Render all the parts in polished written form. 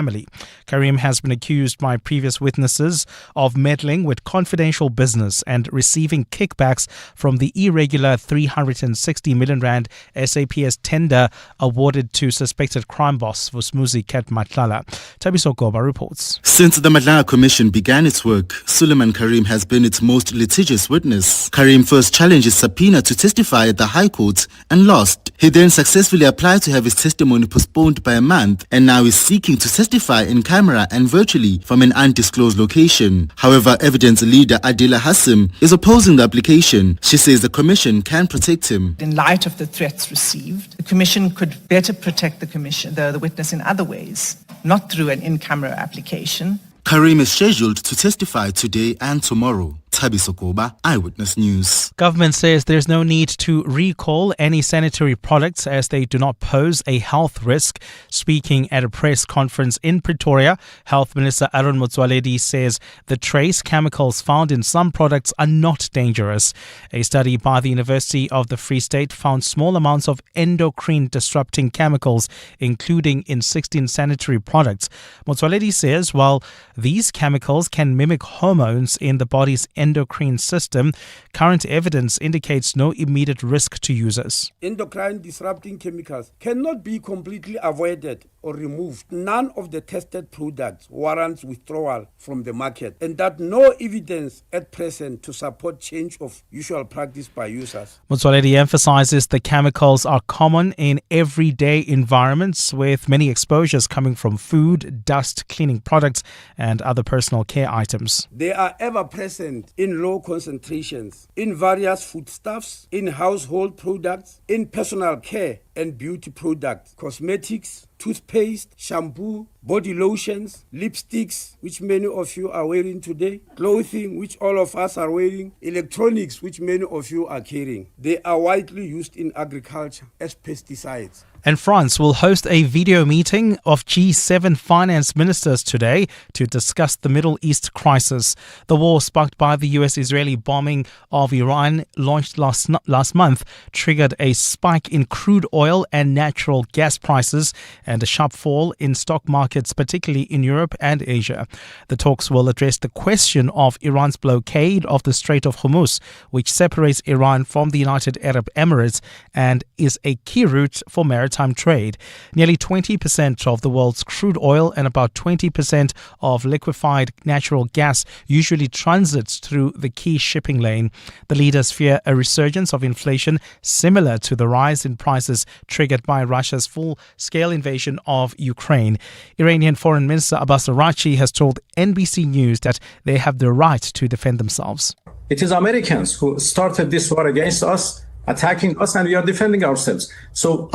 family. Karim has been accused by previous witnesses of meddling with confidential business and receiving kickbacks from the irregular 360 million rand SAPS tender awarded to suspected crime boss Vusmuzi Matlala. Tabiso Goba reports. Since the Madlanga Commission began its work, Suleiman Karim has been its most litigious witness. Karim first challenged his subpoena to testify at the High Court and lost. He then successfully applied to have his testimony postponed by a month and now is seeking to testify in camera and virtually from an undisclosed location. However, evidence leader Adila Hassim is opposing the application. She says the Commission can protect him. In light of the threats received, the Commission could better protect the witness in other ways, not through an in-camera application. Karim is scheduled to testify today and tomorrow. Tabiso Goba, Eyewitness News. Government says there's no need to recall any sanitary products as they do not pose a health risk. Speaking at a press conference in Pretoria, Health Minister Aaron Motsoaledi says the trace chemicals found in some products are not dangerous. A study by the University of the Free State found small amounts of endocrine disrupting chemicals, including in 16 sanitary products. Motsoaledi says while these chemicals can mimic hormones in the body's endocrine system, current evidence indicates no immediate risk to users. Endocrine disrupting chemicals cannot be completely avoided or removed. None of the tested products warrants withdrawal from the market, and that no evidence at present to support change of usual practice by users. Motsoaledi emphasizes the chemicals are common in everyday environments, with many exposures coming from food, dust, cleaning products, and other personal care items. They are ever present in low concentrations, in various foodstuffs, in household products, in personal care and beauty products, cosmetics, toothpaste, shampoo, body lotions, lipsticks, which many of you are wearing today, clothing, which all of us are wearing, electronics, which many of you are carrying. They are widely used in agriculture as pesticides. And France will host a video meeting of G7 finance ministers today to discuss the Middle East crisis. The war sparked by the US-Israeli bombing of Iran, launched last month, triggered a spike in crude oil and natural gas prices and a sharp fall in stock markets, particularly in Europe and Asia. The talks will address the question of Iran's blockade of the Strait of Hormuz, which separates Iran from the United Arab Emirates and is a key route for maritime trade. Nearly 20% of the world's crude oil and about 20% of liquefied natural gas usually transits through the key shipping lane. The leaders fear a resurgence of inflation similar to the rise in prices triggered by Russia's full-scale invasion of Ukraine. Iranian Foreign Minister Abbas Araghchi has told NBC News that they have the right to defend themselves. It is Americans who started this war against us, attacking us, and we are defending ourselves. So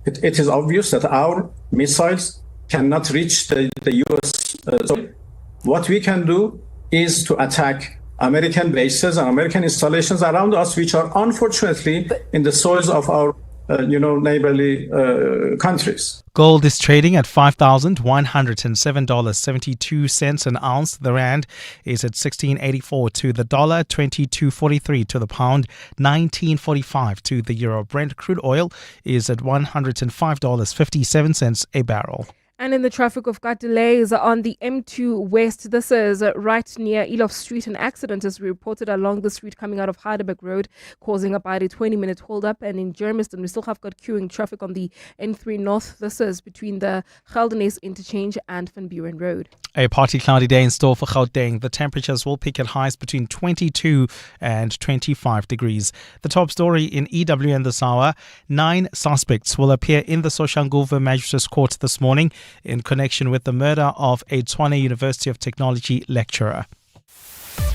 it is obvious that our missiles cannot reach the US. So what we can do is to attack American bases and American installations around us, which are unfortunately in the soils of our neighborly countries. Gold is trading at $5,107.72 an ounce. The rand is at 16.84 to the dollar, 22.43 to the pound, 19.45 to the euro. Brent crude oil is at $105.57 a barrel. And in the traffic, we've got delays on the M2 West. This is right near Elof Street. An accident is reported along the street coming out of Heidelberg Road, causing about a 20-minute hold-up. And in Germiston, we still have got queuing traffic on the N3 North. This is between the Geldenhuys interchange and Van Buren Road. A partly cloudy day in store for Gauteng. The temperatures will peak at highs between 22 and 25 degrees. The top story in EWN this hour: 9 suspects will appear in the Soshanguve Magistrates Court this morning in connection with the murder of a Tshwane University of Technology lecturer.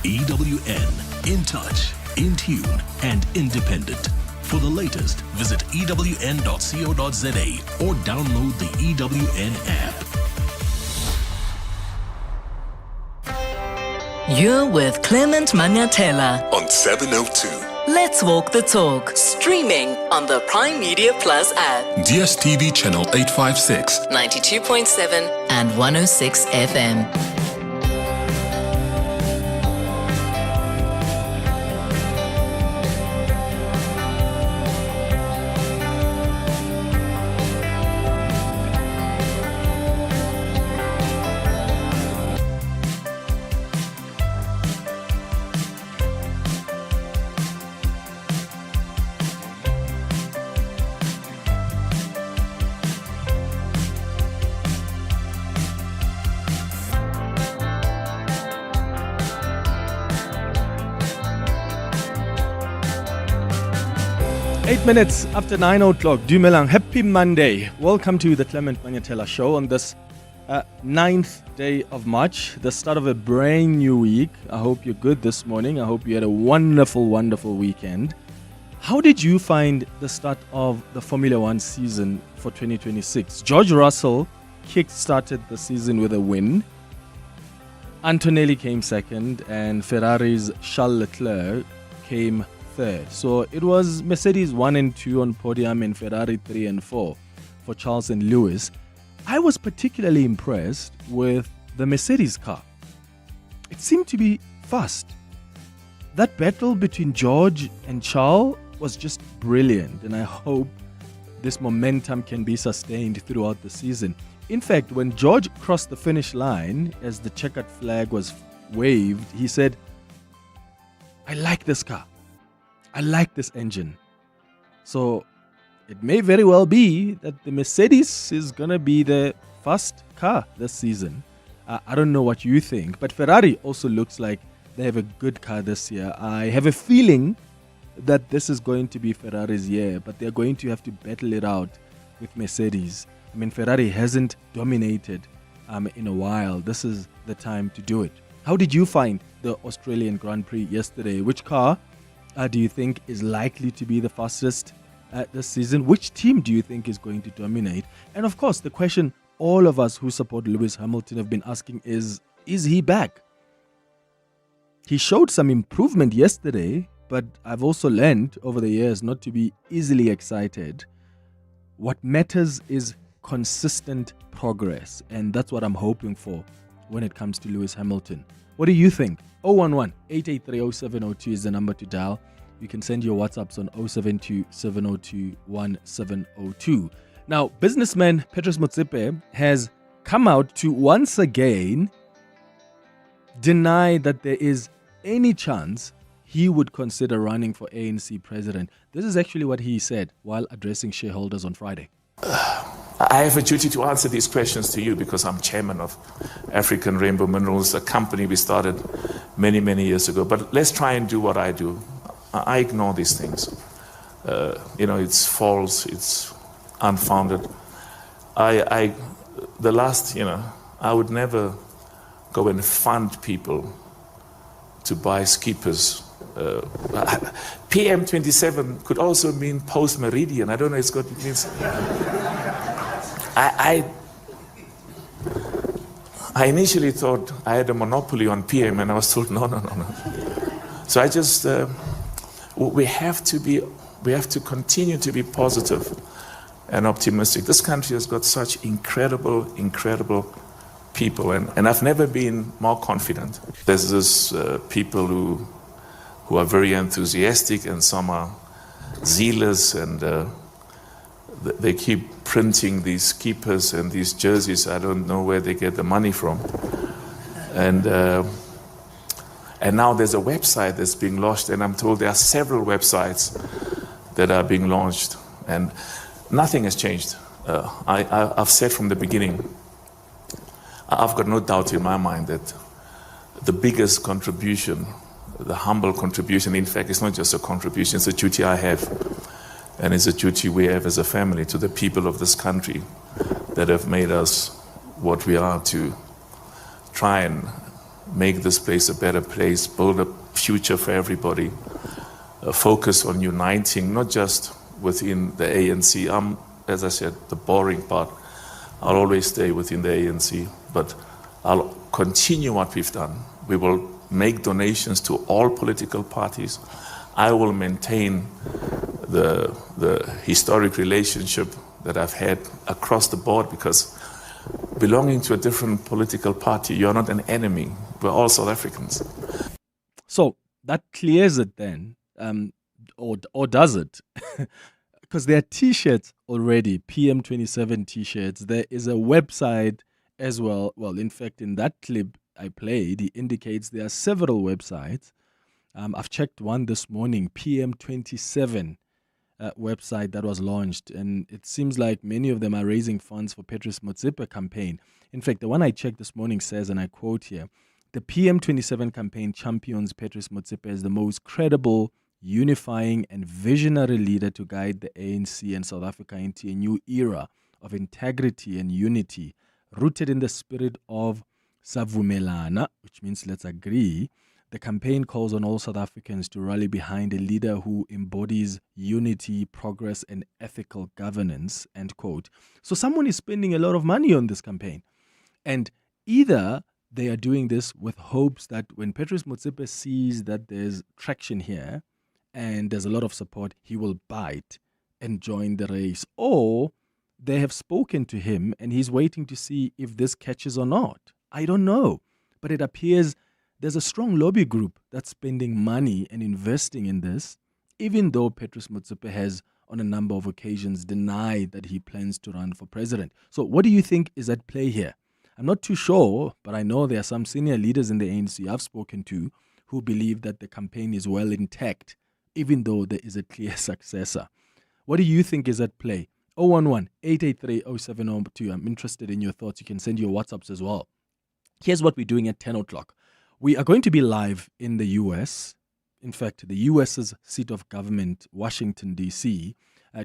EWN, in touch, in tune and independent. For the latest, visit ewn.co.za or download the EWN app. You're with Clement Manyathela On 702. Let's Walk the Talk, streaming on the Prime Media Plus app, DSTV channel 856, 92.7 and 106 FM. 8 minutes after 9 o'clock. Dumelang, happy Monday. Welcome to the Clement Manyathela Show on this 9th day of March, the start of a brand new week. I hope you're good this morning. I hope you had a wonderful, wonderful weekend. How did you find the start of the Formula One season for 2026? George Russell kick-started the season with a win. Antonelli came second, and Ferrari's Charles Leclerc came third. So it was Mercedes 1 and 2 on podium and Ferrari 3 and 4 for Charles and Lewis. I was particularly impressed with the Mercedes car. It seemed to be fast. That battle between George and Charles was just brilliant, and I hope this momentum can be sustained throughout the season. In fact, when George crossed the finish line as the checkered flag was waved, he said, "I like this car. I like this engine." So it may very well be that the Mercedes is going to be the fast car this season. I don't know what you think, but Ferrari also looks like they have a good car this year. I have a feeling that this is going to be Ferrari's year, but they're going to have to battle it out with Mercedes. I mean, Ferrari hasn't dominated in a while. This is the time to do it. How did you find the Australian Grand Prix yesterday? Which car do you think is likely to be the fastest this season? Which team do you think is going to dominate? And of course, the question all of us who support Lewis Hamilton have been asking is he back? He showed some improvement yesterday, but I've also learned over the years not to be easily excited. What matters is consistent progress, and that's what I'm hoping for when it comes to Lewis Hamilton. What do you think? 011-883-0702 is the number to dial. You can send your WhatsApps on 072-702-1702. Now, businessman Patrice Motsepe has come out to once again deny that there is any chance he would consider running for ANC President. This is actually what he said while addressing shareholders on Friday. I have a duty to answer these questions to you because I'm chairman of African Rainbow Minerals, a company we started many, many years ago. But let's try and do what I do. I ignore these things. It's false, it's unfounded. I would never go and fund people to buy skippers. PM27 could also mean post-meridian. I don't know, it means... I initially thought I had a monopoly on PM, and I was told no. So I just we have to continue to be positive and optimistic. This country has got such incredible people, and I've never been more confident. There's this people who are very enthusiastic, and some are zealous, and they keep printing these skippers and these jerseys. I don't know where they get the money from. And now there's a website that's being launched, and I'm told there are several websites that are being launched, and nothing has changed. I've said from the beginning, I've got no doubt in my mind that the biggest contribution, the humble contribution, in fact, it's not just a contribution, it's a duty I have. And it's a duty we have as a family to the people of this country that have made us what we are, to try and make this place a better place, build a future for everybody, focus on uniting, not just within the ANC. As I said, the boring part. I'll always stay within the ANC, but I'll continue what we've done. We will make donations to all political parties. I will maintain the historic relationship that I've had across the board, because belonging to a different political party, you're not an enemy. We're all South Africans. So that clears it then, or does it? Because there are T-shirts already, PM27 T-shirts. There is a website as well. Well, in fact, in that clip I played, it indicates there are several websites. I've checked one this morning, PM27 website that was launched, and it seems like many of them are raising funds for Patrice Motsepe campaign. In fact, the one I checked this morning says, and I quote here, "The PM27 campaign champions Patrice Motsepe as the most credible unifying and visionary leader to guide the ANC and South Africa into a new era of integrity and unity, rooted in the spirit of Savumelana, which means let's agree. The campaign calls on all South Africans to rally behind a leader who embodies unity, progress, and ethical governance, end quote. So someone is spending a lot of money on this campaign. And either they are doing this with hopes that when Patrice Motsepe sees that there's traction here and there's a lot of support, he will bite and join the race. Or they have spoken to him and he's waiting to see if this catches or not. I don't know. But it appears there's a strong lobby group that's spending money and investing in this, even though Patrice Motsepe has, on a number of occasions, denied that he plans to run for president. So what do you think is at play here? I'm not too sure, but I know there are some senior leaders in the ANC I've spoken to who believe that the campaign is well intact, even though there is a clear successor. What do you think is at play? 011-883-0702. I'm interested in your thoughts. You can send your WhatsApps as well. Here's what we're doing at 10 o'clock. We are going to be live in the U.S., in fact, the U.S.'s seat of government, Washington, D.C.,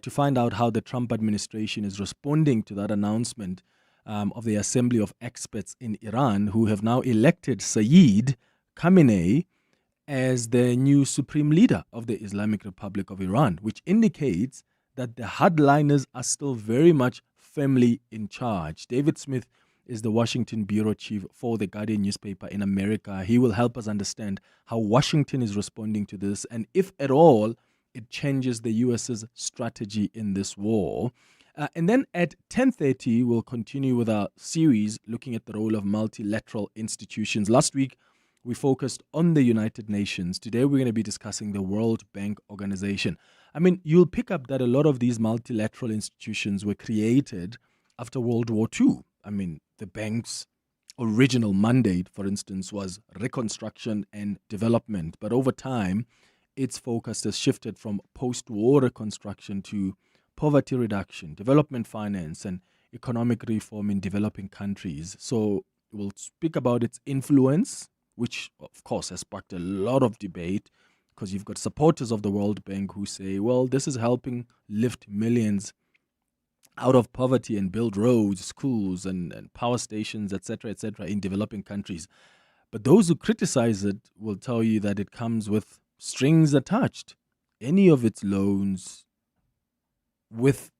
to find out how the Trump administration is responding to that announcement of the Assembly of Experts in Iran, who have now elected Saeed Khamenei as the new supreme leader of the Islamic Republic of Iran, which indicates that the hardliners are still very much firmly in charge. David Smith is the Washington bureau chief for the Guardian newspaper in America. He will help us understand how Washington is responding to this and if at all it changes the US's strategy in this war. And then at 10:30, we'll continue with our series looking at the role of multilateral institutions. Last week, we focused on the United Nations. Today, we're going to be discussing the World Bank Organization. I mean, you'll pick up that a lot of these multilateral institutions were created after World War II. I mean, the bank's original mandate, for instance, was reconstruction and development. But over time, its focus has shifted from post-war reconstruction to poverty reduction, development finance, and economic reform in developing countries. So we'll speak about its influence, which, of course, has sparked a lot of debate because you've got supporters of the World Bank who say, well, this is helping lift millions out of poverty and build roads, schools, and power stations, etc., in developing countries. But those who criticize it will tell you that it comes with strings attached. Any of its loans with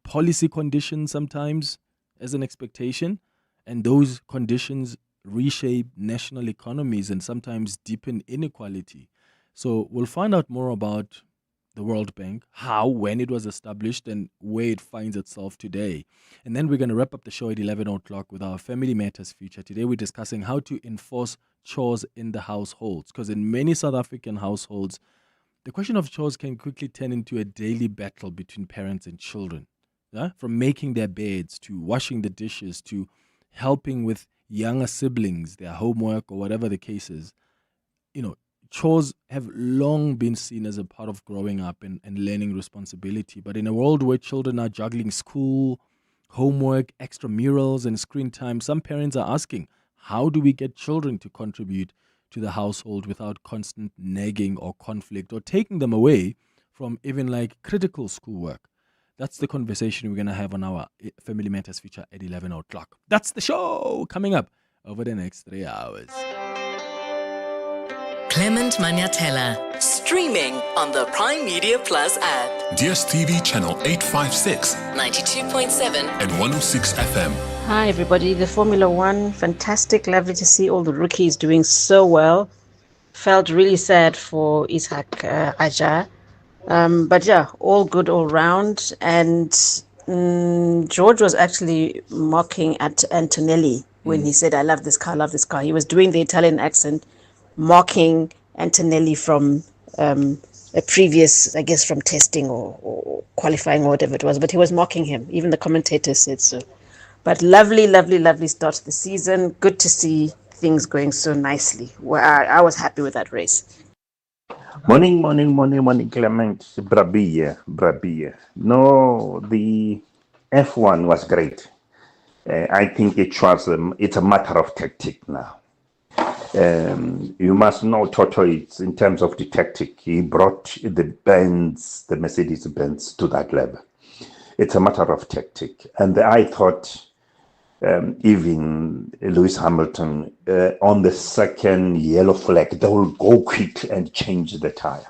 policy conditions sometimes as an expectation, and those conditions reshape national economies and sometimes deepen inequality. So we'll find out more about the World Bank, how, when it was established, and where it finds itself today. And then we're going to wrap up the show at 11 o'clock with our Family Matters feature. Today we're discussing how to enforce chores in the households, because in many South African households, the question of chores can quickly turn into a daily battle between parents and children. Yeah? From making their beds, to washing the dishes, to helping with younger siblings, their homework, or whatever the case is. You know, chores have long been seen as a part of growing up and learning responsibility. But in a world where children are juggling school, homework, extramurals, and screen time, some parents are asking, how do we get children to contribute to the household without constant nagging or conflict or taking them away from even like critical schoolwork? That's the conversation we're going to have on our Family Matters feature at 11 o'clock. That's the show coming up over the next 3 hours. Clement Manyathela, streaming on the Prime Media Plus app. DSTV channel 856, 92.7 and 106 FM. Hi everybody, the Formula One, fantastic, lovely to see all the rookies doing so well. Felt really sad for Ishak Aja. But yeah, all good all round. And George was actually mocking at Antonelli when he said, I love this car, love this car. He was doing the Italian accent, mocking Antonelli from a previous, I guess, from testing or qualifying or whatever it was. But he was mocking him. Even the commentators said so. But lovely, lovely, lovely start to the season. Good to see things going so nicely. Well, I was happy with that race. Morning, Clement. Brabia. No, the F1 was great. I think it's a matter of tactic now. You must know Toto it's in terms of the tactic. He brought the Mercedes-Benz to that level. It's a matter of tactic. And I thought even Lewis Hamilton, on the second yellow flag, they will go quick and change the tire.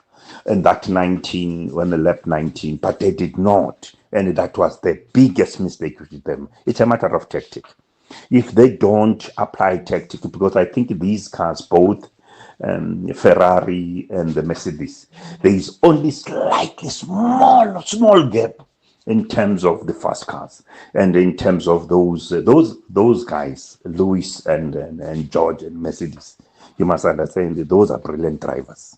And that 19, when they left 19, but they did not. And that was the biggest mistake with them. It's a matter of tactic. If they don't apply tactic, because I think these cars, both Ferrari and the Mercedes, there is only slightly small gap in terms of the fast cars and in terms of those guys, Lewis and George and Mercedes. You must understand that those are brilliant drivers.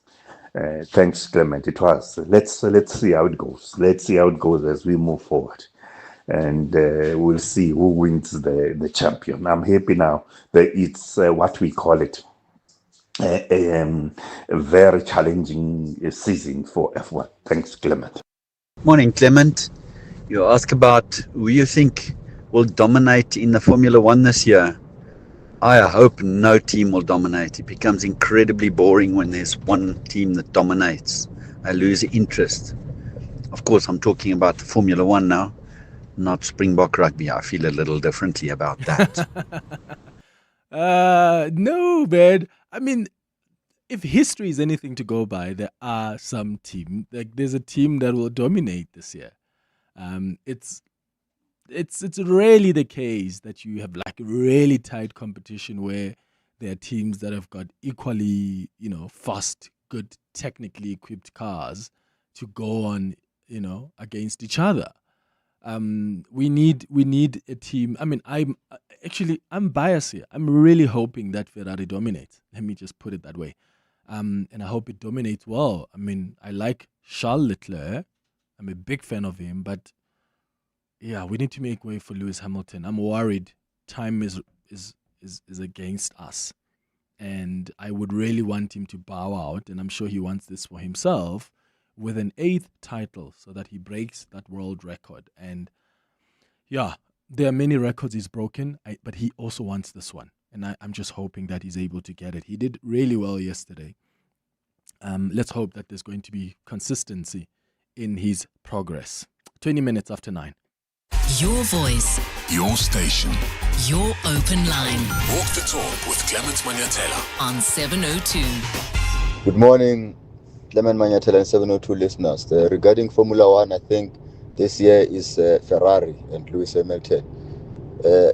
Thanks, Clement. It was. Let's see how it goes. Let's see how it goes as we move forward, and we'll see who wins the champion. I'm happy now that it's what we call it a very challenging season for F1. Thanks, Clement. Morning, Clement. You ask about who you think will dominate in the Formula One this year. I hope no team will dominate. It becomes incredibly boring when there's one team that dominates. I lose interest. Of course, I'm talking about the Formula One now, not Springbok rugby. I feel a little differently about that. No, man. I mean, if history is anything to go by, there are some teams. Like there's a team that will dominate this year. It's rarely the case that you have like really tight competition where there are teams that have got equally, fast, good, technically equipped cars to go on, against each other. We need a team. I mean, I'm biased here. I'm really hoping that Ferrari dominates. Let me just put it that way. And I hope it dominates well. I mean, I like Charles Leclerc. I'm a big fan of him, but yeah, we need to make way for Lewis Hamilton. I'm worried time is against us. And I would really want him to bow out, and I'm sure he wants this for himself, with an 8th title so that he breaks that world record. And yeah, there are many records he's broken, but he also wants this one. And I'm just hoping that he's able to get it. He did really well yesterday. Let's hope that there's going to be consistency in his progress. 20 minutes after 9. Your voice, your station, your open line. Walk the talk with Clement Manyathela on 702. Good morning, Clement Manyathela and 702 listeners. Regarding Formula One, I think this year is Ferrari and Lewis Hamilton.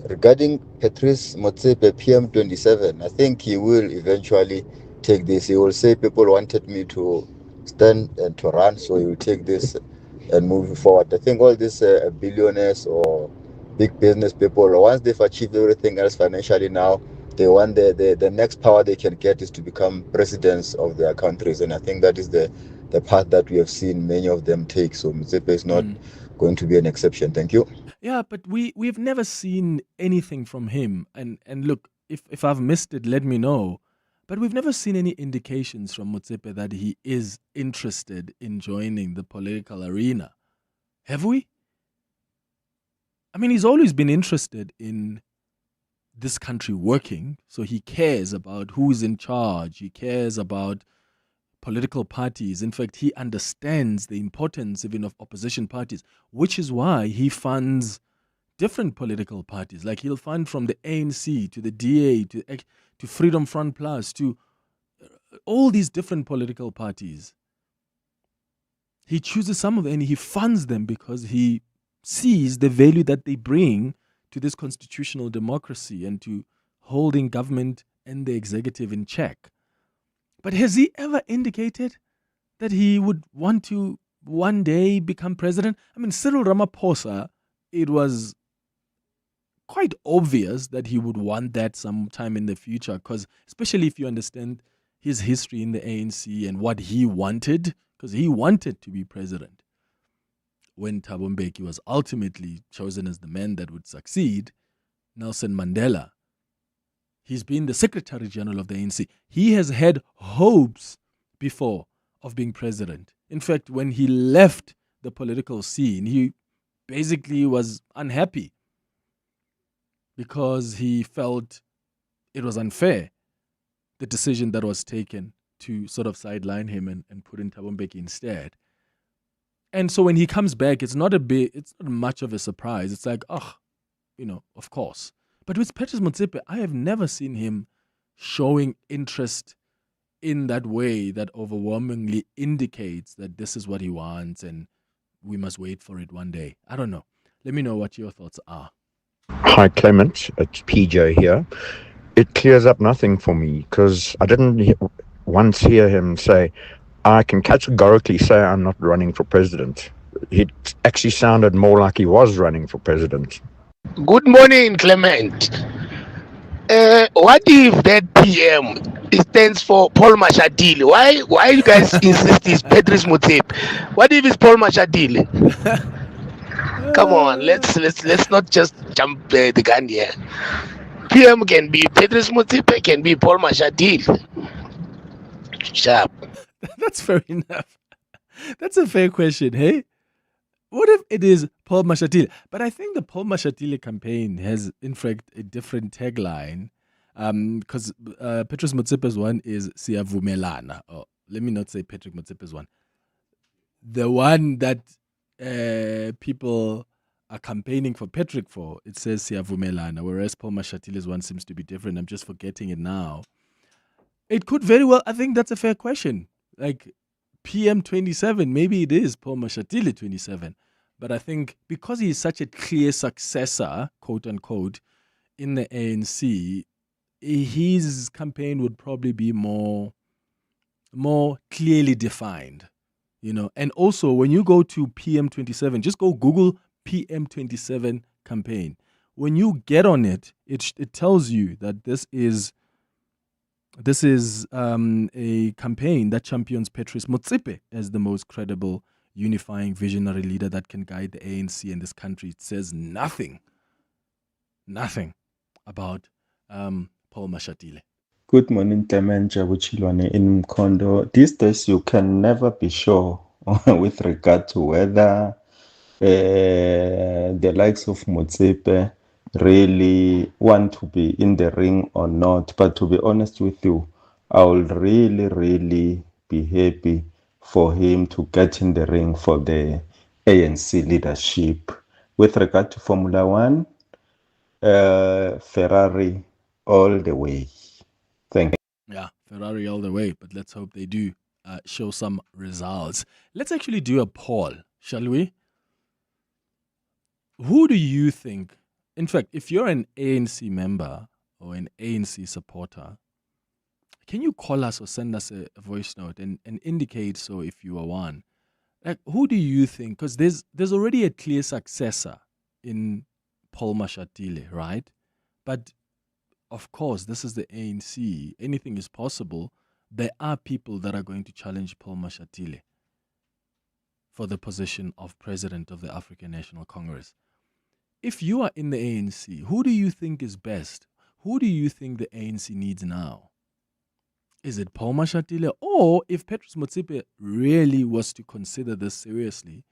Regarding Patrice Motsepe PM27, I think he will eventually take this. He will say people wanted me to stand and to run, so he will take this and moving forward. I think all these billionaires or big business people, once they've achieved everything else financially now, they want the next power they can get is to become presidents of their countries. And I think that is the path that we have seen many of them take. So Motsepe is not going to be an exception. Thank you. Yeah, but we've never seen anything from him. And look, if I've missed it, let me know. But we've never seen any indications from Motsepe that he is interested in joining the political arena. Have we? I mean, he's always been interested in this country working, so he cares about who's in charge. He cares about political parties. In fact, he understands the importance even of opposition parties, which is why he funds different political parties. Like he'll fund from the ANC to the DA to Freedom Front Plus to all these different political parties. He chooses some of them and he funds them because he sees the value that they bring to this constitutional democracy and to holding government and the executive in check. But has he ever indicated that he would want to one day become president? I mean, Cyril Ramaphosa, it was quite obvious that he would want that sometime in the future, because especially if you understand his history in the ANC and what he wanted, because he wanted to be president. When Thabo Mbeki was ultimately chosen as the man that would succeed, Nelson Mandela, he's been the Secretary General of the ANC. He has had hopes before of being president. In fact, when he left the political scene, he basically was unhappy because he felt it was unfair the decision that was taken to sort of sideline him and put in Thabo Mbeki instead. And so when he comes back, it's not much of a surprise. It's like, of course. But with Patrice Motsepe, I have never seen him showing interest in that way that overwhelmingly indicates that this is what he wants and we must wait for it one day. I don't know. Let me know what your thoughts are. Hi, Clement. It's PJ here. It clears up nothing for me because I didn't once hear him say, I can categorically say I'm not running for president. It actually sounded more like he was running for president. Good morning, Clement. What if that PM stands for Paul Mashatile? Why you guys insist it's Patrice Motsepe? What if it's Paul Mashatile? Come on, let's not just jump the gun here. PM can be Patrice Motsepe, can be Paul Mashatile. Sharp. That's fair enough. That's a fair question, hey? What if it is Paul Mashatile? But I think the Paul Mashatile campaign has, in fact, a different tagline. Because Patrice Motsepe's one is Siyavumelana. Or let me not say Patrick Motsepe's one. The one that people are campaigning for Patrick for, it says Siyavumelana, whereas Paul Mashatile's one seems to be different. I'm just forgetting it now. It could very well, I think that's a fair question. Like PM 27, maybe it is Paul Mashatile 27. But I think because he is such a clear successor, quote unquote, in the ANC, his campaign would probably be more clearly defined, And also, when you go to PM 27, just go Google PM 27 campaign. When you get on it, it tells you that this is a campaign that champions Patrice Motsepe as the most credible, unifying, visionary leader that can guide the ANC in this country. It says nothing about Paul Mashatile. Good morning, Clement Jabuchilwane in Mkondo. These days, you can never be sure with regard to whether the likes of Motsepe really want to be in the ring or not. But to be honest with you, I will really be happy for him to get in the ring for the ANC leadership. With regard to Formula One, Ferrari all the way. Thank you. Yeah, Ferrari all the way, but let's hope they do show some results. Let's actually do a poll, shall we? Who do you think, in fact, if you're an ANC member or an ANC supporter, can you call us or send us a voice note and indicate so if you are one? Like, who do you think? Because there's already a clear successor in Paul Mashatile, right? But of course, this is the ANC. Anything is possible. There are people that are going to challenge Paul Mashatile for the position of president of the African National Congress. If you are in the ANC, who do you think is best? Who do you think the ANC needs now? Is it Paul Mashatile? Or if Patrice Motsepe really was to consider this seriously,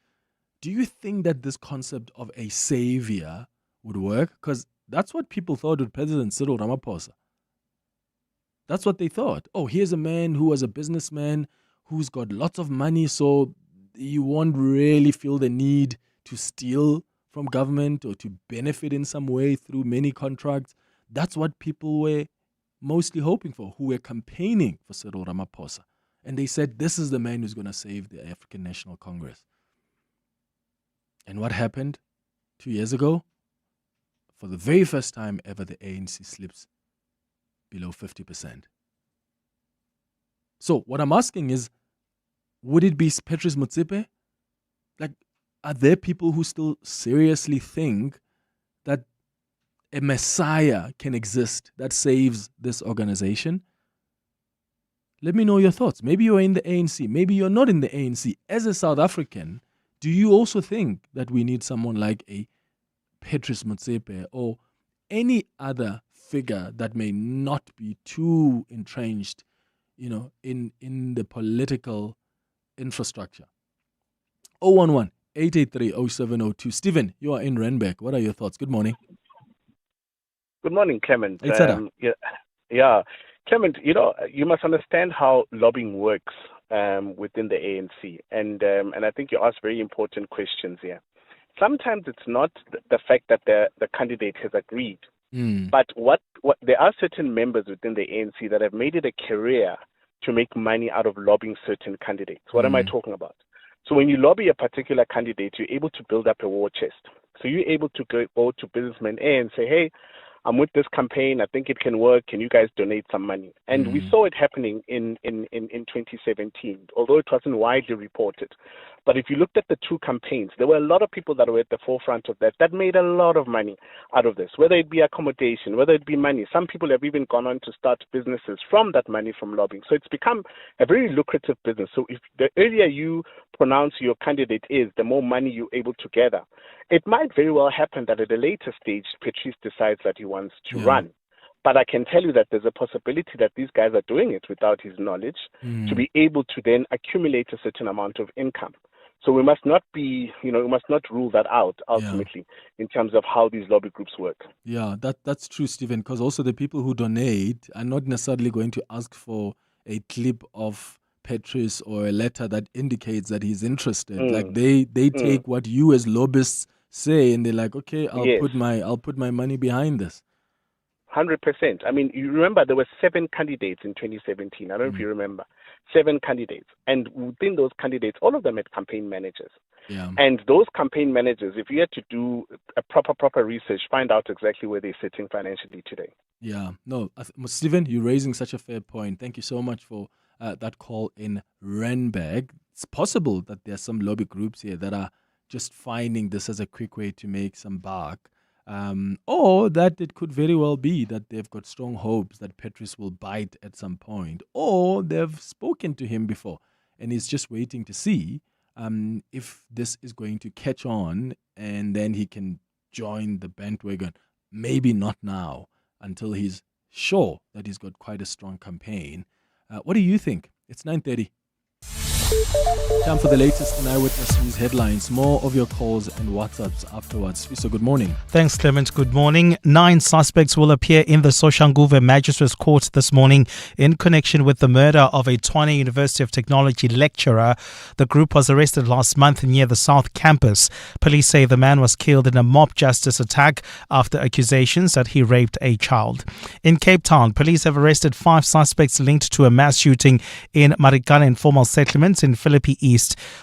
do you think that this concept of a savior would work? Because that's what people thought with President Cyril Ramaphosa. That's what they thought. Oh, here's a man who was a businessman who's got lots of money, so you won't really feel the need to steal from government or to benefit in some way through many contracts. That's what people were mostly hoping for, who were campaigning for Cyril Ramaphosa. And they said, this is the man who's going to save the African National Congress. And what happened 2 years ago? For the very first time ever, the ANC slips below 50%. So what I'm asking is, would it be Patrice Motsepe? Like, are there people who still seriously think that a messiah can exist that saves this organization? Let me know your thoughts. Maybe you're in the ANC. Maybe you're not in the ANC. As a South African, do you also think that we need someone like a Patrice Motsepe or any other figure that may not be too entrenched, in the political infrastructure? 011-883-0702. Stephen, you are in Randburg. What are your thoughts? Good morning. Good morning, Clement. Hey, Yeah. Clement, you must understand how lobbying works within the ANC, and I think you asked very important questions here. Sometimes it's not the fact that the candidate has agreed, but what there are certain members within the ANC that have made it a career to make money out of lobbying certain candidates. What am I talking about? So when you lobby a particular candidate, you're able to build up a war chest. So you're able to go to businessmen A and say, hey, I'm with this campaign. I think it can work. Can you guys donate some money? And we saw it happening in 2017, although it wasn't widely reported. But if you looked at the two campaigns, there were a lot of people that were at the forefront of that made a lot of money out of this, whether it be accommodation, whether it be money. Some people have even gone on to start businesses from that money from lobbying. So it's become a very lucrative business. So if the earlier you pronounce your candidate is, the more money you're able to gather. It might very well happen that at a later stage, Patrice decides that he wants to run. But I can tell you that there's a possibility that these guys are doing it without his knowledge to be able to then accumulate a certain amount of income. So we must not rule that out ultimately in terms of how these lobby groups work. Yeah, that's true, Stephen, because also the people who donate are not necessarily going to ask for a clip of Patrice or a letter that indicates that he's interested. Like they take what you as lobbyists say and they're like, okay, I'll put my money behind this. 100%. I mean, you remember there were 7 candidates in 2017. I don't know if you remember. 7 candidates. And within those candidates, all of them had campaign managers. Yeah. And those campaign managers, if you had to do a proper research, find out exactly where they're sitting financially today. Yeah. No, Stephen, you're raising such a fair point. Thank you so much for that call in Randburg. It's possible that there are some lobby groups here that are just finding this as a quick way to make some buck. Or that it could very well be that they've got strong hopes that Patrice will bite at some point, or they've spoken to him before and he's just waiting to see if this is going to catch on and then he can join the bandwagon. Maybe not now, until he's sure that he's got quite a strong campaign. What do you think? It's 9:30. Time for the latest in Eyewitness News headlines. More of your calls and WhatsApps afterwards. So good morning. Thanks, Clement. Good morning. 9 suspects will appear in the Soshanguve Magistrates Court this morning in connection with the murder of a Tshwane University of Technology lecturer. The group was arrested last month near the South Campus. Police say the man was killed in a mob justice attack after accusations that he raped a child. In Cape Town, police have arrested 5 suspects linked to a mass shooting in Marikana informal settlements in Philippi East.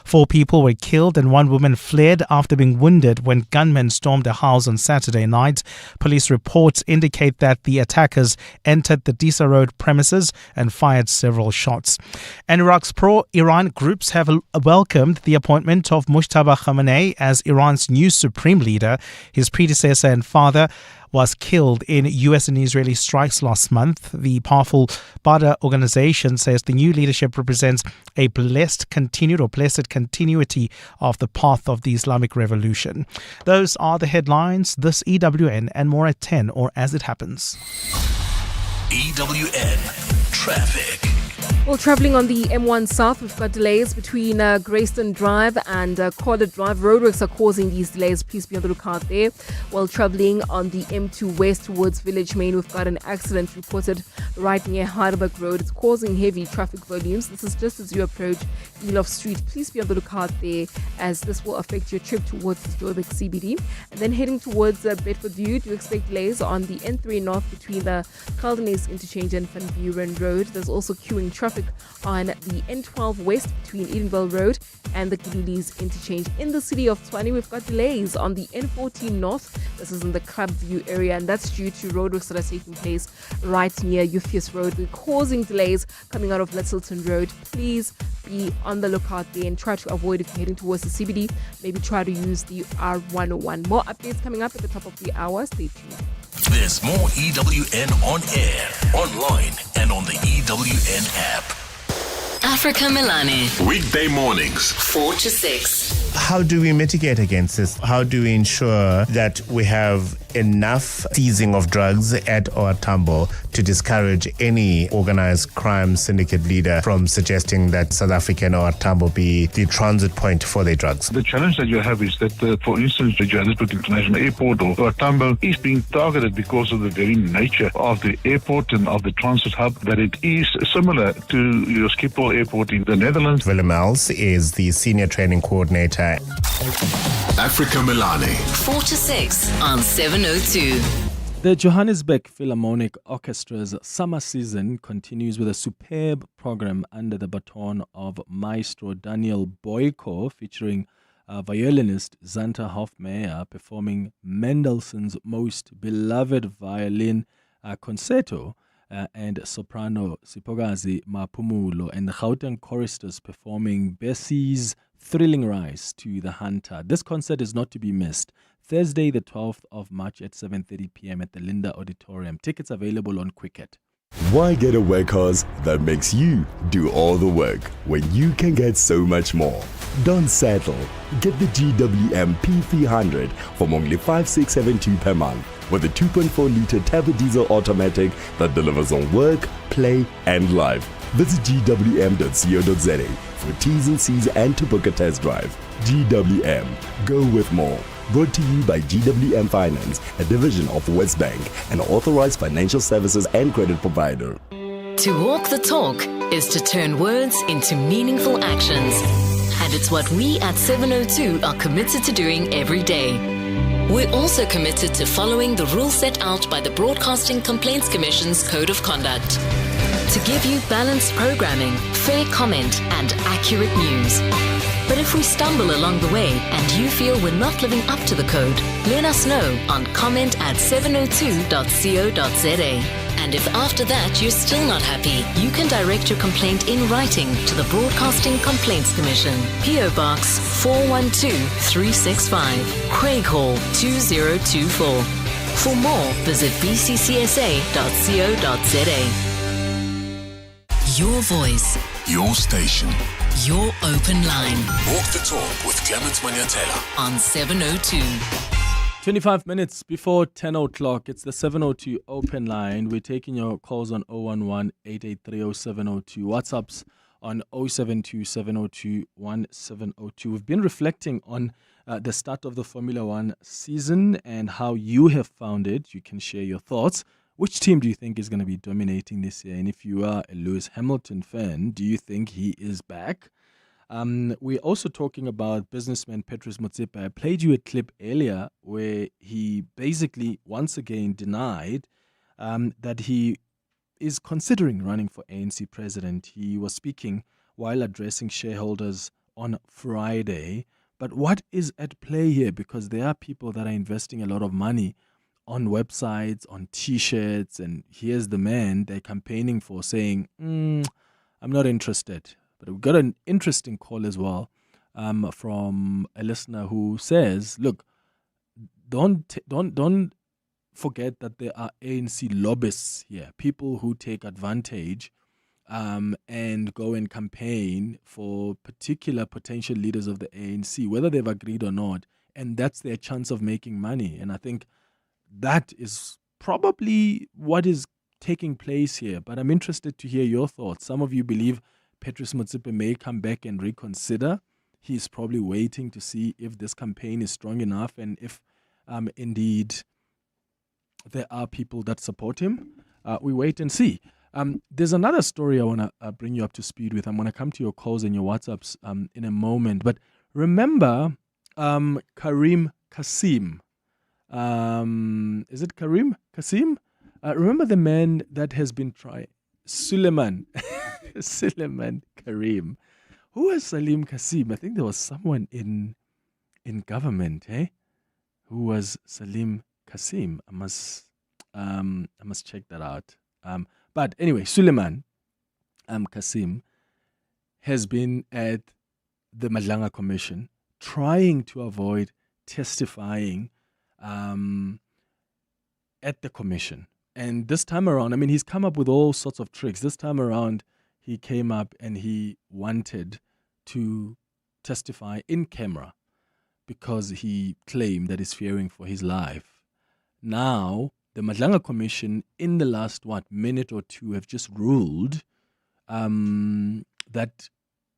4 people were killed and 1 woman fled after being wounded when gunmen stormed a house on Saturday night. Police reports indicate that the attackers entered the Disa Road premises and fired several shots. And Iraq's pro-Iran groups have welcomed the appointment of Mujtaba Khamenei as Iran's new supreme leader. His predecessor and father was killed in U.S. and Israeli strikes last month. The powerful Badr organization says the new leadership represents a blessed continuity of the path of the Islamic Revolution. Those are the headlines. This EWN and more at 10 or as it happens. EWN Traffic. Well, travelling on the M1 South, we've got delays between Greyston Drive and Corder Drive. Roadworks are causing these delays. Please be on the lookout there. While travelling on the M2 West towards Village Main, we've got an accident reported right near Heidelberg Road. It's causing heavy traffic volumes. This is just as you approach Elof Street. Please be on the lookout there, as this will affect your trip towards Joburg CBD. And then heading towards Bedford View, do expect delays on the N3 North between the Caldenes Interchange and Van Buren Road. There's also queuing traffic on the N12 West between Edenville Road and the Gililis Interchange. In the city of Tshwane, we've got delays on the N14 North. This is in the Clubview area, and that's due to roadworks that are taking place right near Euphues Road. We're causing delays coming out of Littleton Road. Please be on the lookout there and try to avoid, if you're heading towards the CBD, maybe try to use the R101. More updates coming up at the top of the hour. Stay tuned. There's more EWN on air, online, and on the EWN app. Africa Milani. Weekday mornings, 4 to 6. How do we mitigate against this? How do we ensure that we have enough seizing of drugs at OR Tambo to discourage any organized crime syndicate leader from suggesting that South African OR Tambo be the transit point for their drugs? The challenge that you have is that, for instance, the Johannesburg International Airport or Tambo is being targeted because of the very nature of the airport and of the transit hub, that it is similar to your Schiphol Airport in the Netherlands. Willem Els is the Senior Training Coordinator. Africa Milani. 4 to 6 on 702. The Johannesburg Philharmonic Orchestra's summer season continues with a superb program under the baton of Maestro Daniel Boyko, featuring violinist Zanta Hofmeyer performing Mendelssohn's most beloved violin concerto, and soprano Sipogazi Mapumulo and the Gauteng choristers performing Bessie's Thrilling Rise to the Hunter. This concert is not to be missed. Thursday, the 12th of March at 7:30 p.m. at the Linda Auditorium. Tickets available on Quicket. Why get a workhorse that makes you do all the work when you can get so much more? Don't settle. Get the GWM P300 from only 5,672 per month with a 2.4-liter turbo diesel automatic that delivers on work, play, and life. Visit gwm.co.za for T's and C's and to book a test drive. GWM. Go with more. Brought to you by GWM Finance, a division of West Bank, an authorized financial services and credit provider. To walk the talk is to turn words into meaningful actions. And it's what we at 702 are committed to doing every day. We're also committed to following the rules set out by the Broadcasting Complaints Commission's Code of Conduct. To give you balanced programming, fair comment, and accurate news. But if we stumble along the way and you feel we're not living up to the code, let us know on comment@702.co.za. And if after that you're still not happy, you can direct your complaint in writing to the Broadcasting Complaints Commission, PO Box 412365, Craig Hall 2024. For more, visit bccsa.co.za. Your voice. Your station. Your open line. Walk the talk with Clement Manyathela on 702. 25 minutes before 10 o'clock, it's the 702 open line. We're taking your calls on 011-883-0702. WhatsApps on 072-702-1702. We've been reflecting on the start of the Formula One season and how you have found it. You can share your thoughts. Which team do you think is going to be dominating this year? And if you are a Lewis Hamilton fan, do you think he is back? We're also talking about businessman Patrice Motsepe. I played you a clip earlier where he basically once again denied that he is considering running for ANC President. He was speaking while addressing shareholders on Friday. But what is at play here? Because there are people that are investing a lot of money on websites, on T-shirts, and here's the man they're campaigning for saying, I'm not interested. But we've got an interesting call as well from a listener who says, look, don't forget that there are ANC lobbyists here, people who take advantage and go and campaign for particular potential leaders of the ANC, whether they've agreed or not, and that's their chance of making money. And I think that is probably what is taking place here. But I'm interested to hear your thoughts. Some of you believe Patrice Motsepe may come back and reconsider. He's probably waiting to see if this campaign is strong enough and if indeed there are people that support him. We wait and see. There's another story I want to bring you up to speed with. I'm going to come to your calls and your WhatsApps in a moment. But remember Karim Kasim. Is it Karim Kasim? Remember the man that has been tried? Suleiman Karim. Who was Salim Kasim? I think there was someone in government, who was Salim Kasim. I must check that out. But anyway, Suleiman Kasim has been at the Madlanga Commission trying to avoid testifying at the commission. And this time around, I mean, he's come up with all sorts of tricks. This time around, he came up and he wanted to testify in camera because he claimed that he's fearing for his life. now the Madlanga Commission, in the last minute or two, have just ruled that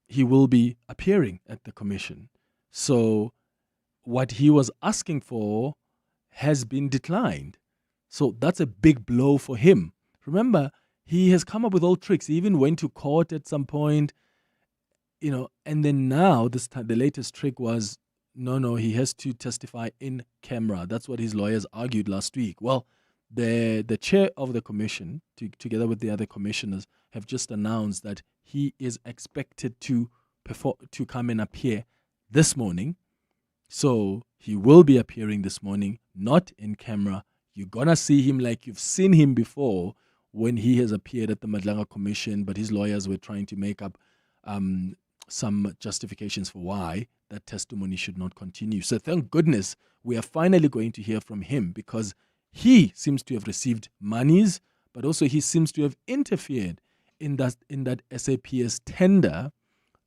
he will be appearing at the commission. So what he was asking for has been declined. So that's a big blow for him. Remember, he has come up with all tricks. He even went to court at some point, and then now this time, the latest trick was, no, he has to testify in camera. That's what his lawyers argued last week. Well, the chair of the commission, together with the other commissioners, have just announced that he is expected to come and appear this morning. So he will be appearing this morning, not in camera. You're going to see him like you've seen him before when he has appeared at the Madlanga Commission, but his lawyers were trying to make up some justifications for why that testimony should not continue. So thank goodness we are finally going to hear from him, because he seems to have received monies, but also he seems to have interfered in that SAPS tender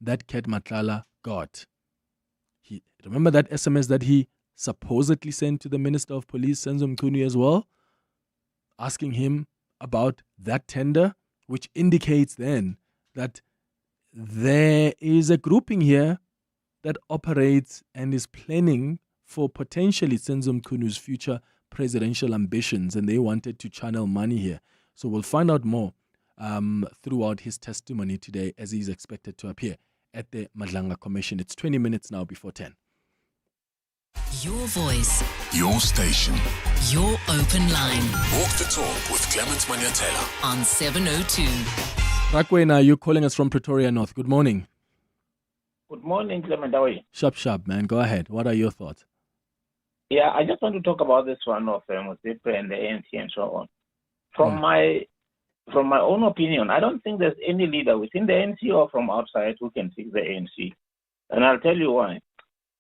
that Ket Matlala got. Remember that SMS that he supposedly sent to the Minister of Police, Senzo Mkhunu, as well, asking him about that tender, which indicates then that there is a grouping here that operates and is planning for potentially Senzo Mkhunu's future presidential ambitions, and they wanted to channel money here. So we'll find out more throughout his testimony today, as he's expected to appear at the Madlanga Commission. It's 20 minutes now before 10. Your voice, your station, your open line. Walk the talk with Clement Manyathela on 702. Magwenya, you're calling us from Pretoria North. Good morning. Good morning, Clement. How are you? Sharp, man. Go ahead. What are your thoughts? Yeah, I just want to talk about this one of Motsepe and the ANC and so on. From my own opinion, I don't think there's any leader within the ANC or from outside who can fix the ANC. And I'll tell you why.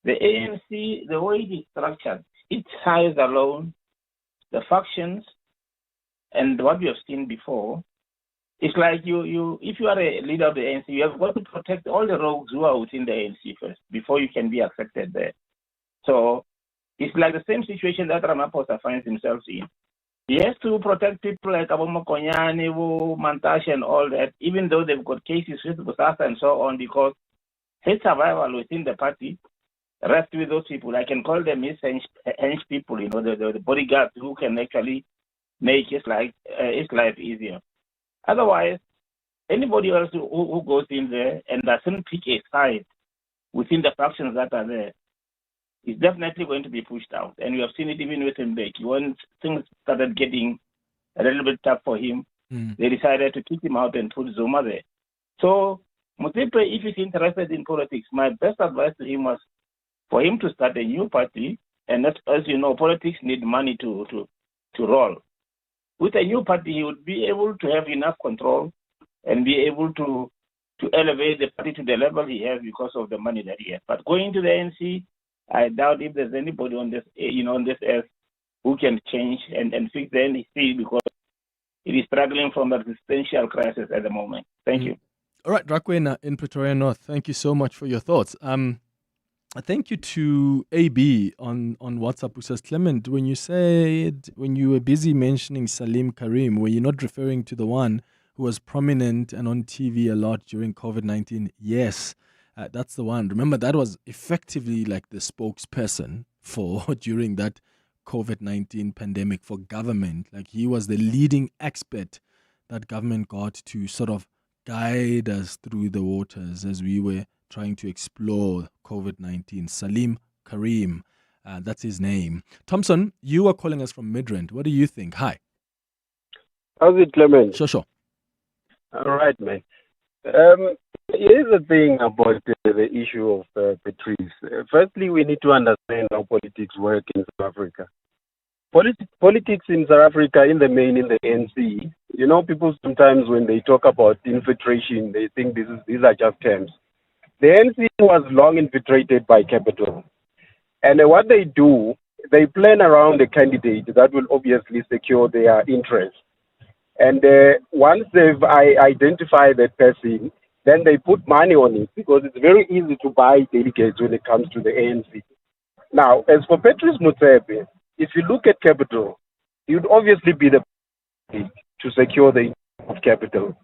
The ANC, the way it is structured, its size alone, the factions, and what we have seen before, it's like if you are a leader of the ANC, you have got to protect all the rogues who are within the ANC first before you can be accepted there. So it's like the same situation that Ramaphosa finds himself in. He has to protect people like Abomokonyane, Mantashe, and all that, even though they've got cases with Busasa and so on, because his survival within the party rests with those people. I can call them his hench people, the bodyguards who can actually make his life easier. Otherwise, anybody else who goes in there and doesn't pick a side within the factions that are there is definitely going to be pushed out. And we have seen it even with Mbeki. When things started getting a little bit tough for him, they decided to kick him out and put Zuma there. So Motsepe, if he's interested in politics, my best advice to him was for him to start a new party. And that, as you know, politics need money to roll. With a new party, he would be able to have enough control and be able to elevate the party to the level he has because of the money that he has. But going to the ANC, I doubt if there's anybody on this, on this earth who can change and fix the NDC, because it is struggling from an existential crisis at the moment. Thank you. All right, Magwenya in Pretoria North, thank you so much for your thoughts. Thank you to AB on WhatsApp, who says, Clement, when you were busy mentioning Salim Karim, were you not referring to the one who was prominent and on TV a lot during COVID-19? Yes. That's the one. Remember, that was effectively like the spokesperson for during that COVID-19 pandemic for government. Like, he was the leading expert that government got to sort of guide us through the waters as we were trying to explore COVID-19. Salim Karim, that's his name. Thompson, you are calling us from Midrand. What do you think? Hi. How's it, Clement? Sure. All right, man. Here's the thing about the issue of Patrice. Firstly, we need to understand how politics work in South Africa. Politics in South Africa, in the main, in the ANC, people sometimes when they talk about infiltration, they think these are just terms. The ANC was long infiltrated by capital. And what they do, they plan around a candidate that will obviously secure their interests. And once they've identified that person, then they put money on it, because it's very easy to buy delegates when it comes to the ANC. Now, as for Patrice Motsepe, if you look at capital, You'd obviously be the to secure the of capital.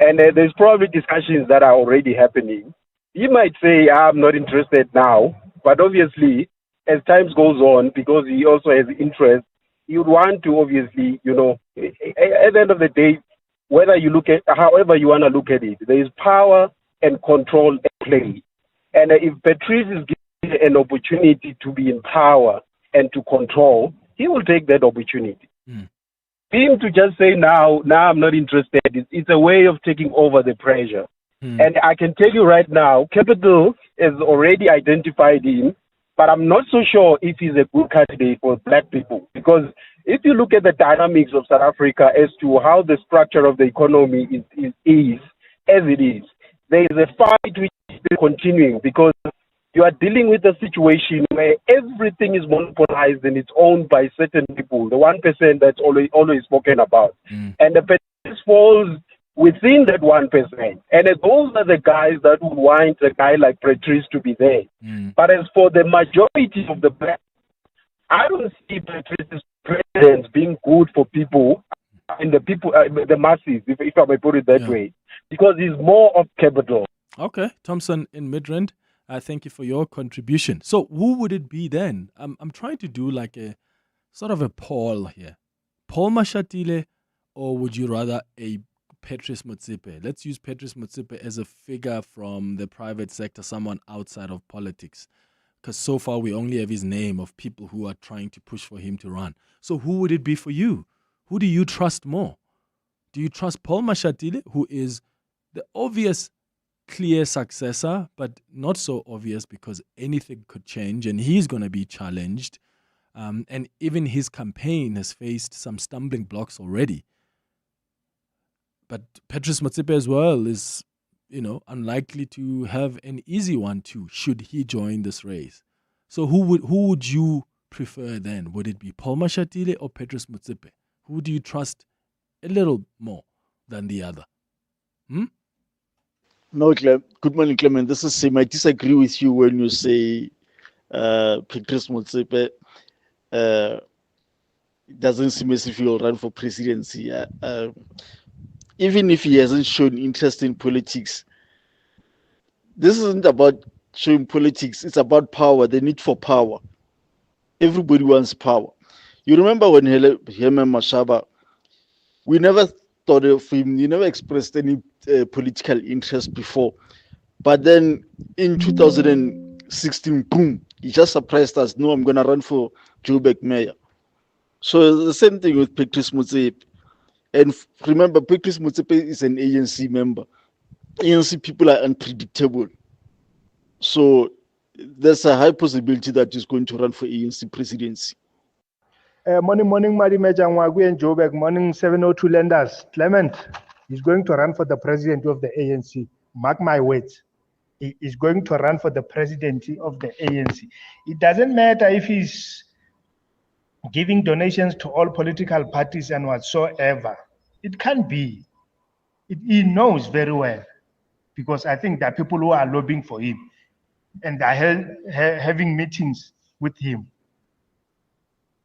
And there's probably discussions that are already happening. He might say, I'm not interested now, but obviously, as time goes on, because he also has interest, he would want to obviously, at the end of the day, whether you look at, however you want to look at it, there is power and control at play. And if Patrice is given an opportunity to be in power and to control, he will take that opportunity. Him to just say now I'm not interested, it's a way of taking over the pressure. And I can tell you right now, Capital has already identified him, but I'm not so sure if he's a good candidate for black people. Because if you look at the dynamics of South Africa as to how the structure of the economy is as it is, there is a fight which is still continuing because you are dealing with a situation where everything is monopolized and it's owned by certain people, the 1% that's always spoken about. And the Patrice falls within that 1%. And those are the guys that would want a guy like Patrice to be there. But as for the majority of the black, I don't see Patrice's presence being good for people and the people, the masses, if I may put it that way, because he's more of capital. Okay, Thompson in Midrand. Thank you for your contribution. So who would it be then? I'm trying to do like a sort of a poll here. Paul Mashatile, or would you rather a Patrice Motsepe? Let's use Patrice Motsepe as a figure from the private sector, someone outside of politics. Because so far we only have his name of people who are trying to push for him to run. So who would it be for you? Who do you trust more? Do you trust Paul Mashatile, who is the obvious clear successor, but not so obvious because anything could change and he's going to be challenged. And even his campaign has faced some stumbling blocks already. But Patrice Motsepe as well is, unlikely to have an easy one too, should he join this race. So who would you prefer then? Would it be Paul Mashatile or Patrice Motsepe? Who do you trust a little more than the other? No, good morning, Clement. This is Sim. I disagree with you when you say Patrice Motsepe doesn't seem as if he will run for presidency. Even if he hasn't shown interest in politics, this isn't about showing politics. It's about power, the need for power. Everybody wants power. You remember when Herman Mashaba, we never thought of him, he never expressed any political interest before. But then in 2016, boom, he just surprised us. No, I'm going to run for Joburg mayor. So the same thing with Patrice Motsepe. And remember, Patrice Motsepe is an ANC member. ANC people are unpredictable. So there's a high possibility that he's going to run for ANC presidency. Morning, Madi Magwenya and Joburg. Morning, 702 lenders. Clement is going to run for the presidency of the ANC. Mark my words. He is going to run for the presidency of the ANC. It doesn't matter if he's giving donations to all political parties and whatsoever. It can't be. He knows very well, because I think there are people who are lobbying for him and they're having meetings with him.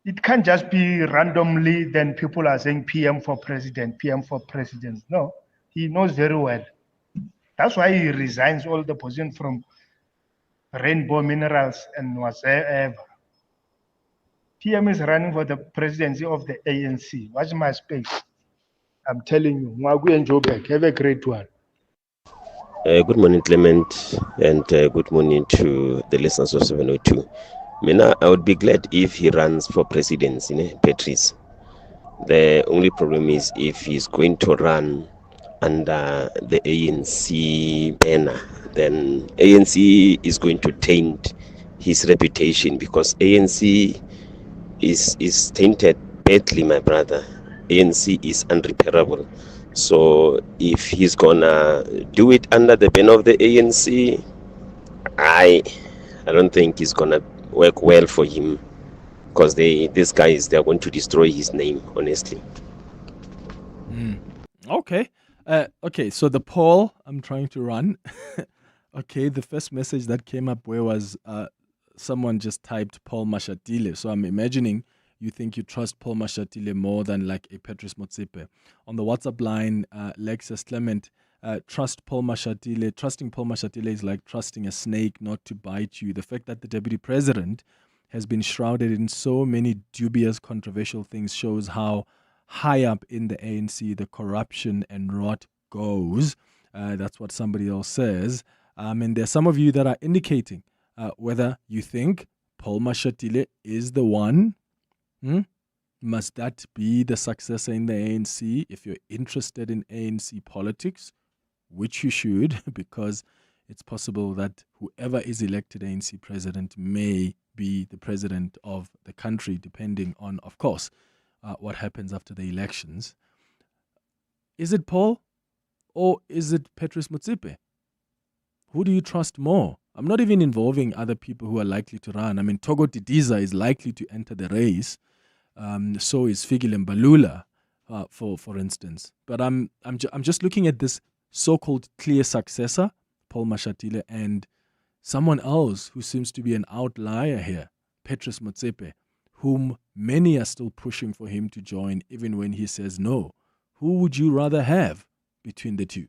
It can't just be randomly, then people are saying PM for president, PM for president. No, he knows very well. That's why he resigns all the position from Rainbow Minerals and whatsoever. PM is running for the presidency of the ANC. Watch my space. I'm telling you, Magwenya and Joburg, have a great one. Good morning, Clement, and good morning to the listeners of 702. I would be glad if he runs for presidency, Patrice. The only problem is if he's going to run under the ANC banner, then ANC is going to taint his reputation, because ANC is tainted badly, my brother. ANC is unrepairable. So if he's gonna do it under the banner of the ANC, I don't think it's gonna work well for him, because these guys, they're going to destroy his name, honestly. Okay. Okay, so the poll I'm trying to run. Okay, the first message that came up where was someone just typed Paul Mashatile. So I'm imagining you think you trust Paul Mashatile more than like a Patrice Motsepe. On the WhatsApp line, Lex says, Clement, trusting Paul Mashatile is like trusting a snake not to bite you. The fact that the deputy president has been shrouded in so many dubious, controversial things shows how high up in the ANC the corruption and rot goes. That's what somebody else says. And there's some of you that are indicating whether you think Paul Mashatile is the one. Must that be the successor in the ANC if you're interested in ANC politics? Which you should, because it's possible that whoever is elected ANC president may be the president of the country, depending on, of course, what happens after the elections. Is it Paul or is it Patrice Motsepe? Who do you trust more? I'm not even involving other people who are likely to run. I mean, Togo Didiza is likely to enter the race. So is Fikile Mbalula, for instance. But I'm just looking at this so-called clear successor, Paul Mashatile, and someone else who seems to be an outlier here, Patrice Motsepe, whom many are still pushing for him to join, even when he says no. Who would you rather have between the two?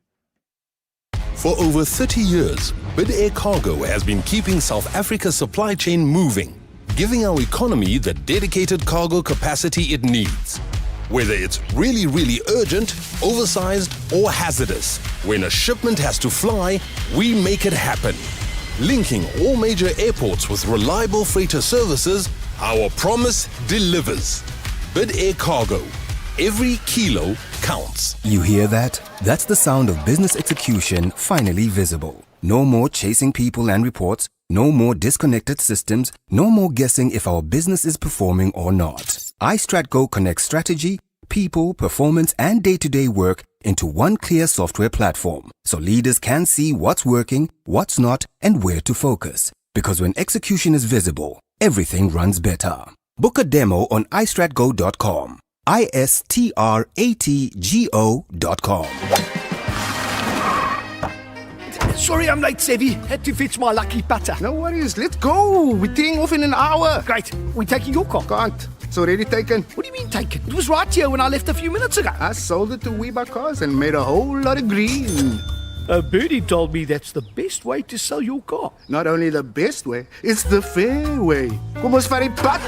For over 30 years, Midday Cargo has been keeping South Africa's supply chain moving, giving our economy the dedicated cargo capacity it needs. Whether it's really, really urgent, oversized, or hazardous, when a shipment has to fly, we make it happen. Linking all major airports with reliable freighter services, our promise delivers. Midday Cargo. Every kilo counts. You hear that? That's the sound of business execution finally visible. No more chasing people and reports. No more disconnected systems. No more guessing if our business is performing or not. iStratGo connects strategy, people, performance, and day-to-day work into one clear software platform, so leaders can see what's working, what's not, and where to focus. Because when execution is visible, everything runs better. Book a demo on iStratGo.com. iStratgo.com. Sorry I'm late, Sevi. Had to fetch my lucky putter. No worries, let's go. We're teeing off in an hour. Great. We're taking your car. Can't. It's already taken. What do you mean taken? It was right here when I left a few minutes ago. I sold it to WeBuy Cars and made a whole lot of green. Birdie told me that's the best way to sell your car. Not only the best way, it's the fair way. Kom ons vat die pad.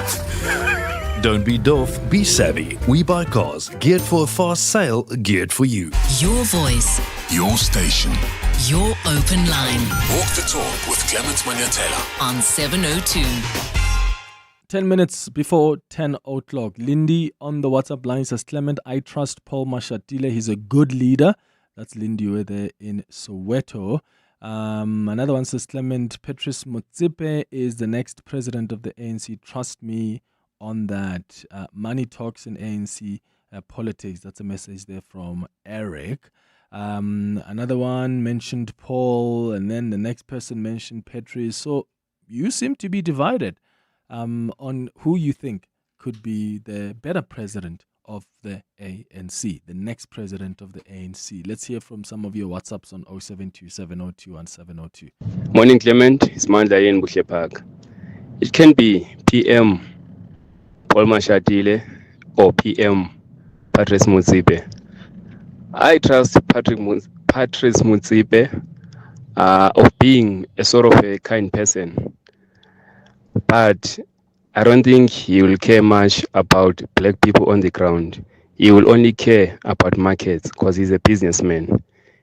Don't be doof, be savvy. We buy cars, geared for a fast sale, geared for you. Your voice, Your station. your open line Walk the talk with Clement Manyathela. on 702. 10 minutes before 10 o'clock. Lindy on the WhatsApp line says, Clement, I trust Paul Mashatile. He's a good leader. That's Lindy over there in Soweto. Another one says, Clement, Patrice Motsepe is the next president of the ANC. Trust me on that. Money talks in ANC politics. That's a message there from Eric. Another one mentioned Paul, and then the next person mentioned Patrice. So you seem to be divided on who you think could be the better president of the ANC, the next president of the ANC. Let's hear from some of your WhatsApps on 072 702 and 702. Morning, Clement. It's Madlanga in Buhle Park. It can be PM Paul Mashatile or PM Patrice Motsepe. I trust Patrice Motsepe of being a sort of a kind person, but I don't think he will care much about black people on the ground. He will only care about markets because he's a businessman.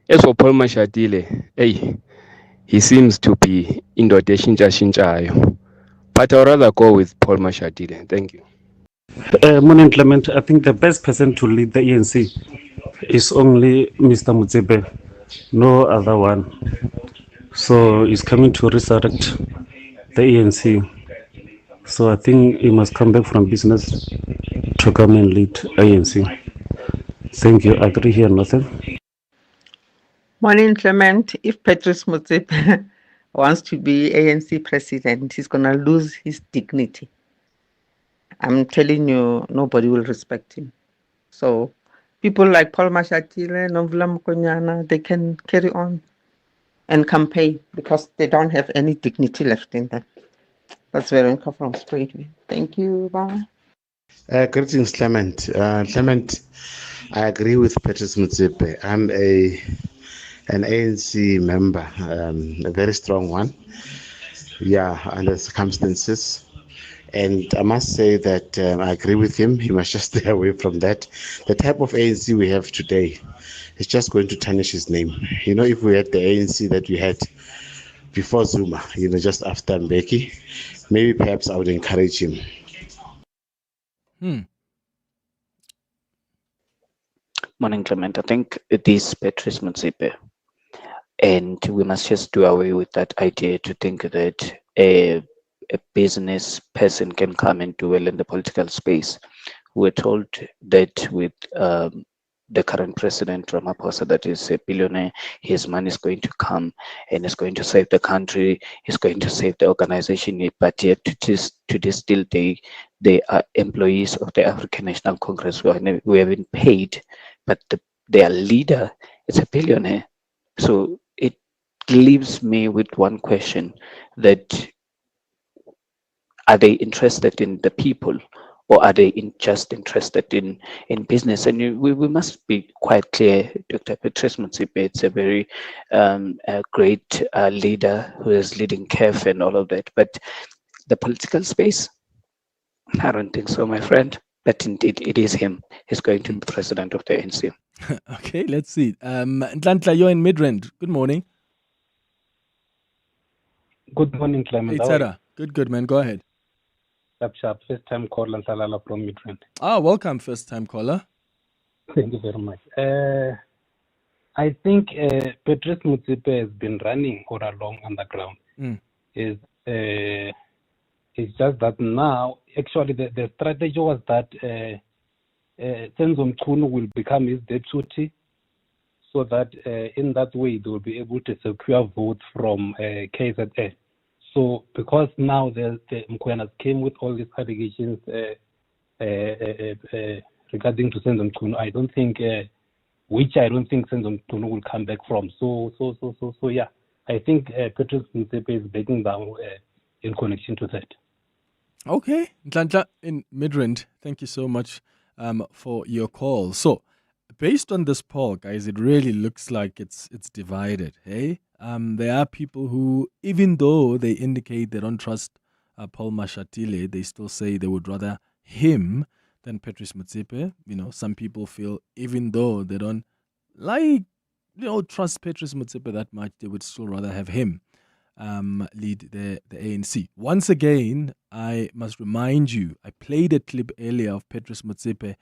As for Paul Mashatile, he seems to be indoda eshintsha-shintshayo. But I'd rather go with Paul Mashatile. Thank you. Morning, Clement. I think the best person to lead the ANC is only Mr. Motsepe, no other one. So he's coming to resurrect the ANC. So I think he must come back from business to come and lead ANC. Thank you. I agree here, nothing. Morning, Clement. If Patrice Motsepe wants to be ANC president, he's going to lose his dignity. I'm telling you, nobody will respect him. So people like Paul Mashatile, Nomvula Mokonyana, they can carry on and campaign because they don't have any dignity left in them. That's Veronica from Straightway. Thank you. Bye. Greetings, Clement. Clement, I agree with Patrice Motsepe. I'm an ANC member, a very strong one. Yeah, under circumstances. And I must say that I agree with him. He must just stay away from that. The type of ANC we have today is just going to tarnish his name. You know, if we had the ANC that we had before Zuma, just after Mbeki, maybe perhaps I would encourage him. Morning, Clement. I think it is Patrice Motsepe. And we must just do away with that idea to think that a business person can come and do well in the political space. We're told that with the current president, Ramaphosa, that is a billionaire, his money is going to come and is going to save the country, is going to save the organization, but yet to this still they are employees of the African National Congress who have been paid, but their leader is a billionaire. So it leaves me with one question, that are they interested in the people, or are they just interested in business? And we must be quite clear, Dr. Patrice Motsepe, it's a very great leader who is leading CAF and all of that. But the political space, I don't think so, my friend. But indeed, it is him. He's going to be president of the ANC. Okay, let's see. Ntlantla, you're in Midrand. Good morning. Good morning, Clement. Hey, Tara. Good, man. Go ahead. Sharp. First time caller, Salala from Midrand. Welcome, first time caller. Thank you very much. I think Patrice Motsepe has been running all along underground. It's just that now, actually, the strategy was that Senzo Mchunu will become his deputy, so that in that way they will be able to secure votes from KZN. So because now the Mkwenas came with all these allegations regarding to Senzo Mchunu, I don't think Senzo Mchunu will come back from. So yeah, I think Patrice Motsepe is breaking down in connection to that. Okay, Ntlantla in Midrand, thank you so much for your call. So, based on this poll, guys, it really looks like it's divided. Hey, there are people who, even though they indicate they don't trust Paul Mashatile, they still say they would rather him than Patrice Motsepe. Some people feel even though they don't trust Patrice Motsepe that much, they would still rather have him lead the ANC. Once again, I must remind you, I played a clip earlier of Patrice Motsepe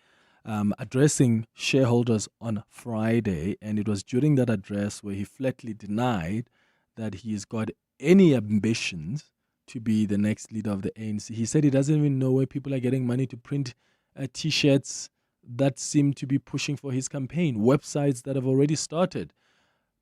addressing shareholders on Friday, and it was during that address where he flatly denied that he's got any ambitions to be the next leader of the ANC. He said he doesn't even know where people are getting money to print T-shirts that seem to be pushing for his campaign, websites that have already started.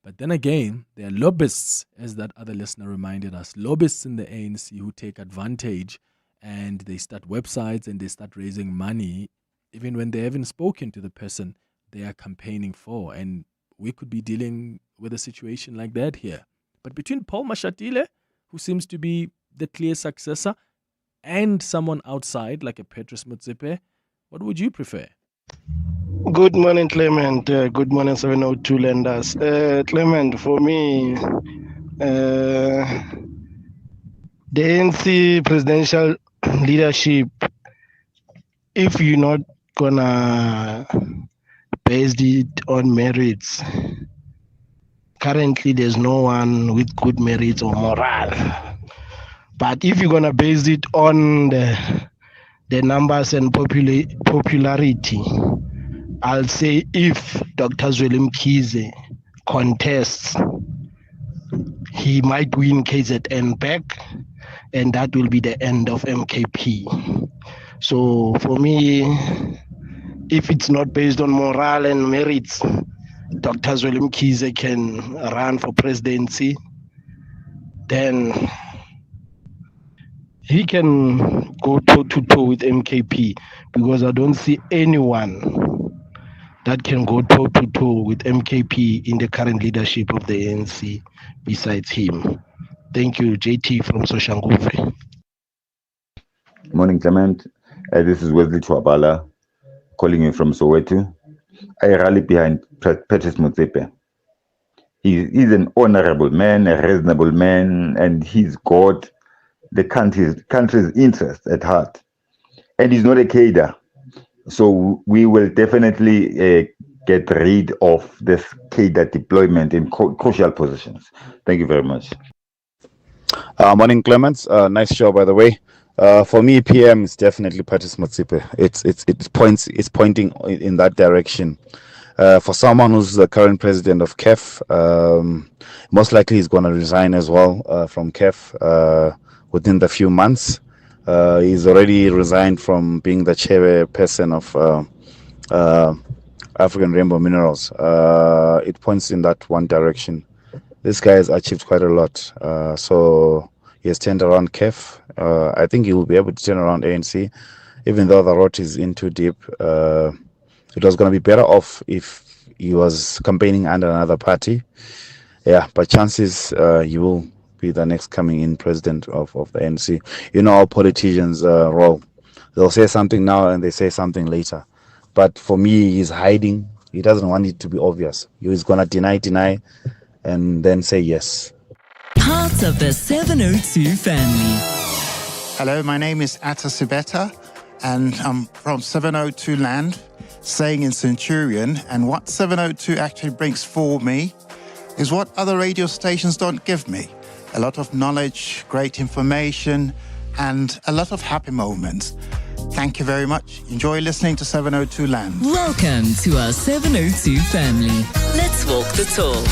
But then again, there are lobbyists, as that other listener reminded us, lobbyists in the ANC who take advantage and they start websites and they start raising money even when they haven't spoken to the person they are campaigning for. And we could be dealing with a situation like that here. But between Paul Mashatile, who seems to be the clear successor, and someone outside like a Patrice Motsepe, what would you prefer? Good morning, Clement. Good morning, 702 lenders. Clement, for me, the ANC presidential leadership, if you're not gonna base it on merits, currently there's no one with good merits or morale. But if you're gonna base it on the numbers and popularity, I'll say if Dr. Zweli Mkhize contests, he might win KZN back, and that will be the end of MKP. So for me, if it's not based on morale and merits, Dr. Zweli Mkhize can run for presidency, then he can go toe-to-toe with MKP, because I don't see anyone that can go toe-to-toe with MKP in the current leadership of the ANC besides him. Thank you, JT from Soshanguve. Morning, Clement. This is Wesley Twabala calling you from Soweto. I rally behind Patrice Motsepe. He's an honorable man, a reasonable man, and he's got the country's interest at heart. And he's not a cadre. So we will definitely get rid of this cadre deployment in crucial positions. Thank you very much. Morning, Clement. Nice show, by the way. For me, PM is definitely Patrice Motsepe. It's pointing in that direction. For someone who's the current president of CAF, most likely he's going to resign as well from CAF within the few months. He's already resigned from being the chairperson of African Rainbow Minerals. It points in that one direction. This guy has achieved quite a lot. So he has turned around CAF. I think he will be able to turn around ANC, even though the rot is in too deep. It was going to be better off if he was campaigning under another party. Yeah, but chances he will be the next coming in president of the ANC. You know how politicians roll. They'll say something now and they say something later. But for me, he's hiding. He doesn't want it to be obvious. He's going to deny, and then say yes. Part of the 702 family. Hello, my name is Atta Sibeta, and I'm from 702 land, staying in Centurion. And what 702 actually brings for me is what other radio stations don't give me. A lot of knowledge, great information, and a lot of happy moments. Thank you very much. Enjoy listening to 702 Land. Welcome to our 702 family. Let's walk the talk.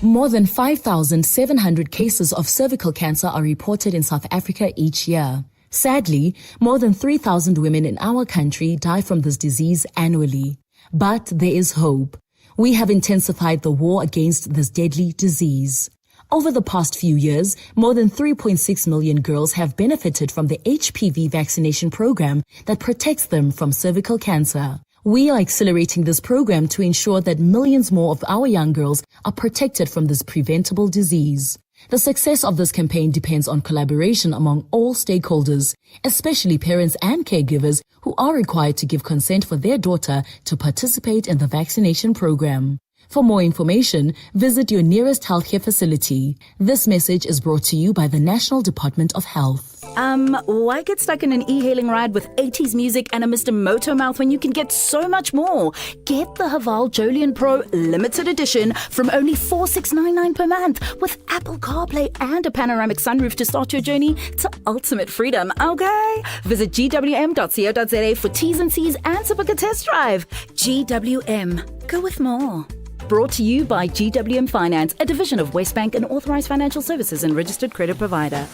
More than 5,700 cases of cervical cancer are reported in South Africa each year. Sadly, more than 3,000 women in our country die from this disease annually. But there is hope. We have intensified the war against this deadly disease. Over the past few years, more than 3.6 million girls have benefited from the HPV vaccination program that protects them from cervical cancer. We are accelerating this program to ensure that millions more of our young girls are protected from this preventable disease. The success of this campaign depends on collaboration among all stakeholders, especially parents and caregivers who are required to give consent for their daughter to participate in the vaccination program. For more information, visit your nearest healthcare facility. This message is brought to you by the National Department of Health. Why get stuck in an e-hailing ride with 80s music and a Mr. Moto mouth when you can get so much more? Get the Haval Jolion Pro Limited Edition from only $4,699 per month with Apple CarPlay and a panoramic sunroof to start your journey to ultimate freedom, okay? Visit gwm.co.za for T's and C's and to book a test drive. GWM. Go with more. Brought to you by GWM Finance, a division of Westbank and authorized financial services and registered credit provider.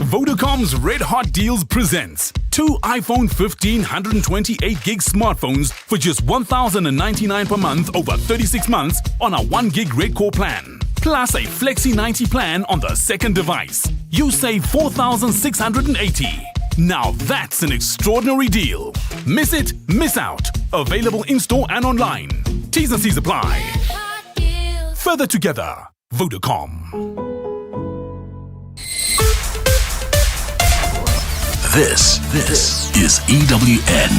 Vodacom's Red Hot Deals presents 2 iPhone 15 128 gig smartphones for just $1,099 per month over 36 months on a 1 gig Red Core plan. Plus a Flexi 90 plan on the second device. You save $4,680. Now that's an extraordinary deal. Miss it, miss out. Available in-store and online. T's and C's apply. Further together, Vodacom. This is EWN.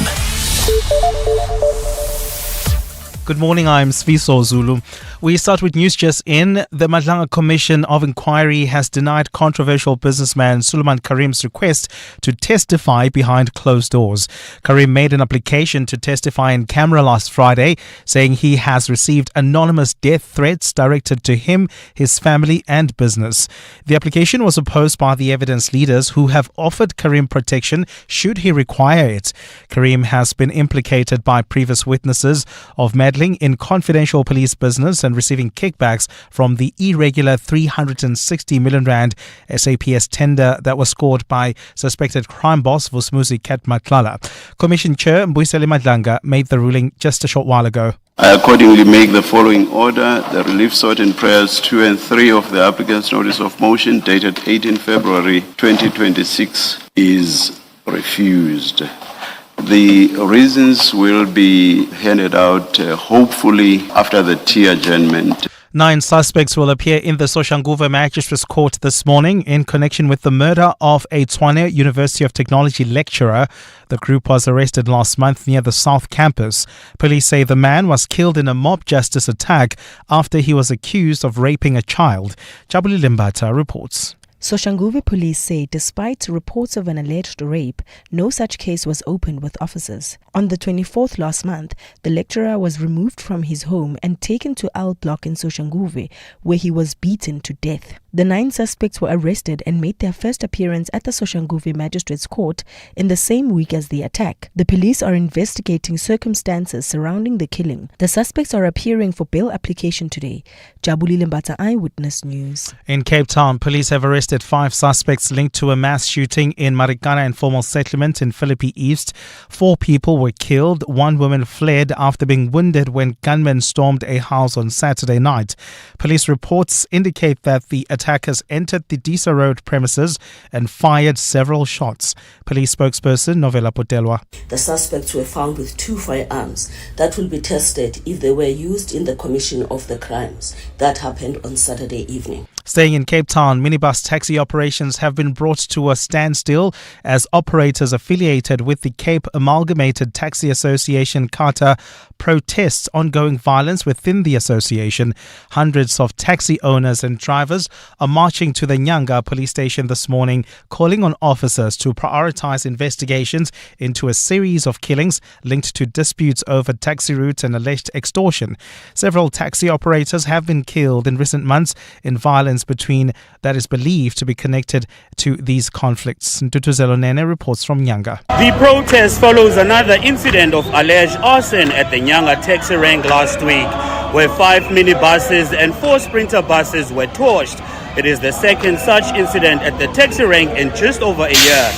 Good morning, I'm Sviso Zulu. We start with news just in. The Madlanga Commission of Inquiry has denied controversial businessman Suleiman Karim's request to testify behind closed doors. Karim made an application to testify in camera last Friday, saying he has received anonymous death threats directed to him, his family and business. The application was opposed by the evidence leaders who have offered Karim protection should he require it. Karim has been implicated by previous witnesses of meddling in confidential police business and receiving kickbacks from the irregular 360 million rand SAPS tender that was scored by suspected crime boss Vusmuzi Kat Matlala. Commission Chair Mbuyiseli Madlanga made the ruling just a short while ago. I accordingly make the following order. The relief sought in prayers 2 and 3 of the applicant's notice of motion dated 18 February 2026 is refused. The reasons will be handed out hopefully after the tea adjournment. 9 suspects will appear in the Soshanguve Magistrates Court this morning in connection with the murder of a Tshwane University of Technology lecturer. The group was arrested last month near the South Campus. Police say the man was killed in a mob justice attack after he was accused of raping a child. Jabuli Limbata reports. Soshanguve police say despite reports of an alleged rape, no such case was opened with officers. On the 24th last month, the lecturer was removed from his home and taken to L Block in Soshanguve, where he was beaten to death. The 9 suspects were arrested and made their first appearance at the Soshanguve Magistrates Court in the same week as the attack. The police are investigating circumstances surrounding the killing. The suspects are appearing for bail application today. Jabuli Limbata, Eyewitness News. In Cape Town, police have arrested 5 suspects linked to a mass shooting in Marikana Informal Settlement in Philippi East. 4 people were killed. 1 woman fled after being wounded when gunmen stormed a house on Saturday night. Police reports indicate that the attackers entered the Disa Road premises and fired several shots. Police spokesperson Novela Potelwa. The suspects were found with 2 firearms that will be tested if they were used in the commission of the crimes that happened on Saturday evening. Staying in Cape Town, minibus taxi operations have been brought to a standstill as operators affiliated with the Cape Amalgamated Taxi Association CATA protests ongoing violence within the association. Hundreds of taxi owners and drivers are marching to the Nyanga police station this morning, calling on officers to prioritize investigations into a series of killings linked to disputes over taxi routes and alleged extortion. Several taxi operators have been killed in recent months in violence between that is believed to be connected to these conflicts. Ntutuzelo Nene reports from Nyanga. The protest follows another incident of alleged arson at the Nyanga taxi rank last week, where 5 minibuses and 4 sprinter buses were torched. It is the second such incident at the taxi rank in just over a year.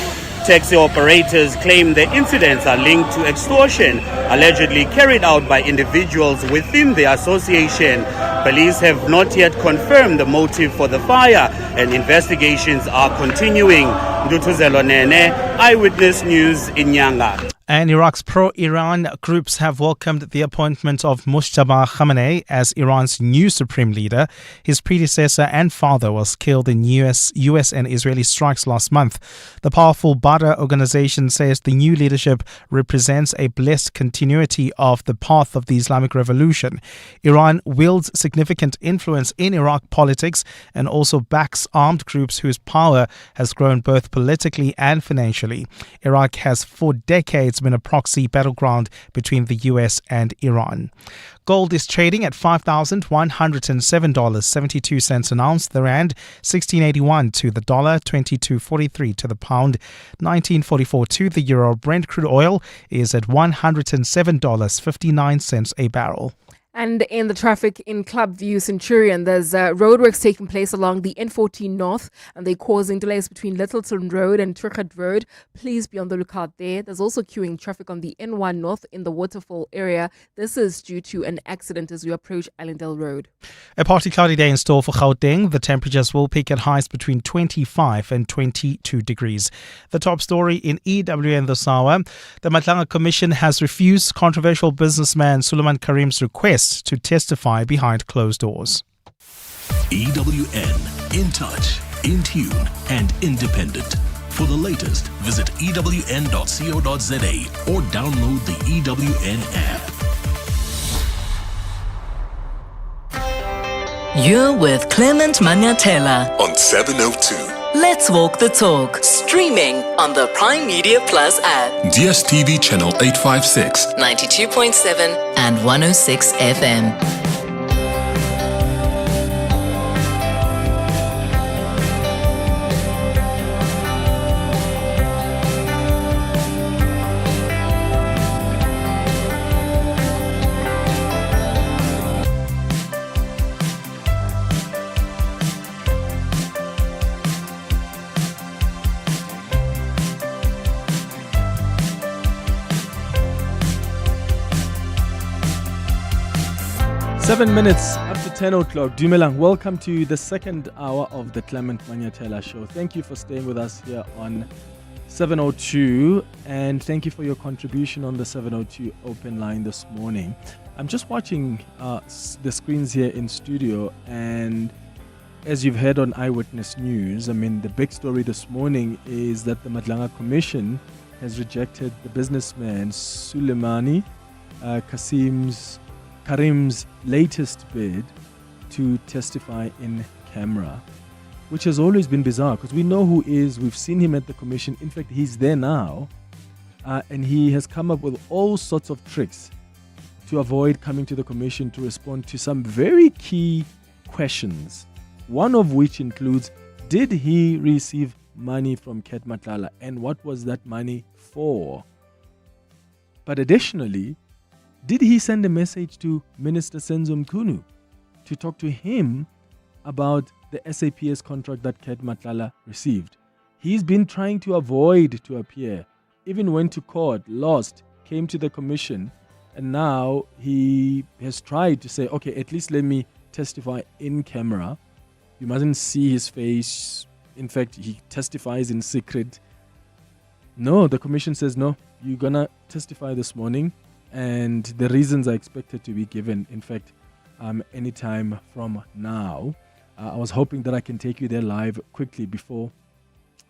Taxi operators claim the incidents are linked to extortion allegedly carried out by individuals within the association. Police have not yet confirmed the motive for the fire and investigations are continuing. Ndutuzelo Nene, Eyewitness News in Nyanga. And Iraq's pro-Iran groups have welcomed the appointment of Mujtaba Khamenei as Iran's new supreme leader. His predecessor and father was killed in US and Israeli strikes last month. The powerful Badr organization says the new leadership represents a blessed continuity of the path of the Islamic Revolution. Iran wields significant influence in Iraq politics and also backs armed groups whose power has grown both politically and financially. Iraq has for decades been a proxy battleground between the US and Iran. Gold is trading at $5,107.72 an ounce. The rand 16.81 to the dollar, 22.43 to the pound, 19.44 to the euro. Brent crude oil is at $107.59 a barrel. And in the traffic in Clubview Centurion, there's roadworks taking place along the N14 North, and they're causing delays between Littleton Road and Trichard Road. Please be on the lookout there. There's also queuing traffic on the N1 North in the Waterfall area. This is due to an accident as we approach Allendale Road. A partly cloudy day in store for Gauteng. The temperatures will peak at highs between 25 and 22 degrees. The top story in EWN this hour. The Madlanga Commission has refused controversial businessman Suleiman Karim's request to testify behind closed doors. EWN, in touch, in tune, and independent. For the latest, visit ewn.co.za or download the EWN app. You're with Clement Manyathela on 702. Let's Walk the Talk, streaming on the Prime Media Plus app. DSTV channel 856, 92.7 and 106 FM. 7 minutes up to 10 o'clock. Dumelang, welcome to the second hour of the Clement Manyathela Show. Thank you for staying with us here on 702, and thank you for your contribution on the 702 open line this morning. I'm just watching the screens here in studio, and as you've heard on Eyewitness News, I mean, the big story this morning is that the Madlanga Commission has rejected the businessman Suleimani Karim's latest bid to testify in camera, which has always been bizarre because we know who is. We've seen him at the commission. In fact, he's there now, and he has come up with all sorts of tricks to avoid coming to the commission to respond to some very key questions. One of which includes, did he receive money from Ket Matlala, and what was that money for? But additionally, did he send a message to Minister Senzo Mchunu to talk to him about the SAPS contract that Ket Matlala received? He's been trying to avoid to appear, even went to court, lost, came to the commission, and now he has tried to say, okay, at least let me testify in camera. You mustn't see his face. In fact, he testifies in secret. No, the commission says, no, you're going to testify this morning, and the reasons are expected to be given, in fact, anytime from now. I was hoping that I can take you there live quickly before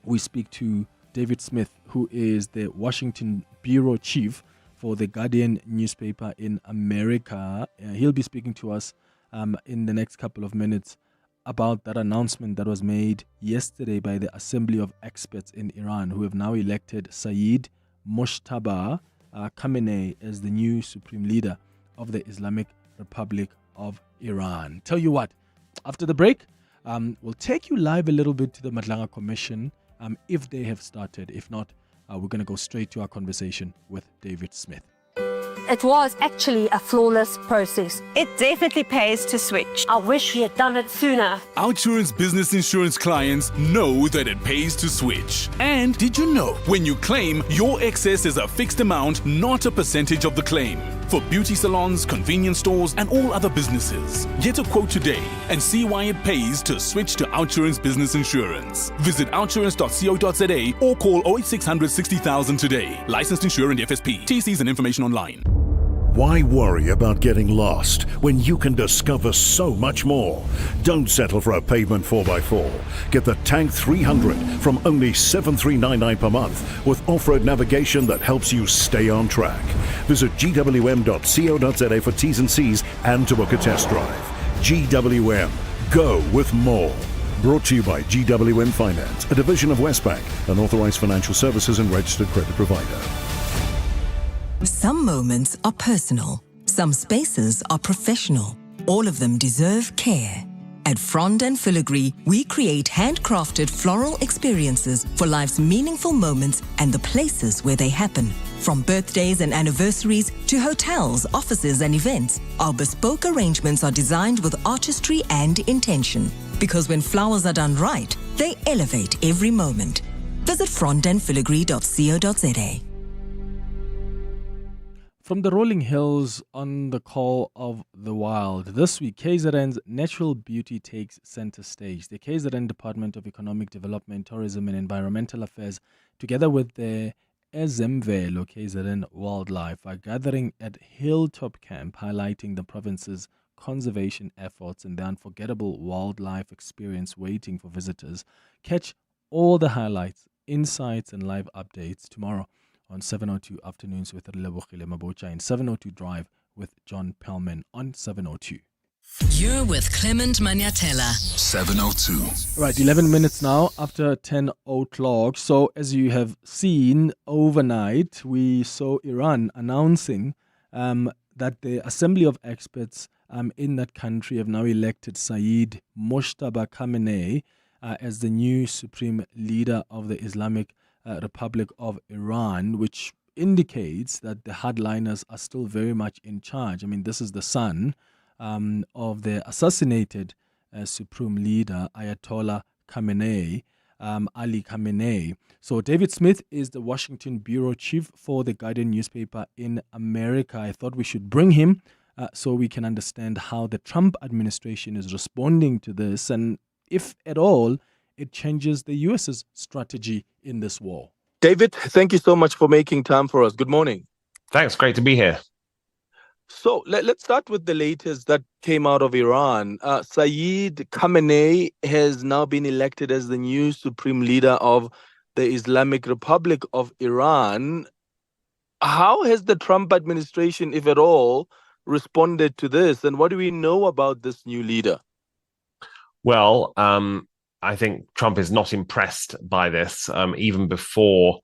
we speak to David Smith, who is the Washington Bureau Chief for the Guardian newspaper in America. He'll be speaking to us in the next couple of minutes about that announcement that was made yesterday by the Assembly of Experts in Iran, who have now elected Saeed Mojtaba Khamenei as the new supreme leader of the Islamic Republic of Iran. Tell you what, after the break, we'll take you live a little bit to the Madlanga Commission if they have started. If not, we're going to go straight to our conversation with David Smith. It was actually a flawless process. It definitely pays to switch. I wish we had done it sooner. Outsurance business insurance clients know that it pays to switch. And did you know, when you claim, your excess is a fixed amount, not a percentage of the claim. For beauty salons, convenience stores, and all other businesses. Get a quote today and see why it pays to switch to Outsurance business insurance. Visit outsurance.co.za or call 08600 60,000 today. Licensed insurer and FSP. TCs and information online. Why worry about getting lost when you can discover so much more? Don't settle for a pavement 4x4. Get the Tank 300 from only $7,399 per month with off-road navigation that helps you stay on track. Visit gwm.co.za for T's and C's and to book a test drive. GWM. Go with more. Brought to you by GWM Finance, a division of Westbank, an authorized financial services and registered credit provider. Some moments are personal. Some spaces are professional. All of them deserve care. At Frond and Filigree, we create handcrafted floral experiences for life's meaningful moments and the places where they happen. From birthdays and anniversaries to hotels, offices and events, our bespoke arrangements are designed with artistry and intention. Because when flowers are done right, they elevate every moment. Visit frondandfiligree.co.za. From the rolling hills on the call of the wild, this week KZN's natural beauty takes center stage. The KZN Department of Economic Development, Tourism and Environmental Affairs, together with the Ezemvelo KZN Wildlife, are gathering at Hilltop Camp, highlighting the province's conservation efforts and the unforgettable wildlife experience waiting for visitors. Catch all the highlights, insights and live updates tomorrow on 702 Afternoons with Relebohile Mabocha and 702 Drive with John Pellman on 702. You're with Clement Manyathela. 702. Right, 11 minutes now after 10 o'clock. So as you have seen overnight, we saw Iran announcing that the Assembly of Experts in that country have now elected Saeed Mojtaba Khamenei as the new supreme leader of the Islamic Republic of Iran, which indicates that the hardliners are still very much in charge. I mean, this is the son of the assassinated supreme leader, Ayatollah Khamenei, Ali Khamenei. So David Smith is the Washington Bureau Chief for the Guardian newspaper in America. I thought we should bring him so we can understand how the Trump administration is responding to this and if at all it changes the U.S.'s strategy in this war. David, thank you so much for making time for us. Good morning. Thanks. Great to be here. So let's start with the latest that came out of Iran. Saeed Khamenei has now been elected as the new supreme leader of the Islamic Republic of Iran. How has the Trump administration, if at all, responded to this? And what do we know about this new leader? Well, I think Trump is not impressed by this. Even before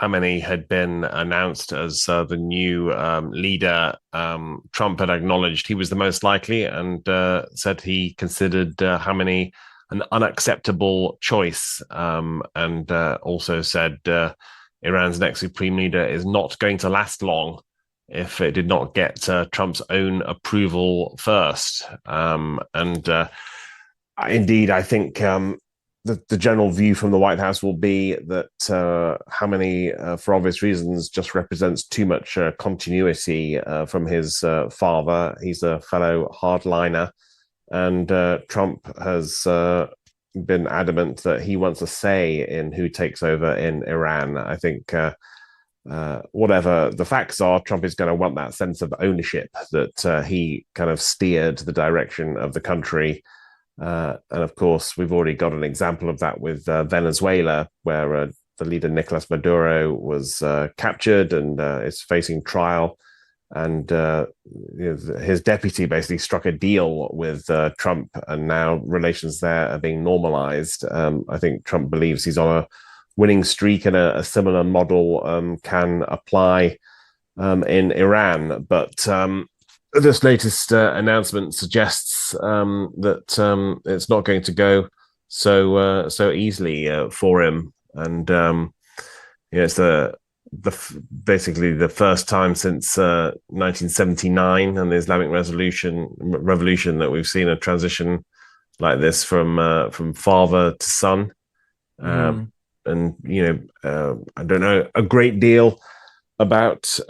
Khamenei had been announced as the new leader, Trump had acknowledged he was the most likely and said he considered Khamenei an unacceptable choice, and also said Iran's next supreme leader is not going to last long if it did not get Trump's own approval first. Indeed, I think the general view from the White House will be that Khamenei, for obvious reasons, just represents too much continuity from his father. He's a fellow hardliner, and Trump has been adamant that he wants a say in who takes over in Iran. I think whatever the facts are, Trump is going to want that sense of ownership that he kind of steered the direction of the country. And of course, we've already got an example of that with Venezuela, where the leader Nicolas Maduro was captured and is facing trial. And his deputy basically struck a deal with Trump, and now relations there are being normalized. I think Trump believes he's on a winning streak, and a similar model can apply in Iran. But this latest announcement suggests that it's not going to go so easily for him, and it's basically the first time since 1979 and the Islamic Revolution that we've seen a transition like this from father to son. And I don't know a great deal about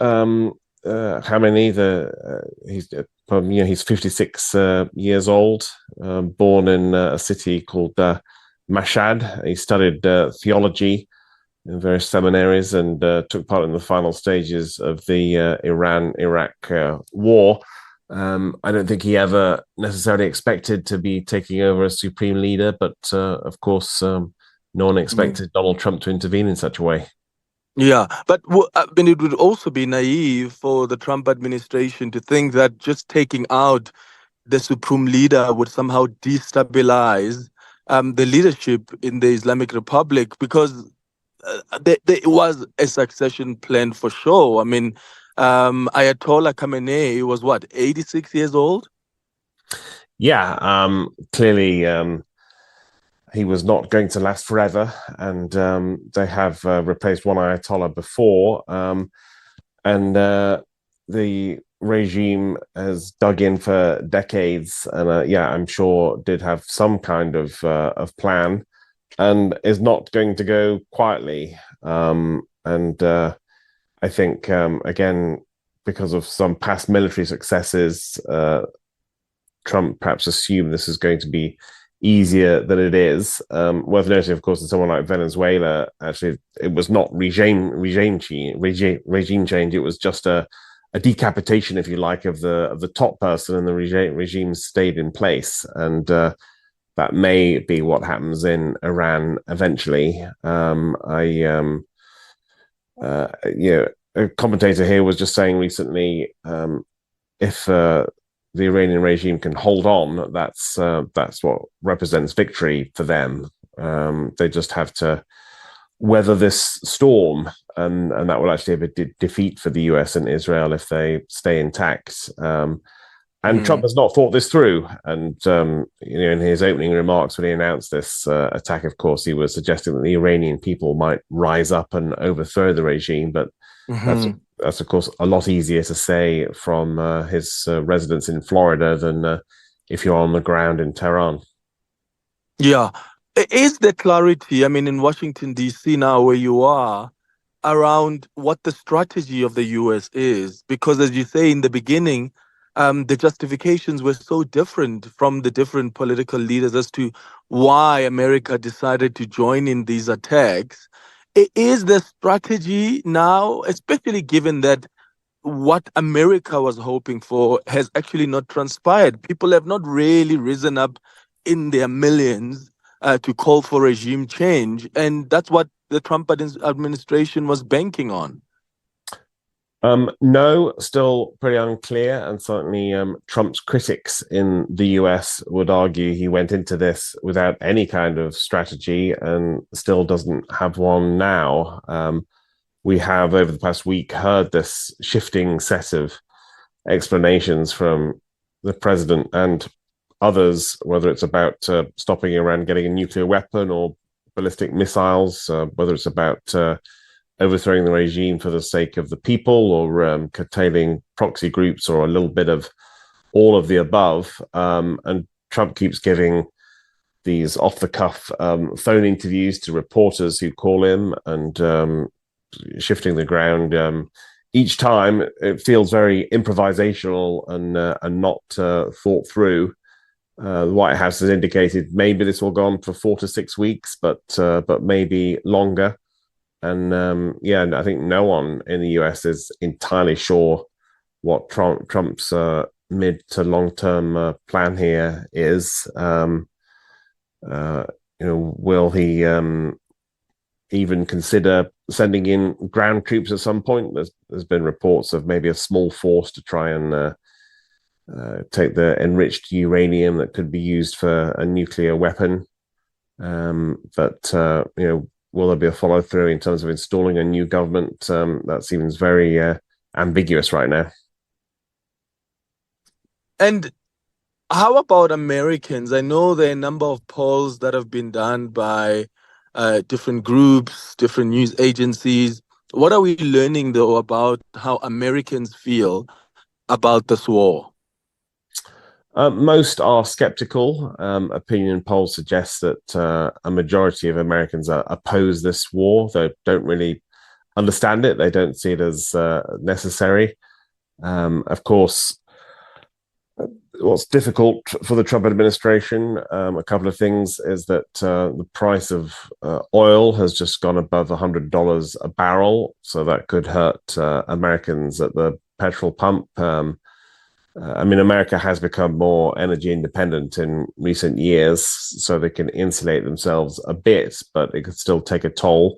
Khamenei. He's 56 years old, born in a city called Mashhad. He studied theology in various seminaries and took part in the final stages of the Iran-Iraq war. I don't think he ever necessarily expected to be taking over as supreme leader, but of course, no one expected Donald Trump to intervene in such a way. Yeah, but it would also be naive for the Trump administration to think that just taking out the supreme leader would somehow destabilize the leadership in the Islamic Republic, because there was a succession plan for sure. I mean, Ayatollah Khamenei was 86 years old? Yeah, clearly he was not going to last forever, and they have replaced one Ayatollah before, and the regime has dug in for decades, and I'm sure did have some kind of plan, and is not going to go quietly. I think again, because of some past military successes, Trump perhaps assumed this is going to be easier than it is. Worth noting, of course, that someone like Venezuela, actually, it was not regime change. It was just a decapitation, if you like, of the top person, and the regime stayed in place. And that may be what happens in Iran eventually. A commentator here was just saying recently, if the Iranian regime can hold on, that's what represents victory for them. They just have to weather this storm, and that will actually have a defeat for the US and Israel if they stay intact. Trump has not thought this through. And in his opening remarks when he announced this attack, of course, he was suggesting that the Iranian people might rise up and overthrow the regime, but that's of course a lot easier to say from his residence in Florida than if you're on the ground in Tehran. Yeah. Is there clarity, in Washington, D.C. now where you are, around what the strategy of the U.S. is? Because as you say in the beginning, the justifications were so different from the different political leaders as to why America decided to join in these attacks. Is the strategy now, especially given that what America was hoping for has actually not transpired? People have not really risen up in their millions to call for regime change, and that's what the Trump administration was banking on. No, still pretty unclear, and certainly Trump's critics in the US would argue he went into this without any kind of strategy and still doesn't have one now. We have, over the past week, heard this shifting set of explanations from the president and others, whether it's about stopping Iran getting a nuclear weapon or ballistic missiles, whether it's about overthrowing the regime for the sake of the people, or curtailing proxy groups, or a little bit of all of the above. And Trump keeps giving these off-the-cuff phone interviews to reporters who call him, and shifting the ground. Each time it feels very improvisational and not thought through. The White House has indicated maybe this will go on for 4 to 6 weeks, but maybe longer. And I think no one in the US is entirely sure what Trump's mid to long term plan here is. Will he even consider sending in ground troops at some point? There's been reports of maybe a small force to try and take the enriched uranium that could be used for a nuclear weapon. Will there be a follow through in terms of installing a new government? That seems very ambiguous right now. And how about Americans? I know there are a number of polls that have been done by different groups, different news agencies. What are we learning, though, about how Americans feel about this war? Most are skeptical. Opinion polls suggest that a majority of Americans oppose this war. They don't really understand it. They don't see it as necessary. Of course, what's difficult for the Trump administration, a couple of things, is that the price of oil has just gone above $100 a barrel. So that could hurt Americans at the petrol pump. America has become more energy independent in recent years, so they can insulate themselves a bit, but it could still take a toll.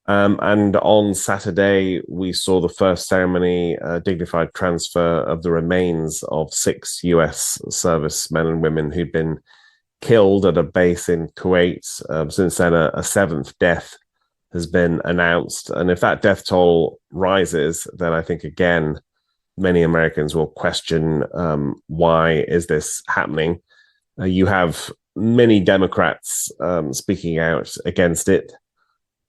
And on Saturday, we saw the first ceremony, dignified transfer of the remains of 6 US servicemen and women who'd been killed at a base in Kuwait. Since then, a 7th death has been announced. And if that death toll rises, then I think, again, many Americans will question why is this happening. You have many Democrats speaking out against it.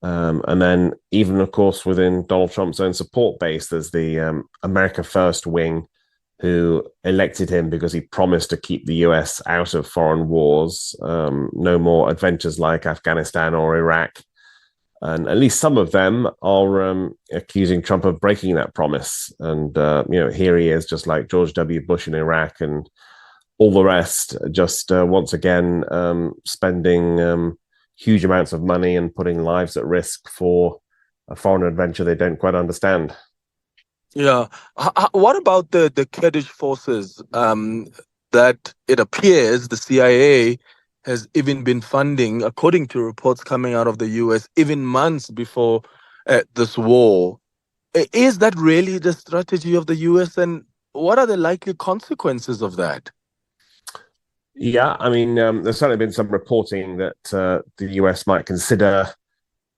And then even, of course, within Donald Trump's own support base, there's the America First wing who elected him because he promised to keep the US out of foreign wars, no more adventures like Afghanistan or Iraq. And at least some of them are accusing Trump of breaking that promise. And, here he is, just like George W. Bush in Iraq and all the rest, just once again spending huge amounts of money and putting lives at risk for a foreign adventure they don't quite understand. Yeah. What about the Kurdish forces that it appears the CIA has even been funding, according to reports coming out of the US, even months before this war? Is that really the strategy of the US, and what are the likely consequences of that? Yeah, there's certainly been some reporting that the US might consider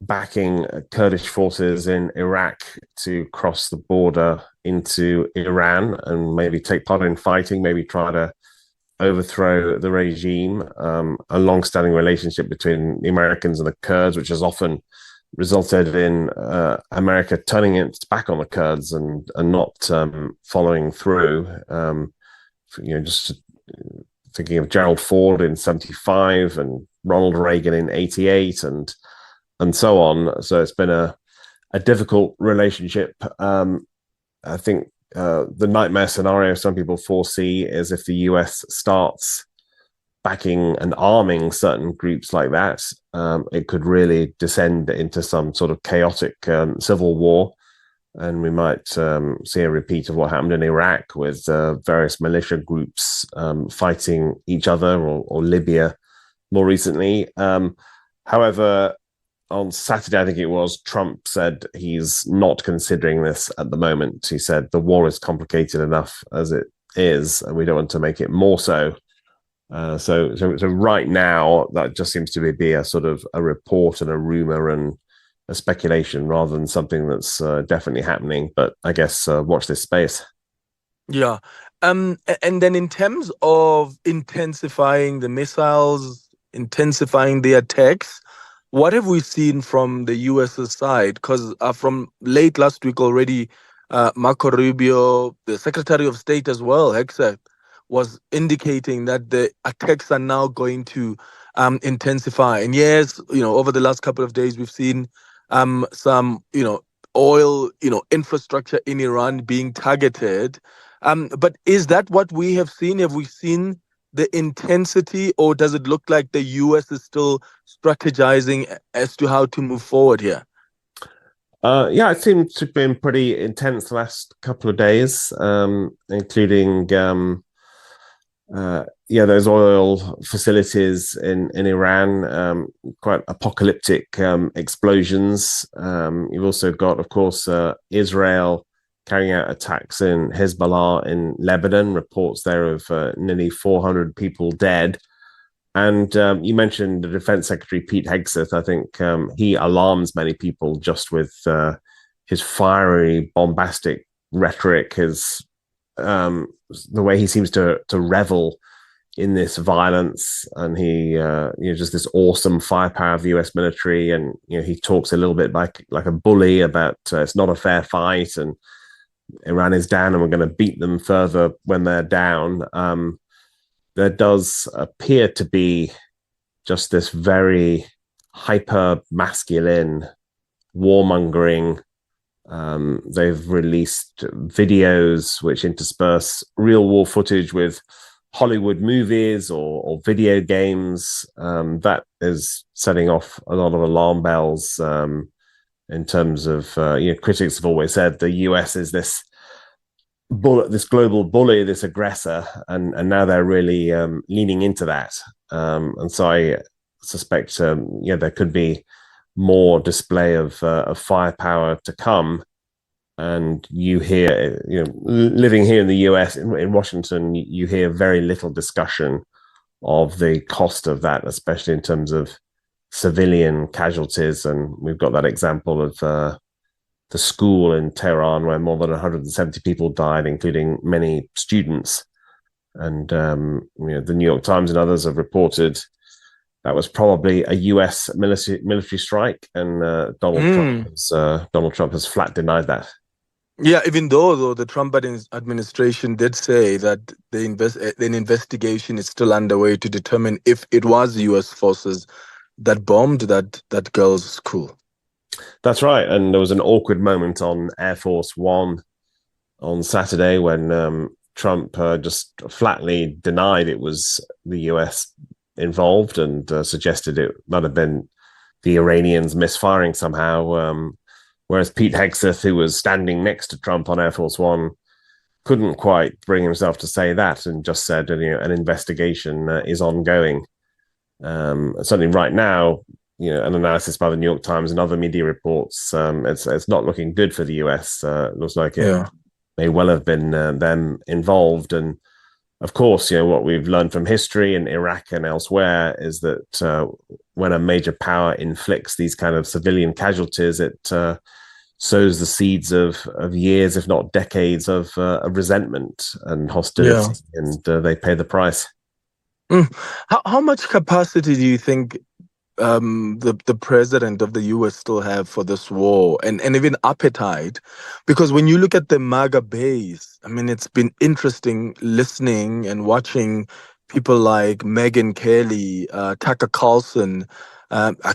backing Kurdish forces in Iraq to cross the border into Iran and maybe take part in fighting, maybe try to overthrow the regime. A long-standing relationship between the Americans and the Kurds, which has often resulted in America turning its back on the Kurds and not following through. Just thinking of Gerald Ford in 1975 and Ronald Reagan in 1988 and so on. So it's been a difficult relationship. I think the nightmare scenario some people foresee is if the US starts backing and arming certain groups like that, it could really descend into some sort of chaotic civil war. And we might see a repeat of what happened in Iraq with various militia groups fighting each other, or Libya more recently. However, on Saturday, I think it was, Trump said he's not considering this at the moment. He said the war is complicated enough as it is, and we don't want to make it more so. So right now, that just seems to be a sort of a report and a rumor and a speculation rather than something that's definitely happening. But I guess watch this space. Yeah. And then in terms of intensifying the missiles, intensifying the attacks, what have we seen from the US's side? Because from late last week already, Marco Rubio, the Secretary of State as well, Hexet, was indicating that the attacks are now going to intensify. And yes, over the last couple of days, we've seen some, oil, infrastructure in Iran being targeted. But is that what we have seen? Have we seen the intensity, or does it look like the US is still strategizing as to how to move forward here? Yeah, it seems to have been pretty intense the last couple of days, including those oil facilities in Iran, quite apocalyptic explosions. You've also got, of course, Israel carrying out attacks in Hezbollah in Lebanon, reports there of nearly 400 people dead. And you mentioned the Defense Secretary, Pete Hegseth. I think he alarms many people just with his fiery, bombastic rhetoric, his the way he seems to revel in this violence, and he just this awesome firepower of the US military. And he talks a little bit like a bully about it's not a fair fight, and Iran is down and we're going to beat them further when they're down. There does appear to be just this very hyper masculine warmongering. They've released videos which intersperse real war footage with Hollywood movies or video games. That is setting off a lot of alarm bells in terms of, critics have always said the US is this global bully, this aggressor, and now they're really leaning into that. And so I suspect, there could be more display of firepower to come. And you hear, living here in the US, in Washington, you hear very little discussion of the cost of that, especially in terms of civilian casualties. And we've got that example of the school in Tehran where more than 170 people died, including many students. And the New York Times and others have reported that was probably a US military strike, and Donald Trump has flat denied that. Yeah, even though the Trump administration did say that an investigation is still underway to determine if it was US forces that bombed that girls' school. That's right. And there was an awkward moment on Air Force One on Saturday when Trump just flatly denied it was the US involved and suggested it might have been the Iranians misfiring somehow. Whereas Pete Hegseth, who was standing next to Trump on Air Force One, couldn't quite bring himself to say that and just said an investigation is ongoing. Certainly right now, an analysis by the New York Times and other media reports, it's not looking good for the US. It looks like it may well have been them involved. And of course, what we've learned from history in Iraq and elsewhere is that when a major power inflicts these kind of civilian casualties, it sows the seeds of years, if not decades, of resentment and hostility, and they pay the price. How much capacity do you think the president of the US still have for this war, and even appetite? Because when you look at the MAGA base, it's been interesting listening and watching people like Megyn Kelly, Tucker Carlson,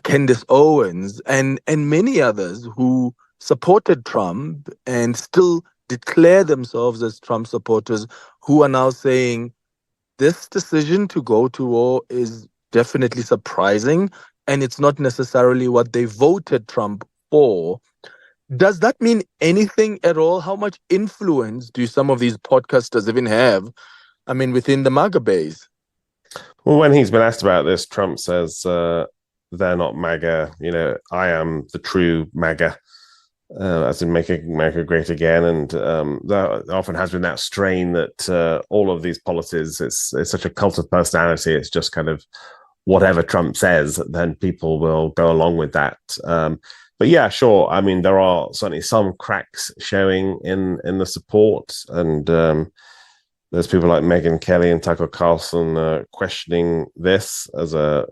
Candace Owens, and many others who supported Trump and still declare themselves as Trump supporters, who are now saying this decision to go to war is definitely surprising, and it's not necessarily what they voted Trump for. Does that mean anything at all? How much influence do some of these podcasters even have, within the MAGA base? Well, when he's been asked about this, Trump says, they're not MAGA. I am the true MAGA, as in make America great again. And there often has been that strain that all of these policies, it's such a cult of personality. It's just kind of whatever Trump says, then people will go along with that. But yeah, sure. There are certainly some cracks showing in the support, and there's people like Megyn Kelly and Tucker Carlson questioning this as a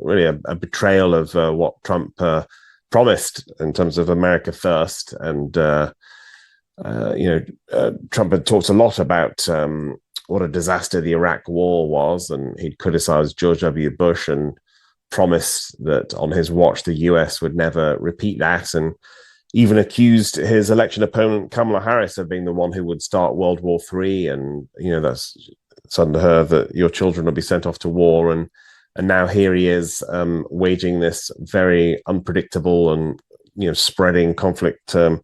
betrayal of what Trump promised in terms of America first. And Trump had talked a lot about what a disaster the Iraq War was, and he'd criticized George W. Bush and promised that on his watch the US would never repeat that, and even accused his election opponent Kamala Harris of being the one who would start World War III, and that's under her that your children will be sent off to war, and now here he is waging this very unpredictable and spreading conflict in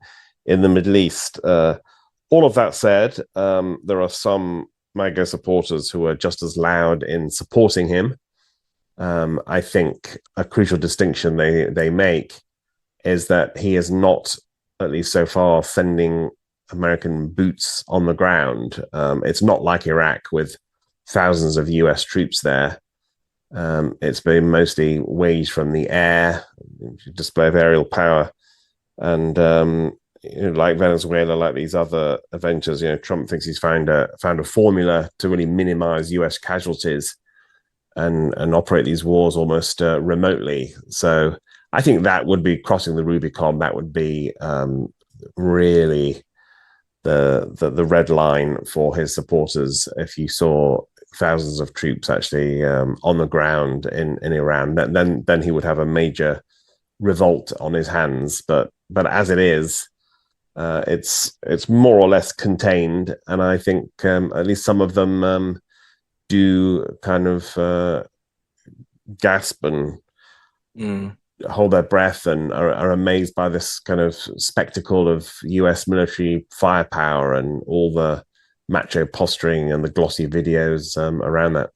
the Middle East. All of that said, there are some MAGA supporters who are just as loud in supporting him. I think a crucial distinction they make is that he is not, at least so far, sending American boots on the ground. It's not like Iraq with thousands of US troops there. It's been mostly waged from the air, display of aerial power. And like Venezuela, like these other adventures, Trump thinks he's found a formula to really minimize US casualties and operate these wars almost remotely. So I think that would be crossing the Rubicon. That would be really the red line for his supporters. If you saw thousands of troops actually on the ground in Iran, then he would have a major revolt on his hands. But as it is, it's more or less contained, and I think at least some of them do kind of gasp and hold their breath and are amazed by this kind of spectacle of US military firepower and all the macho posturing and the glossy videos around that.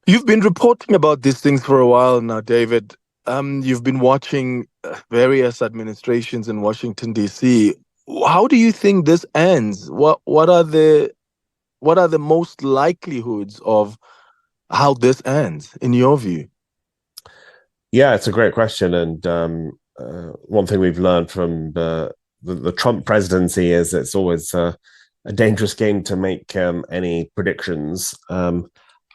You've been reporting about these things for a while now, David. You've been watching various administrations in Washington, D.C. How do you think this ends? What are the most likelihoods of how this ends, in your view? Yeah, it's a great question. And one thing we've learned from the Trump presidency is it's always a dangerous game to make any predictions.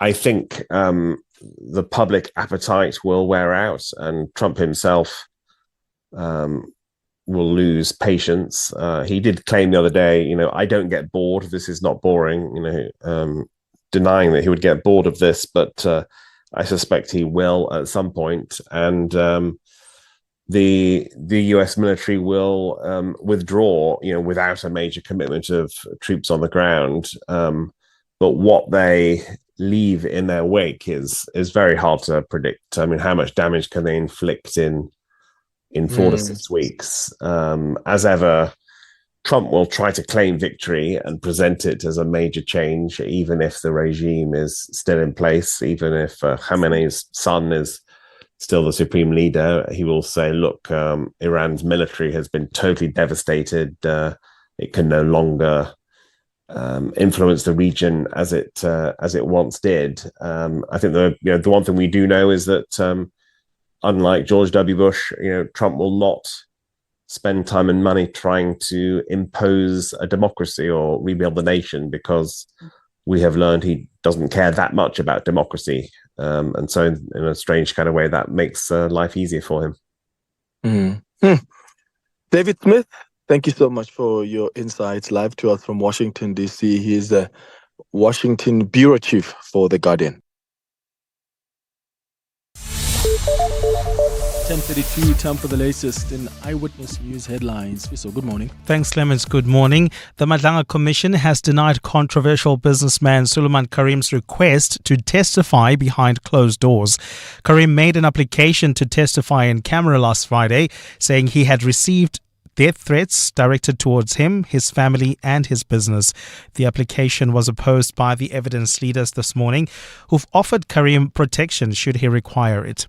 I think the public appetite will wear out, and Trump himself will lose patience. He did claim the other day, I don't get bored. This is not boring, denying that he would get bored of this, but I suspect he will at some point. And the US military will withdraw, without a major commitment of troops on the ground. But what they leave in their wake is very hard to predict. How much damage can they inflict in 4 to 6 weeks? As ever, Trump will try to claim victory and present it as a major change, even if the regime is still in place, even if Khamenei's son is still the supreme leader. He will say, look, Iran's military has been totally devastated. It can no longer influence the region as it once did. I think the one thing we do know is that unlike George W. Bush, Trump will not spend time and money trying to impose a democracy or rebuild the nation, because we have learned he doesn't care that much about democracy. And so in a strange kind of way, that makes life easier for him. David Smith, thank you so much for your insights live to us from Washington, D.C. He is the Washington bureau chief for The Guardian. 10:32, time for the latest in Eyewitness News headlines. So, good morning. Thanks, Clements. Good morning. The Madlanga Commission has denied controversial businessman Suleiman Karim's request to testify behind closed doors. Karim made an application to testify in camera last Friday, saying he had received death threats directed towards him, his family and his business. The application was opposed by the evidence leaders this morning, who've offered Karim protection should he require it.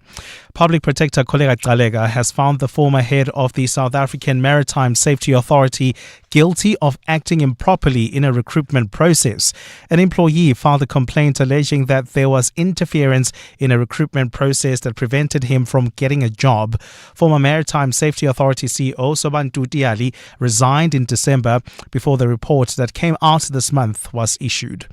Public Protector Kollega Kalega has found the former head of the South African Maritime Safety Authority guilty of acting improperly in a recruitment process. An employee filed a complaint alleging that there was interference in a recruitment process that prevented him from getting a job. Former Maritime Safety Authority CEO Sobantu Tiali resigned in December before the report that came out this month was issued.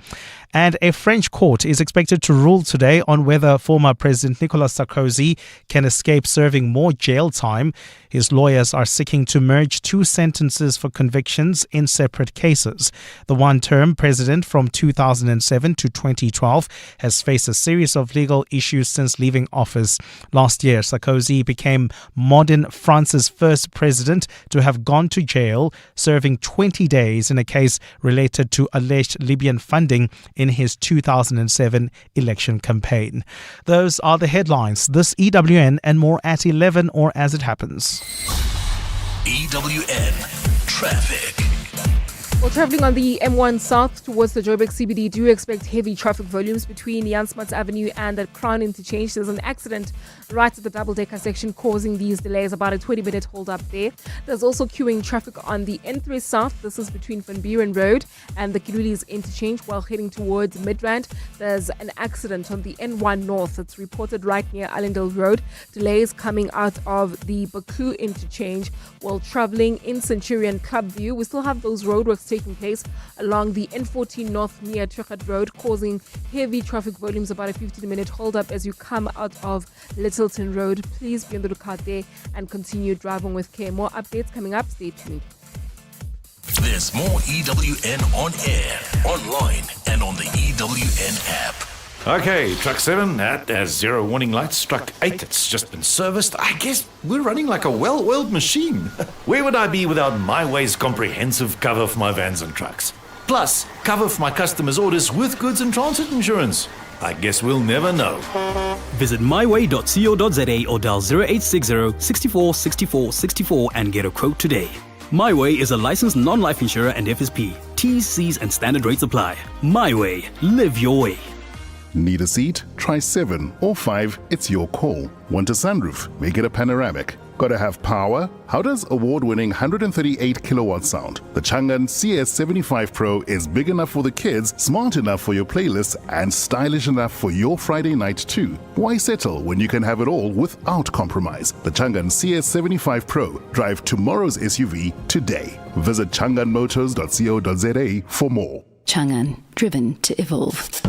And a French court is expected to rule today on whether former President Nicolas Sarkozy can escape serving more jail time. His lawyers are seeking to merge two sentences for convictions in separate cases. The one-term president from 2007 to 2012 has faced a series of legal issues since leaving office. Last year, Sarkozy became modern France's first president to have gone to jail, serving 20 days in a case related to alleged Libyan funding in his 2007 election campaign. Those are the headlines. This EWN and more at 11 or as it happens. EWN Traffic. Well, travelling on the M1 South towards the Joburg CBD, do expect heavy traffic volumes between Jan Smuts Avenue and the Crown Interchange. There's an accident right at the double-decker section causing these delays, about a 20-minute hold-up there. There's also queuing traffic on the N3 South. This is between Van Buren Road and the Kiluli's Interchange while heading towards Midrand. There's an accident on the N1 North. It's reported right near Allendale Road. Delays coming out of the Baku Interchange while travelling in Centurion Clubview. We still have those roadworks taking place along the N14 North near Trichat Road, causing heavy traffic volumes, about a 15-minute hold-up as you come out of Littleton Road. Please be on the lookout there and continue driving with care. More updates coming up. Stay tuned. There's more EWN on air, online, and on the EWN app. Okay, truck 7 at zero warning lights. Truck 8, it's just been serviced. I guess we're running like a well-oiled machine. Where would I be without MyWay's comprehensive cover for my vans and trucks? Plus, cover for my customers' orders with goods and transit insurance. I guess we'll never know. Visit myway.co.za or dial 0860 64 64 64 and get a quote today. MyWay is a licensed non-life insurer and FSP. T's, C's and standard rates apply. MyWay. Live your way. Need a seat? Try 7 or 5, it's your call. Want a sunroof? Make it a panoramic. Gotta have power? How does award-winning 138 kilowatt sound? The Changan CS75 Pro is big enough for the kids, smart enough for your playlist, and stylish enough for your Friday night too. Why settle when you can have it all without compromise? The Changan CS75 Pro. Drive tomorrow's SUV today. Visit changanmotors.co.za for more. Changan, driven to evolve.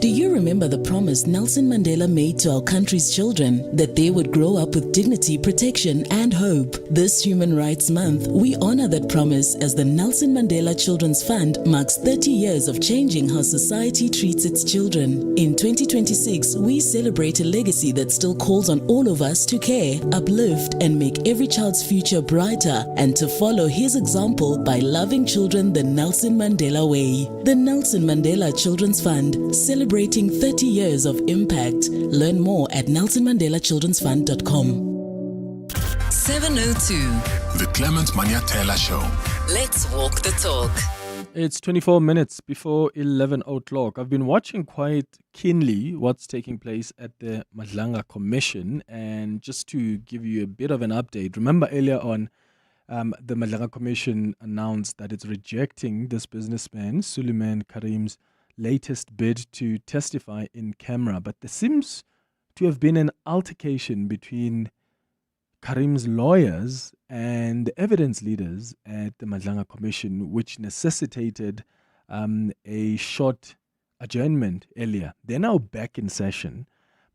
Do you remember the promise Nelson Mandela made to our country's children that they would grow up with dignity, protection, and hope? This Human Rights Month, we honor that promise as the Nelson Mandela Children's Fund marks 30 years of changing how society treats its children. In 2026, we celebrate a legacy that still calls on all of us to care, uplift, and make every child's future brighter, and to follow his example by loving children the Nelson Mandela way. The Nelson Mandela Children's Fund, celebrating 30 years of impact. Learn more at nelsonmandelachildrensfund.com. 702. The Clement Manyathela Show. Let's walk the talk. It's 24 minutes before 11 o'clock. I've been watching quite keenly what's taking place at the Madlanga Commission. And just to give you a bit of an update, remember earlier on, the Madlanga Commission announced that it's rejecting this businessman, Suleiman Karim's latest bid to testify in camera. But there seems to have been an altercation between Karim's lawyers and the evidence leaders at the Madlanga Commission, which necessitated a short adjournment earlier. They're now back in session.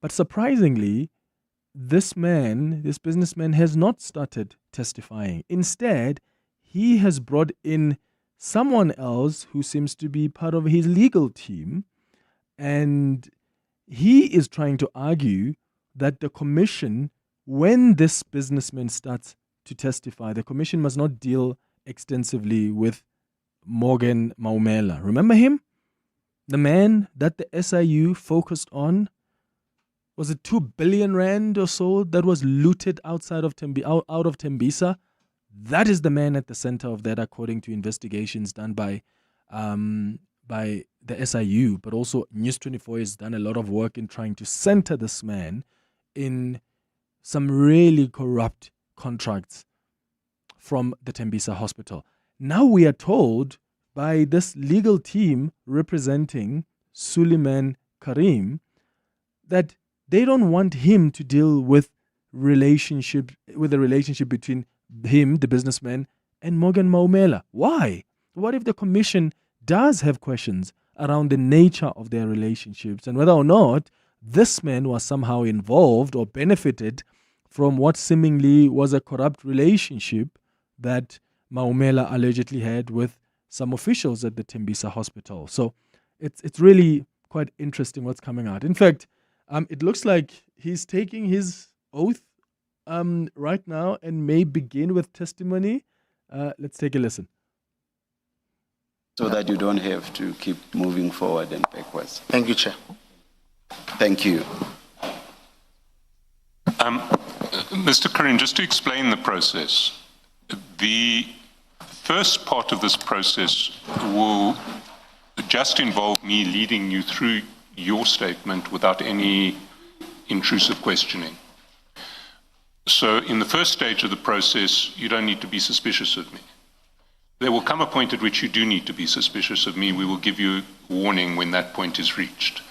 But surprisingly, this businessman has not started testifying. Instead, he has brought in someone else who seems to be part of his legal team, and he is trying to argue that the commission, when this businessman starts to testify, the commission must not deal extensively with Morgan Maumela. Remember him? The man that the SIU focused on? Was it 2 billion rand or so that was looted outside of out of Tembisa? That is the man at the center of that, according to investigations done by the SIU, but also News 24 has done a lot of work in trying to center this man in some really corrupt contracts from the Tembisa hospital. Now we are told by this legal team representing Suleiman Karim that they don't want him to deal with the relationship between him, the businessman, and Morgan Maumela. Why? What if the commission does have questions around the nature of their relationships and whether or not this man was somehow involved or benefited from what seemingly was a corrupt relationship that Maumela allegedly had with some officials at the Tembisa hospital. So it's really quite interesting what's coming out. In fact, it looks like he's taking his oath right now and may begin with testimony. Let's take a listen. So that you don't have to keep moving forward and backwards. Thank you, Chair. Thank you. Mr. Karim, just to explain the process, the first part of this process will just involve me leading you through your statement without any intrusive questioning. So in the first stage of the process, you don't need to be suspicious of me. There will come a point at which you do need to be suspicious of me. We will give you warning when that point is reached.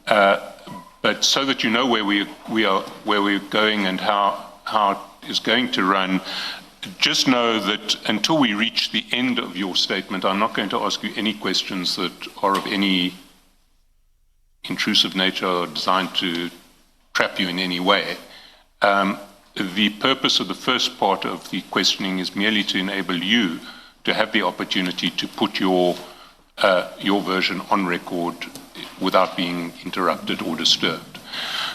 But so that you know where we're going and how it is going to run, just know that until we reach the end of your statement, I'm not going to ask you any questions that are of any intrusive nature or designed to trap you in any way. The purpose of the first part of the questioning is merely to enable you to have the opportunity to put your version on record without being interrupted or disturbed.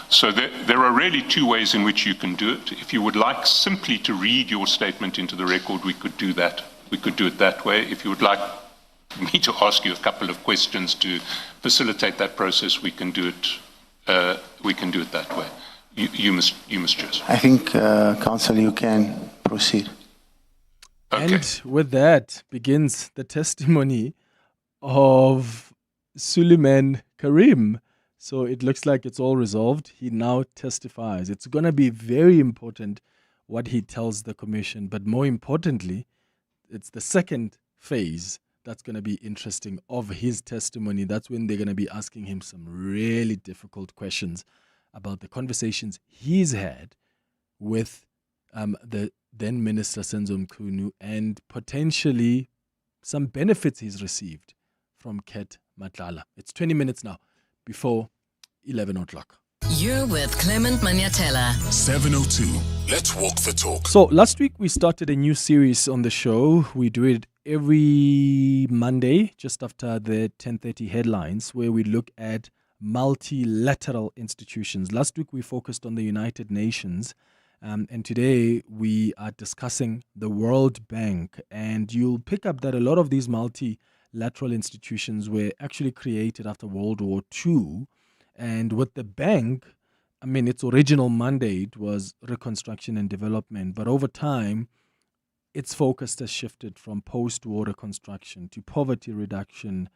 So there are really two ways in which you can do it. If you would like simply to read your statement into the record, we could do that. We could do it that way. If you would like me to ask you a couple of questions to facilitate that process, we can do it. We can do it that way. You must choose. I think, Council, you can proceed. Okay. And with that begins the testimony of Suleiman Karim. So it looks like it's all resolved. He now testifies. It's going to be very important what he tells the commission. But more importantly, it's the second phase that's going to be interesting of his testimony. That's when they're going to be asking him some really difficult questions about the conversations he's had with the then Minister Senzo Mchunu and potentially some benefits he's received from Ket Matlala. It's 20 minutes now before 11 o'clock. You're with Clement Manyathela. 7:02. Let's walk the talk. So last week we started a new series on the show. We do it every Monday just after the 10:30 headlines, where we look at multilateral institutions. Last week we focused on the United Nations. And today we are discussing the World Bank. And you'll pick up that a lot of these multilateral institutions were actually created after World War II. And with the bank, I mean, its original mandate was reconstruction and development. But over time, its focus has shifted from post-war reconstruction to poverty reduction,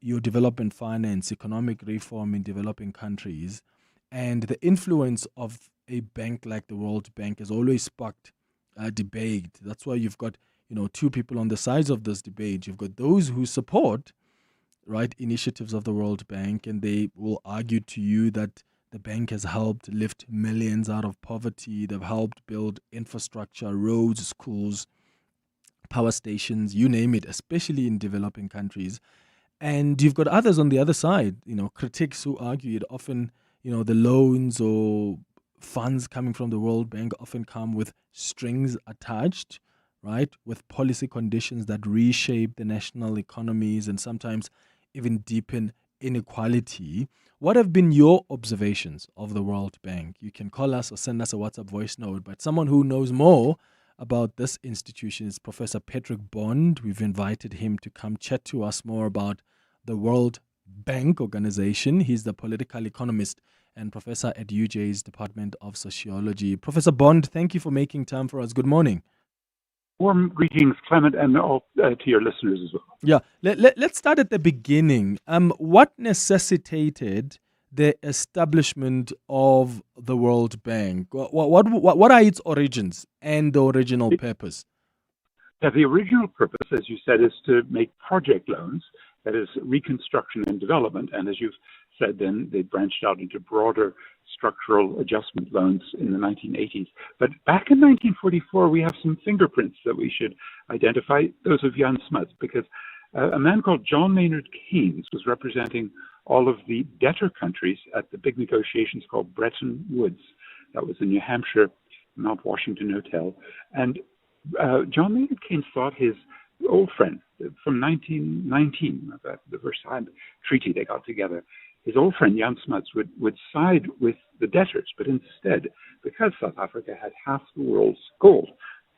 your development finance, economic reform in developing countries. And the influence of a bank like the World Bank has always sparked debate. That's why you've got, two people on the sides of this debate. You've got those who support, right, initiatives of the World Bank, and they will argue to you that the bank has helped lift millions out of poverty. They've helped build infrastructure, roads, schools, power stations, you name it, especially in developing countries. And you've got others on the other side, critics who argue it often, the loans or funds coming from the World Bank often come with strings attached, right, with policy conditions that reshape the national economies and sometimes even deepen inequality. What have been your observations of the World Bank? You can call us or send us a WhatsApp voice note, but someone who knows more about this institution is Professor Patrick Bond. We've invited him to come chat to us more about the World Bank organization. He's the political economist and professor at UJ's Department of Sociology. Professor Bond, thank you for making time for us. Good morning. Warm greetings, Clement, and all to your listeners as well. Yeah, let's start at the beginning. What necessitated the establishment of the World Bank? What are its origins and the original purpose? Yeah, the original purpose, as you said, is to make project loans, that is reconstruction and development. And as you've said, then they branched out into broader structural adjustment loans in the 1980s. But back in 1944, we have some fingerprints that we should identify, those of Jan Smuts, because a man called John Maynard Keynes was representing all of the debtor countries at the big negotiations called Bretton Woods. That was in New Hampshire, Mount Washington Hotel. And John Maynard Keynes thought his old friend from 1919, the Versailles Treaty they got together, his old friend Jan Smuts would side with the debtors, but instead, because South Africa had half the world's gold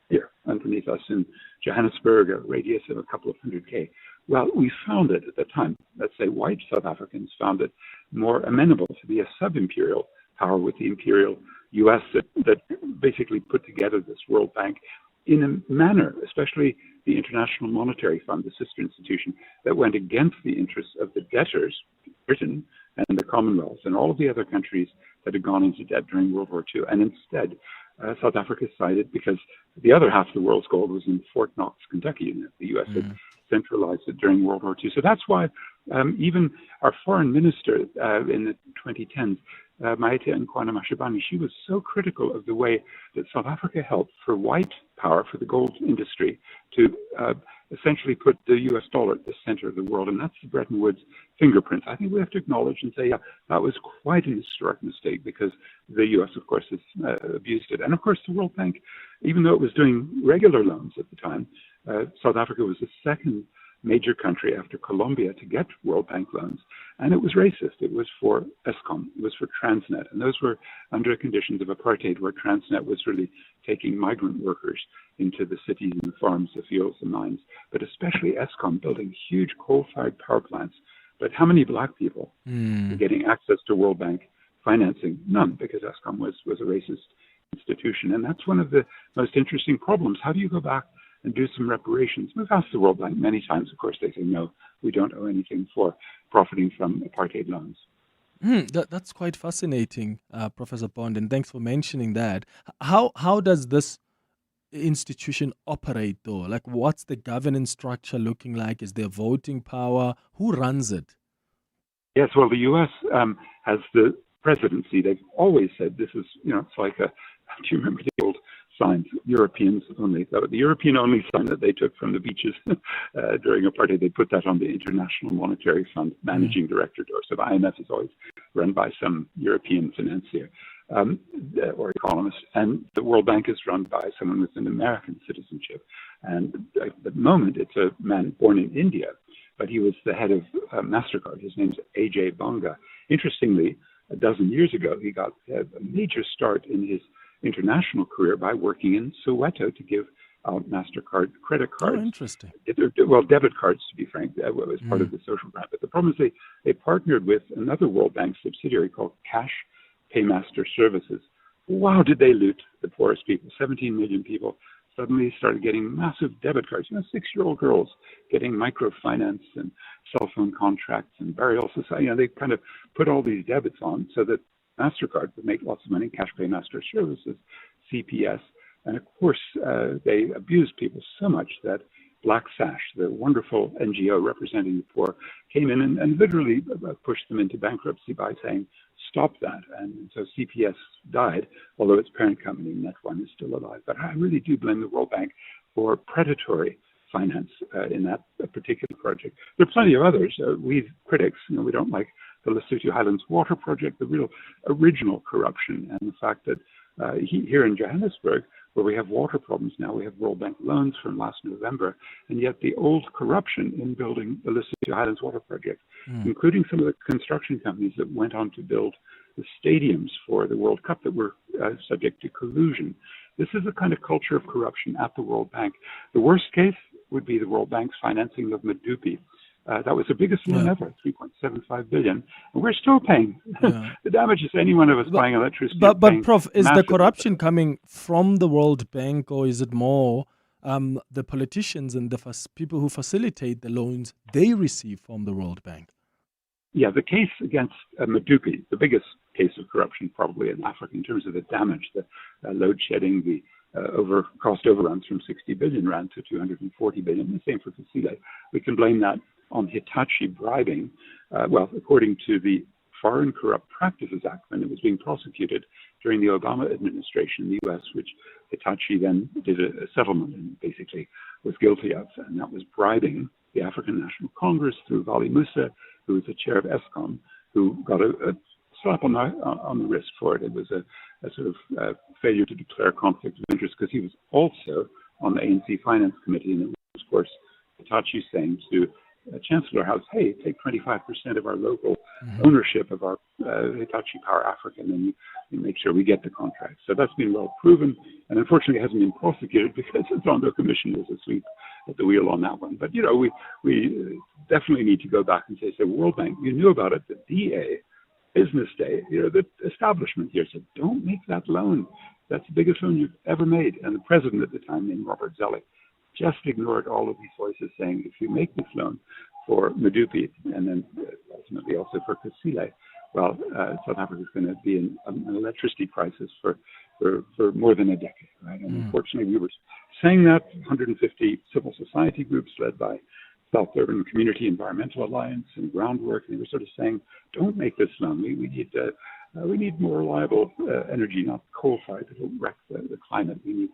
here underneath us in Johannesburg, a radius of a couple of 100K, well, we found it at the time, let's say white South Africans found it more amenable to be a sub-imperial power with the imperial U.S. that basically put together this World Bank in a manner, especially the International Monetary Fund, the sister institution, that went against the interests of the debtors, Britain and the Commonwealth and all of the other countries that had gone into debt during World War II. And instead, South Africa sided because the other half of the world's gold was in Fort Knox, Kentucky, and the U.S. had centralized it during World War II. So that's why even our foreign minister in the 2010s, Maite Nkoana-Mashabane, she was so critical of the way that South Africa helped for white power, for the gold industry, to essentially put the US dollar at the center of the world. And that's the Bretton Woods fingerprint. I think we have to acknowledge and say, yeah, that was quite an historic mistake because the US, of course, has abused it. And of course, the World Bank, even though it was doing regular loans at the time, South Africa was the second major country after Colombia to get World Bank loans. And it was racist. It was for Eskom. It was for Transnet. And those were under conditions of apartheid where Transnet was really taking migrant workers into the cities and the farms, the fields, the mines, but especially Eskom building huge coal-fired power plants. But how many black people were getting access to World Bank financing? None, because Eskom was a racist institution. And that's one of the most interesting problems. How do you go back and do some reparations? We've asked the World Bank many times. Of course, they say, no, we don't owe anything for profiting from apartheid loans. That's quite fascinating, Professor Bond, and thanks for mentioning that. How does this institution operate, though? Like, what's the governance structure looking like? Is there voting power? Who runs it? Yes, well, the U.S. Has the presidency. They've always said this is, it's like do you remember the old signs, Europeans only? The European only sign that they took from the beaches during apartheid, they put that on the International Monetary Fund managing director door. So the IMF is always run by some European financier or economist, and the World Bank is run by someone with an American citizenship. And at the moment, it's a man born in India, but he was the head of MasterCard. His name's AJ Bonga. Interestingly, a dozen years ago, he got a major start in his international career by working in Soweto to give out MasterCard credit cards. Oh, interesting. Well, debit cards, to be frank, as part of the social grant. But the problem is they partnered with another World Bank subsidiary called Cash Paymaster Services. Wow, did they loot the poorest people? 17 million people suddenly started getting massive debit cards. 6-year-old girls getting microfinance and cell phone contracts and burial society. They kind of put all these debits on so that MasterCard would make lots of money, Cash Paymaster Services, CPS. And of course, they abused people so much that Black Sash, the wonderful NGO representing the poor, came in and literally pushed them into bankruptcy by saying, stop that. And so CPS died, although its parent company, Net1, is still alive. But I really do blame the World Bank for predatory finance in that particular project. There are plenty of others. We critics, we don't like the Lesotho Highlands Water Project, the real original corruption, and the fact that here in Johannesburg, where we have water problems now. We have World Bank loans from last November, and yet the old corruption in building the Lesotho Highlands Water Project, including some of the construction companies that went on to build the stadiums for the World Cup that were subject to collusion. This is the kind of culture of corruption at the World Bank. The worst case would be the World Bank's financing of Medupi. That was the biggest loan ever, 3.75 billion, and we're still paying the damages. Any one of us buying electricity. But Prof, is the corruption coming from the World Bank, or is it more the politicians and the people who facilitate the loans they receive from the World Bank? Yeah, the case against Medupi, the biggest case of corruption probably in Africa in terms of the damage, the load shedding, the cost overruns from 60 billion rand to 240 billion. The same for Kusile. We can blame that on Hitachi bribing. Well, according to the Foreign Corrupt Practices Act, when it was being prosecuted during the Obama administration in the U.S., which Hitachi then did a settlement and basically was guilty of, and that was bribing the African National Congress through Vali Musa, who was the chair of ESCOM, who got a slap on the wrist for it. It was a sort of failure to declare conflict of interest because he was also on the ANC Finance Committee, and it was, of course, Hitachi saying to Chancellor House, hey, take 25% of our local ownership of our Hitachi Power Africa, and then you make sure we get the contract. So that's been well proven, and unfortunately it hasn't been prosecuted because the Zondo Commission was asleep at the wheel on that one. But, you know, we definitely need to go back and say, World Bank, you knew about it, the DA, Business Day, you know, the establishment here said, don't make that loan. That's the biggest loan you've ever made. And the president at the time, named Robert Zellick, just ignored all of these voices saying, if you make this loan for Medupi and then ultimately also for Kusile, well, South Africa is going to be in an electricity crisis for more than a decade, right? And unfortunately, we were saying that 150 civil society groups led by South Urban Community Environmental Alliance and Groundwork, they were sort of saying, don't make this loan. We need more reliable energy, not coal-fired. It'll wreck the climate. We need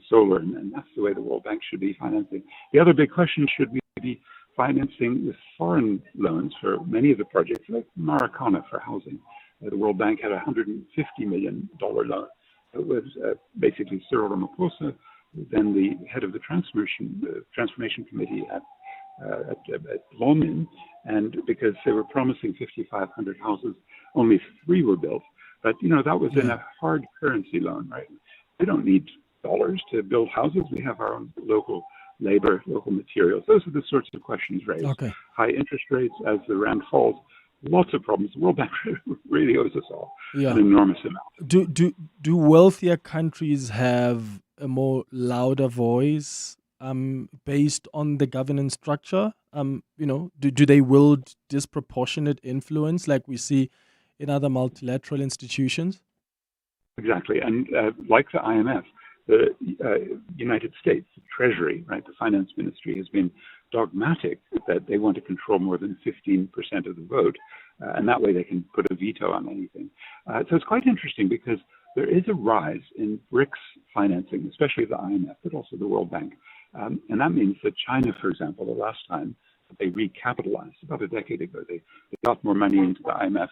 solar, and that's the way the World Bank should be financing. The other big question, should we be financing with foreign loans for many of the projects, like Maracana for housing? The World Bank had a $150 million loan. It was basically Cyril Ramaphosa, then the head of the Transformation Committee at Lomin, and because they were promising 5,500 houses, only 3 were built. But, you know, that was in a hard currency loan, right? We don't need dollars to build houses. We have our own local labor, local materials. Those are the sorts of questions raised. High interest rates as the rand falls. Lots of problems. The World Bank really owes us all an enormous amount. Do wealthier countries have a more louder voice based on the governance structure? You know, do they wield disproportionate influence like we see in other multilateral institutions? Exactly. And like the IMF, the United States Treasury, right, the finance ministry has been dogmatic that they want to control more than 15% of the vote, and that way they can put a veto on anything. So it's quite interesting because there is a rise in BRICS financing, especially the IMF, but also the World Bank. And that means that China, for example, the last time they recapitalized, about a decade ago, they got more money into the IMF,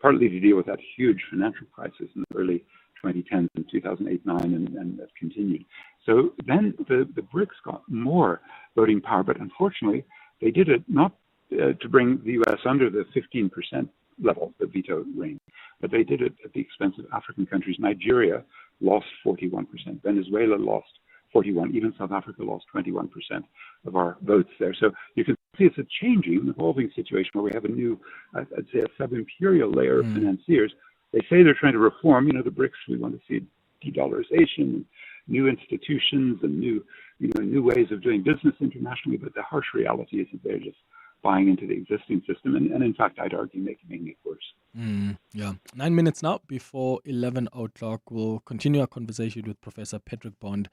partly to deal with that huge financial crisis in the early 2010s and 2008-9, and that continued. So then the BRICS got more voting power, but unfortunately, they did it not to bring the U.S. under the 15% level, the veto range, but they did it at the expense of African countries. Nigeria lost 41%, Venezuela lost 41%, even South Africa lost 21% of our votes there. So you can see it's a changing, evolving situation where we have a new, I'd say, a sub-imperial layer of financiers. They say they're trying to reform, you know, the BRICS. We want to see de-dollarization, new institutions, and new ways of doing business internationally. But the harsh reality is that they're just buying into the existing system, and in fact, I'd argue making it worse. 9 minutes now before 11 o'clock. We'll continue our conversation with Professor Patrick Bond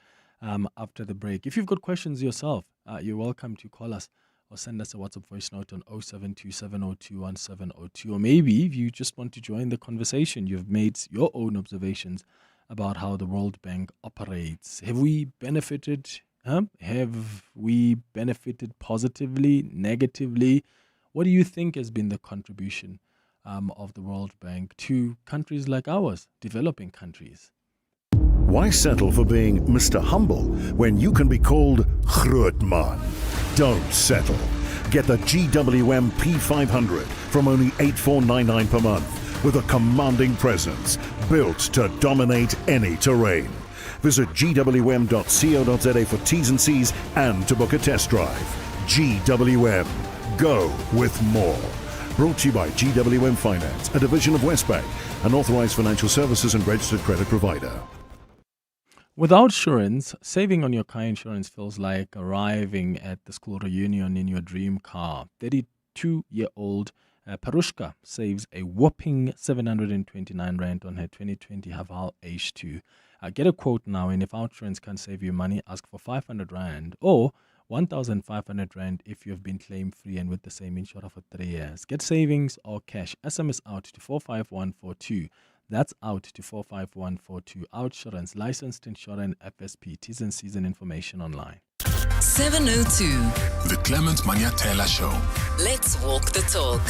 after the break. If you've got questions yourself, you're welcome to call us or send us a WhatsApp voice note on 0727021702. Or maybe if you just want to join the conversation, you've made your own observations about how the World Bank operates. Have we benefited? Have we benefited positively, negatively? What do you think has been the contribution of the World Bank to countries like ours, developing countries? Why settle for being Mr. Humble when you can be called Grootman? Don't settle. Get the GWM P500 from only $8,499 per month with a commanding presence built to dominate any terrain. Visit gwm.co.za for T's and C's and to book a test drive. GWM. Go with more. Brought to you by GWM Finance, a division of Westbank, an authorized financial services and registered credit provider. Without insurance, saving on your car insurance feels like arriving at the school reunion in your dream car. 32-year-old Parushka saves a whopping 729 Rand on her 2020 Haval H2. Get a quote now, and if our insurance can't save you money, ask for 500 Rand or 1,500 Rand if you have been claim-free and with the same insurer for 3 years. Get savings or cash. SMS out to 45142. That's out to 45142. Outsurance, licensed insurer and FSP. T's and C's and information online. 702. The Clement Manyathela Show. Let's walk the talk.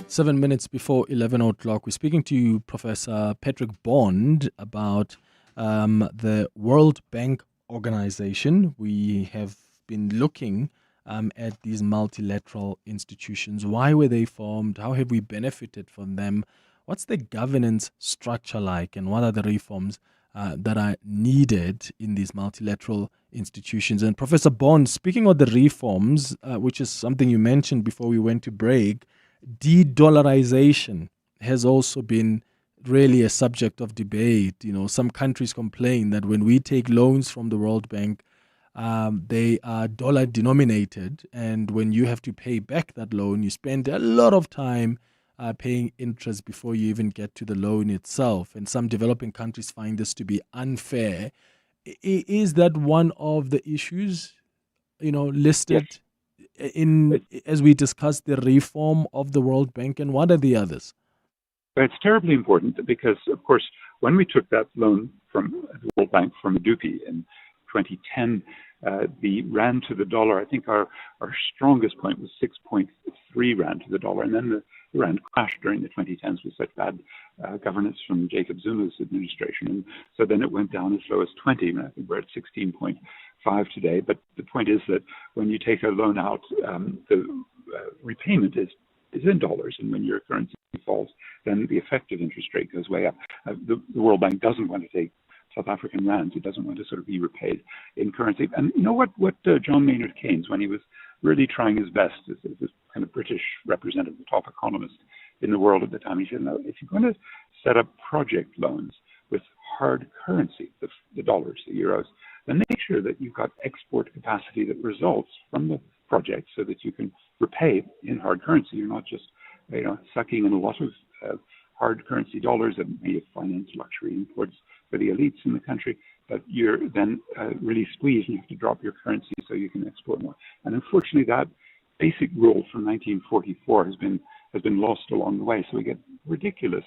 7 minutes before 11 o'clock, we're speaking to Professor Patrick Bond about the World Bank Organization. We have been looking at these multilateral institutions. Why were they formed? How have we benefited from them? What's the governance structure like, and what are the reforms that are needed in these multilateral institutions? And Professor Bond, speaking of the reforms, which is something you mentioned before we went to break, de-dollarization has also been really a subject of debate. You know, some countries complain that when we take loans from the World Bank, they are dollar denominated, and when you have to pay back that loan, you spend a lot of time paying interest before you even get to the loan itself. And some developing countries find this to be unfair. Is that one of the issues, listed in as we discuss the reform of the World Bank, and what are the others? It's terribly important because, of course, when we took that loan from the World Bank from Medupi in 2010, the Rand to the dollar, I think our strongest point was 6.3 Rand to the dollar. And then the Rand crashed during the 2010s with such bad governance from Jacob Zuma's administration. And so then it went down as low as 20. And I think we're at 16.5 today. But the point is that when you take a loan out, the repayment is in dollars. And when your currency falls, then the effective interest rate goes way up. The World Bank doesn't want to take South African rands. It doesn't want to sort of be repaid in currency. And you know what John Maynard Keynes, when he was really trying his best as this kind of British representative, the top economist in the world at the time, he said, no, if you're going to set up project loans with hard currency, the dollars, the euros, then make sure that you've got export capacity that results from the project so that you can repay in hard currency. You're not just sucking in a lot of hard currency dollars that may finance luxury imports for the elites in the country, but you're then really squeezed and you have to drop your currency so you can export more. And unfortunately, that basic rule from 1944 has been lost along the way. So we get ridiculous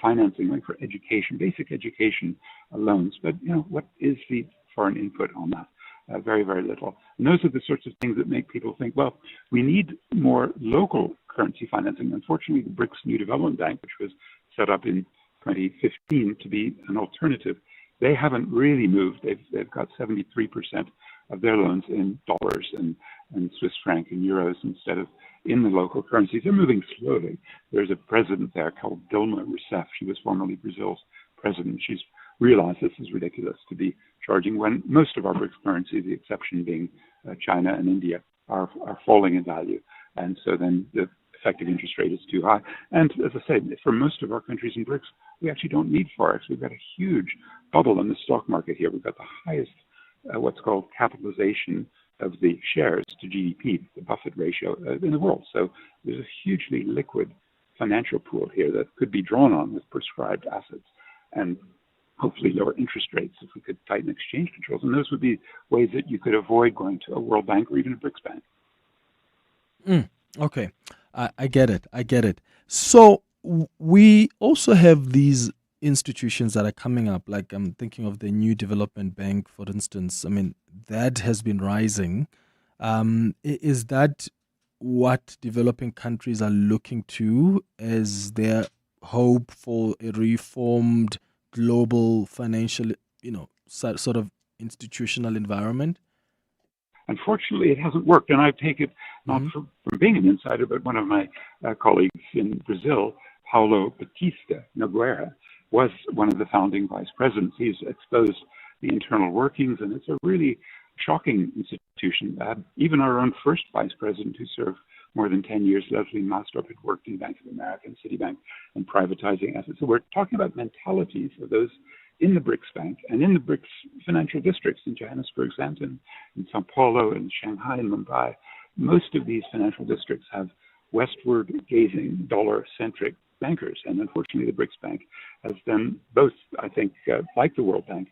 financing, like for education, basic education loans. But what is the foreign input on that? Very, very little. And those are the sorts of things that make people think, well, we need more local currency financing. Unfortunately, the BRICS New Development Bank, which was set up in 2015 to be an alternative, they haven't really moved. They've got 73% of their loans in dollars and Swiss franc and euros instead of in the local currencies. They're moving slowly. There's a president there called Dilma Rousseff. She was formerly Brazil's president. She's realized this is ridiculous to be charging when most of our BRICS currencies, the exception being China and India, are falling in value. And so then the effective interest rate is too high. And as I said, for most of our countries in BRICS, we actually don't need Forex. We've got a huge bubble in the stock market here. We've got the highest, what's called capitalization of the shares to GDP, the Buffett ratio in the world. So there's a hugely liquid financial pool here that could be drawn on with prescribed assets and hopefully lower interest rates if we could tighten exchange controls. And those would be ways that you could avoid going to a World Bank or even a BRICS bank. Okay. I get it. So we also have these institutions that are coming up, like I'm thinking of the New Development Bank, for instance. I mean, that has been rising. Is that what developing countries are looking to as their hope for a reformed global financial sort of institutional environment? Unfortunately, it hasn't worked, and I take it not from being an insider, but one of my colleagues in Brazil, Paulo Batista Nogueira, was one of the founding vice presidents. He's exposed the internal workings, and it's a really shocking institution. Even our own first vice president, who served more than 10 years, Leslie Maastrup, had worked in Bank of America and Citibank and privatizing assets. So we're talking about mentalities of those in the BRICS Bank and in the BRICS financial districts in Johannesburg, Sandton, in Sao Paulo, in Shanghai, and Mumbai. Most of these financial districts have westward-gazing, dollar-centric bankers, and unfortunately the BRICS Bank has done both, I think, like the World Bank,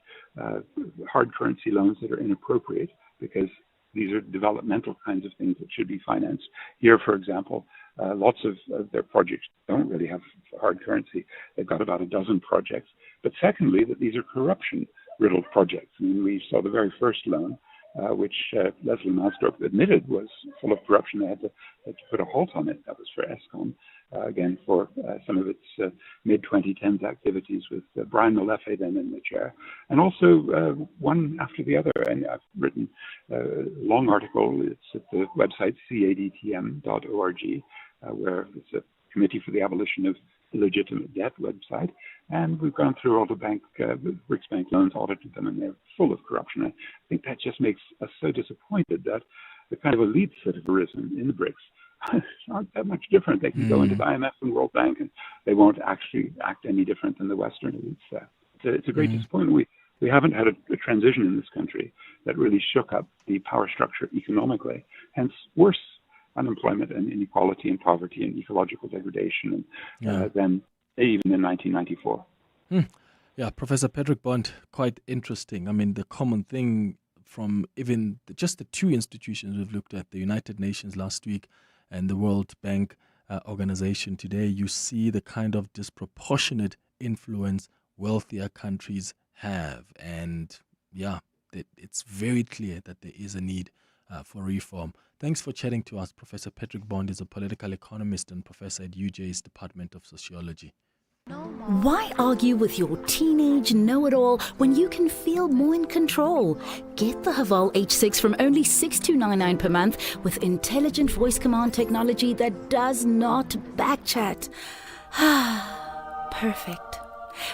hard currency loans that are inappropriate because these are developmental kinds of things that should be financed. Here, for example, lots of their projects don't really have hard currency. They've got about a dozen projects. But secondly, that these are corruption-riddled projects. I mean, we saw the very first loan, which Leslie Maastrup admitted was full of corruption. They had to put a halt on it. That was for Eskom, again, for some of its mid-2010s activities with Brian Molefe then in the chair. And also one after the other. And I've written a long article. It's at the website cadtm.org, where it's a Committee for the Abolition of Illegitimate Debt website. And we've gone through all the BRICS Bank loans, audited them, and they're full of corruption. I think that just makes us so disappointed that the kind of elites that have arisen in the BRICS aren't that much different. They can go into the IMF and World Bank, and they won't actually act any different than the Western elites. It's a great disappointment. We haven't had a transition in this country that really shook up the power structure economically, hence worse unemployment and inequality and poverty and ecological degradation than even in 1994. Yeah, Professor Patrick Bond, quite interesting. I mean, the common thing from even just the two institutions we've looked at, the United Nations last week and the World Bank organization today, you see the kind of disproportionate influence wealthier countries have. And yeah, it's very clear that there is a need for reform. Thanks for chatting to us. Professor Patrick Bond is a political economist and professor at UJ's Department of Sociology. Why argue with your teenage know-it-all when you can feel more in control? Get the Haval H6 from only $6,299 per month with intelligent voice command technology that does not backchat. Perfect.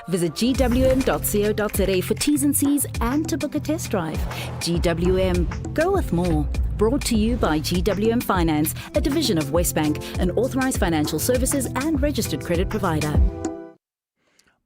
Visit gwm.co.za for T's and C's and to book a test drive. GWM, go with more. Brought to you by GWM Finance, a division of Westbank, an authorized financial services and registered credit provider.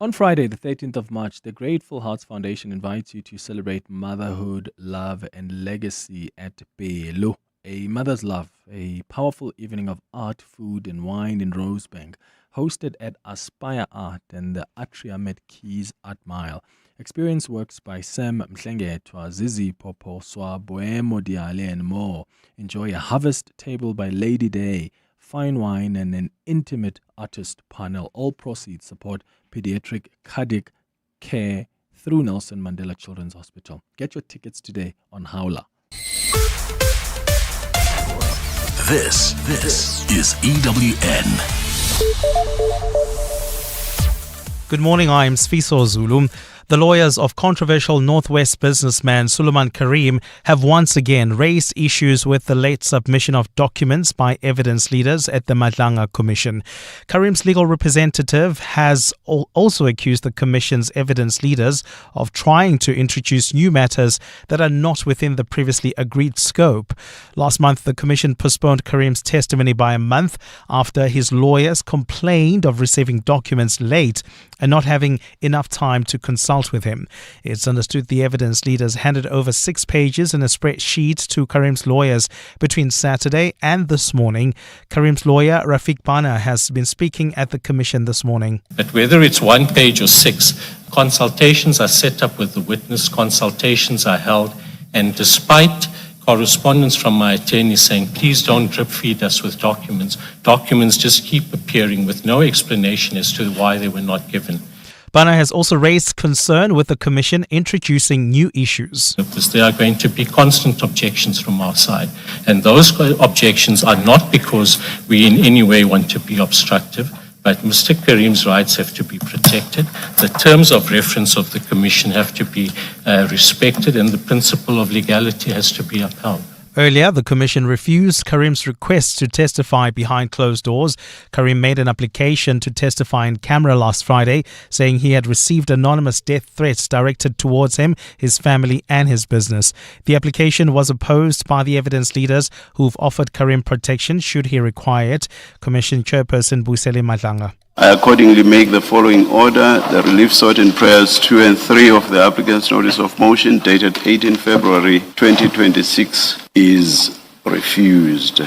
On Friday, the 13th of March, the Grateful Hearts Foundation invites you to celebrate motherhood, love, and legacy at Pelo, a mother's love, a powerful evening of art, food, and wine in Rosebank, hosted at Aspire Art and the Atrium at Keys Art Mile. Experience works by Sam Mhlengetwa, Zizi Popo, Swa, Boemo Diale, and more. Enjoy a harvest table by Lady Day, fine wine, and an intimate artist panel. All proceeds support pediatric cardiac care through Nelson Mandela Children's Hospital. Get your tickets today on Howler. This is EWN. Good morning, I am Sfiso Zulu. The lawyers of controversial Northwest businessman Suleiman Karim have once again raised issues with the late submission of documents by evidence leaders at the Madlanga Commission. Karim's legal representative has also accused the Commission's evidence leaders of trying to introduce new matters that are not within the previously agreed scope. Last month, the Commission postponed Karim's testimony by a month after his lawyers complained of receiving documents late and not having enough time to consult with him. It's understood the evidence leaders handed over 6 pages in a spreadsheet to Karim's lawyers between Saturday and this morning. Karim's lawyer, Rafiq Bana, has been speaking at the Commission this morning. But whether it's 1 page or 6, consultations are set up with the witness, consultations are held, and despite correspondence from my attorney saying, please don't drip feed us with documents just keep appearing with no explanation as to why they were not given. Bana has also raised concern with the Commission introducing new issues. Because there are going to be constant objections from our side. And those objections are not because we in any way want to be obstructive, But Mr. Karim's rights have to be protected. The terms of reference of the Commission have to be respected, and the principle of legality has to be upheld. Earlier, the Commission refused Karim's request to testify behind closed doors. Karim made an application to testify in camera last Friday, saying he had received anonymous death threats directed towards him, his family and his business. The application was opposed by the evidence leaders who've offered Karim protection should he require it. Commission Chairperson Madlanga. I accordingly make the following order. The relief sought in prayers 2 and 3 of the applicant's notice of motion dated 18 February 2026 is refused.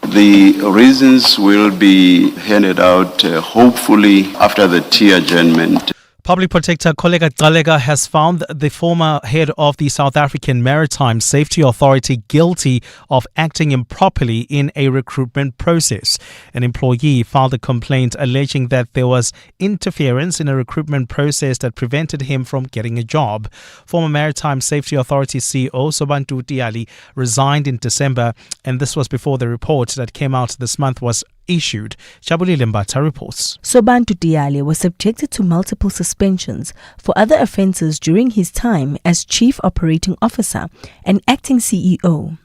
The reasons will be handed out hopefully after the tea adjournment. Public Protector Koleka Talega has found the former head of the South African Maritime Safety Authority guilty of acting improperly in a recruitment process. An employee filed a complaint alleging that there was interference in a recruitment process that prevented him from getting a job. Former Maritime Safety Authority CEO Sobantu Tiali resigned in December, and this was before the report that came out this month was issued. Chabuli Limbata reports. Sobantu Tiali was subjected to multiple suspensions for other offences during his time as Chief Operating Officer and Acting CEO.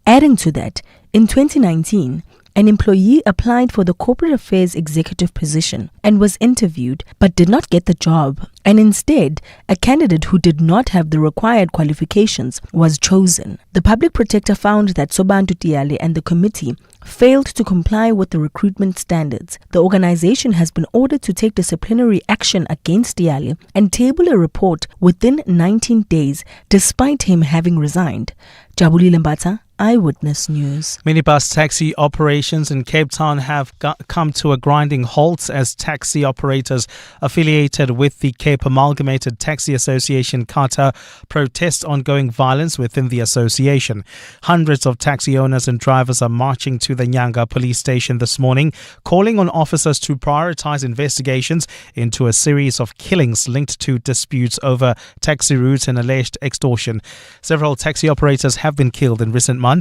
Adding to that, in 2019, an employee applied for the Corporate Affairs Executive position and was interviewed but did not get the job, and instead, a candidate who did not have the required qualifications was chosen. The Public Protector found that Sobantu Tiali and the committee failed to comply with the recruitment standards. The organization has been ordered to take disciplinary action against Tiali and table a report within 19 days, despite him having resigned. Jabuli Lembata, Eyewitness News. Minibus taxi operations in Cape Town have come to a grinding halt as taxi operators affiliated with the Cape Amalgamated Taxi Association CATA protest ongoing violence within the association. Hundreds of taxi owners and drivers are marching to the Nyanga police station this morning, calling on officers to prioritize investigations into a series of killings linked to disputes over taxi routes and alleged extortion. Several taxi operators have been killed in recent months,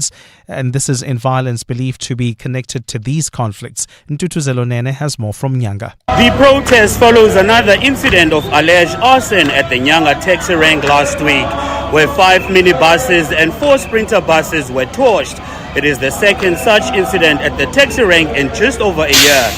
and this is in violence believed to be connected to these conflicts. Ntutuzelo Nene has more from Nyanga. The protest follows another incident of alleged arson at the Nyanga taxi rank last week, where 5 minibuses and 4 sprinter buses were torched. It is the second such incident at the taxi rank in just over a year.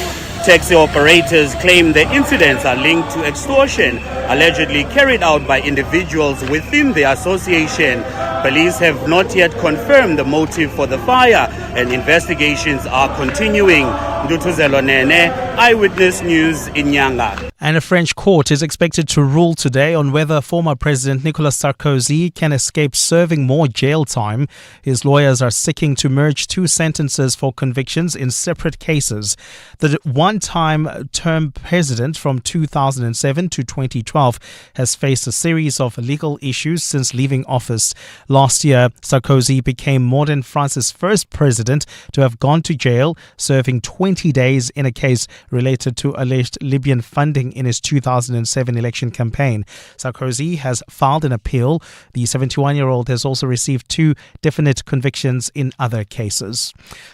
Taxi operators claim the incidents are linked to extortion, allegedly carried out by individuals within the association. Police have not yet confirmed the motive for the fire, and investigations are continuing. Ndutuzelo Nene, Eyewitness News in Nyanga. And a French court is expected to rule today on whether former President Nicolas Sarkozy can escape serving more jail time. His lawyers are seeking to merge 2 sentences for convictions in separate cases. The one-time term president from 2007 to 2012 has faced a series of legal issues since leaving office. Last year, Sarkozy became modern France's first president to have gone to jail, serving 20 days in a case related to alleged Libyan funding in his 2007 election campaign. Sarkozy has filed an appeal. The 71-year-old has also received 2 definite convictions in other cases.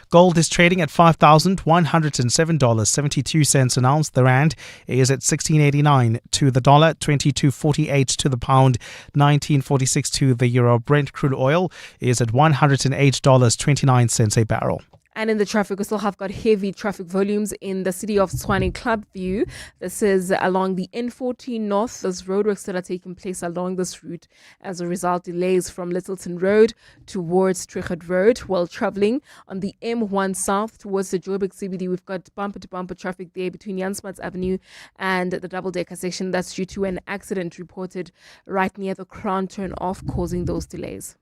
Gold is trading at $5,107.72 an ounce. The rand is at 16.89 to the dollar, 22.48 to the pound, 19.46 to the euro. Brent crude oil is at $108.29 a barrel. And in the traffic, we still have got heavy traffic volumes in the city of Tshwane Clubview. This is along the N14 North. There's roadworks that are taking place along this route. As a result, delays from Littleton Road towards Trichard Road while traveling on the M1 South towards the Joburg CBD. We've got bumper-to-bumper traffic there between Jan Smuts Avenue and the double-decker section. That's due to an accident reported right near the Crown turn-off, causing those delays.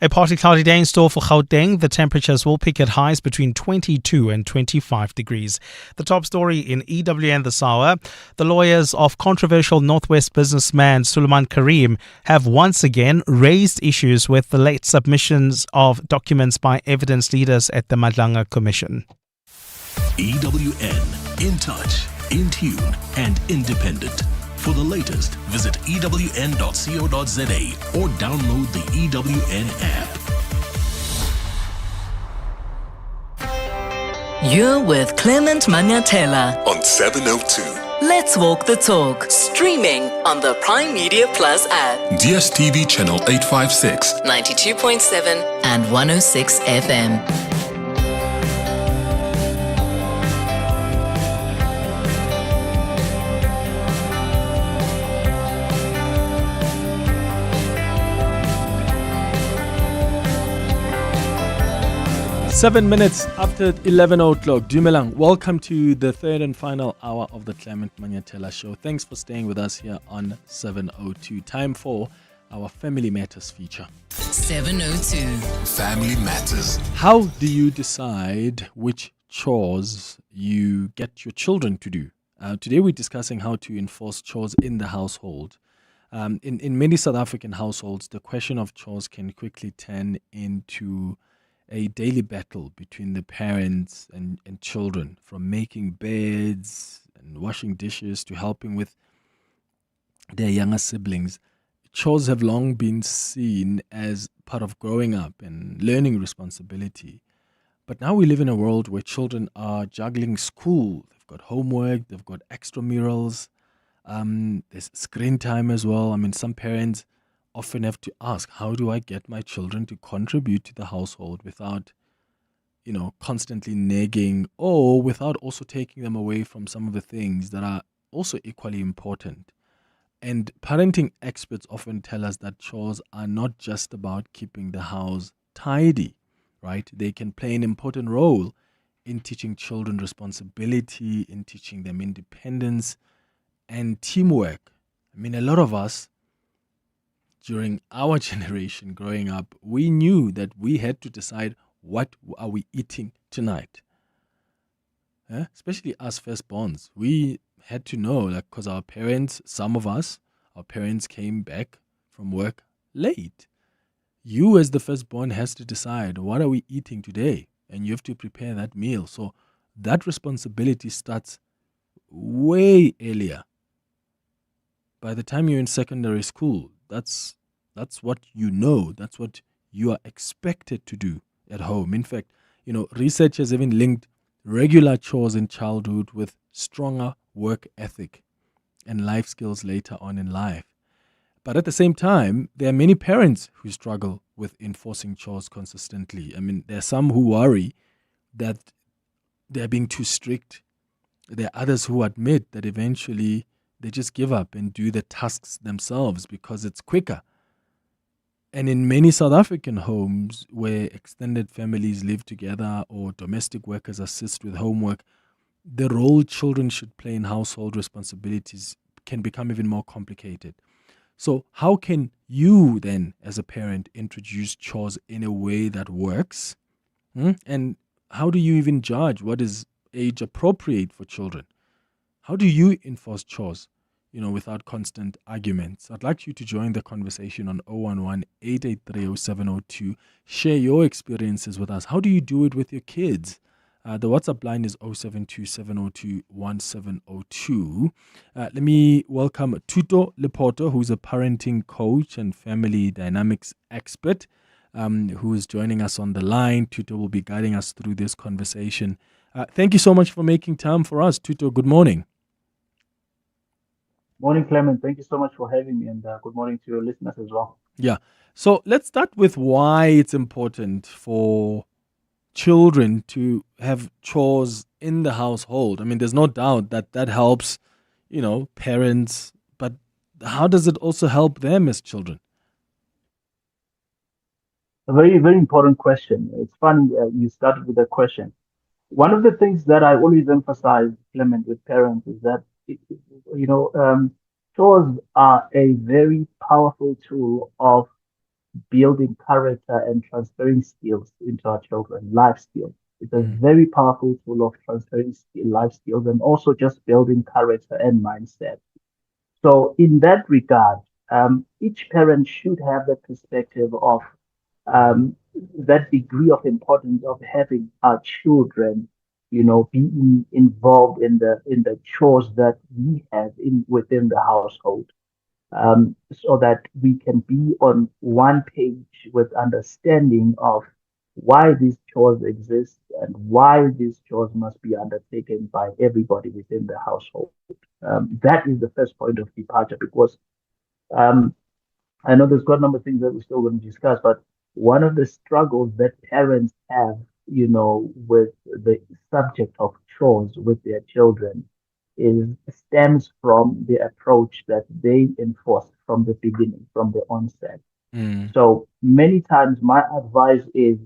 A partly cloudy day in store for Gauteng. The temperatures will peak at highs between 22 and 25 degrees. The top story in EWN this hour: the lawyers of controversial Northwest businessman Suleiman Karim have once again raised issues with the late submissions of documents by evidence leaders at the Madlanga Commission. EWN, in touch, in tune, and independent. For the latest, visit ewn.co.za or download the EWN app. You're with Clement Manyathela on 702. Let's Walk the Talk, streaming on the Prime Media Plus app, DSTV channel 856, 92.7 and 106 FM. 7 minutes after 11 o'clock. Dumelang, welcome to the third and final hour of the Clement Manyathela Show. Thanks for staying with us here on 702. Time for our Family Matters feature. 702. Family Matters. How do you decide which chores you get your children to do? Today we're discussing how to enforce chores in the household. In many South African households, the question of chores can quickly turn into a daily battle between the parents and children, from making beds and washing dishes to helping with their younger siblings. Chores have long been seen as part of growing up and learning responsibility. But now we live in a world where children are juggling school. They've got homework, they've got extramurals, there's screen time as well. I mean, some parents often have to ask, how do I get my children to contribute to the household without, constantly nagging, or without also taking them away from some of the things that are also equally important. And parenting experts often tell us that chores are not just about keeping the house tidy, right? They can play an important role in teaching children responsibility, in teaching them independence and teamwork. I mean, a lot of us, during our generation growing up, we knew that we had to decide what are we eating tonight. Especially us firstborns. We had to know, because our parents, some of us, our parents came back from work late. You as the firstborn has to decide, what are we eating today? And you have to prepare that meal. So that responsibility starts way earlier. By the time you're in secondary school, that's what you know. That's what you are expected to do at home. In fact, research has even linked regular chores in childhood with stronger work ethic and life skills later on in life. But at the same time, there are many parents who struggle with enforcing chores consistently. I mean, there are some who worry that they're being too strict. There are others who admit that eventually they just give up and do the tasks themselves because it's quicker. And in many South African homes where extended families live together or domestic workers assist with homework, the role children should play in household responsibilities can become even more complicated. So how can you then, as a parent, introduce chores in a way that works? And how do you even judge what is age appropriate for children? How do you enforce chores, without constant arguments? I'd like you to join the conversation on 011-883-0702. Share your experiences with us. How do you do it with your kids? The WhatsApp line is 072-702-1702. Let me welcome Tuto Lepoto, who's a parenting coach and family dynamics expert, who is joining us on the line. Tuto will be guiding us through this conversation. Thank you so much for making time for us. Tuto, good morning. Morning, Clement. Thank you so much for having me, and good morning to your listeners as well. Yeah. So let's start with why it's important for children to have chores in the household. I mean, there's no doubt that helps, parents, but how does it also help them as children? A very, very important question. It's funny you started with that question. One of the things that I always emphasize, Clement, with parents is that, chores are a very powerful tool of building character and transferring skills into our children, life skills. It's a very powerful tool of transferring life skills and also just building character and mindset. So in that regard, each parent should have the perspective of that degree of importance of having our children, being involved in the chores that we have within the household, so that we can be on one page with understanding of why these chores exist and why these chores must be undertaken by everybody within the household. That is the first point of departure because um, I know there's got a number of things that we're still going to discuss, but one of the struggles that parents have, with the subject of chores with their children stems from the approach that they enforced from the beginning, from the onset. So many times my advice is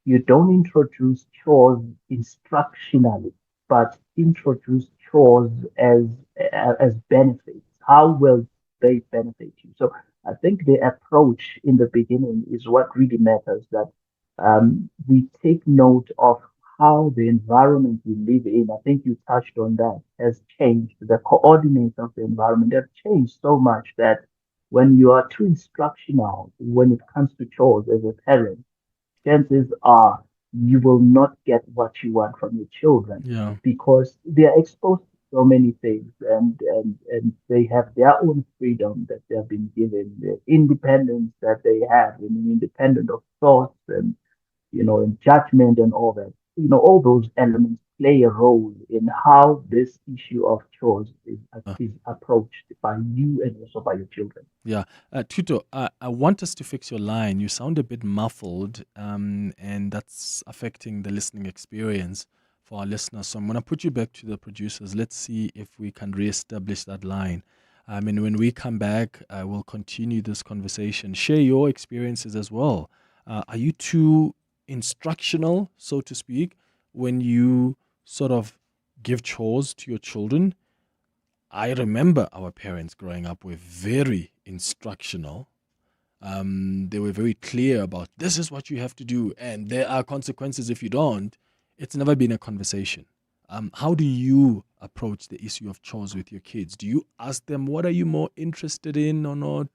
you don't introduce chores instructionally, but introduce chores as benefits. How will they benefit you? So I think the approach in the beginning is what really matters, that we take note of how the environment we live in, I think you touched on that, has changed. The coordinates of the environment have changed so much that when you are too instructional when it comes to chores as a parent, chances are you will not get what you want from your children Yeah. because they are exposed to so many things and they have their own freedom that they have been given, the independence that they have, independent of thoughts and in judgment and all that. All those elements play a role in how this issue of chores is approached by you and also by your children. Yeah. Tuto, I want us to fix your line. You sound a bit muffled, and that's affecting the listening experience for our listeners. So I'm going to put you back to the producers. Let's see if we can reestablish that line. When we come back, we'll continue this conversation. Share your experiences as well. Are you too instructional, so to speak, when you sort of give chores to your children? I remember our parents growing up were very instructional. They were very clear about this is what you have to do and there are consequences if you don't. It's never been a conversation. How do you approach the issue of chores with your kids? Do you ask them what are you more interested in or not?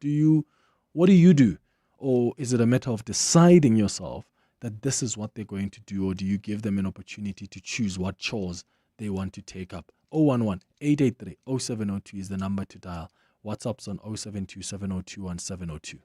What do you do? Or is it a matter of deciding yourself that this is what they're going to do, or do you give them an opportunity to choose what chores they want to take up? 011-883-0702 is the number to dial. WhatsApp's on 072-702-1702.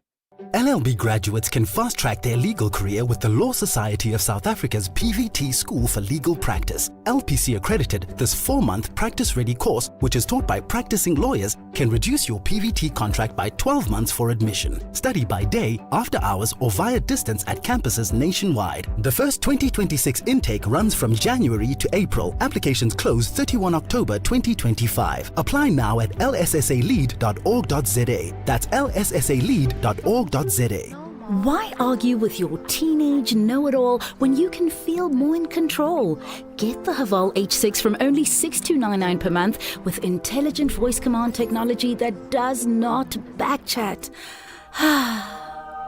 LLB graduates can fast-track their legal career with the Law Society of South Africa's PVT School for Legal Practice. LPC accredited, this 4-month practice-ready course, which is taught by practicing lawyers, can reduce your PVT contract by 12 months for admission. Study by day, after hours, or via distance at campuses nationwide. The first 2026 intake runs from January to April. Applications close 31 October 2025. Apply now at lssalead.org.za. That's lssalead.org.za. Why argue with your teenage know-it-all when you can feel more in control? Get the Haval H6 from only $6,299 per month with intelligent voice command technology that does not backchat.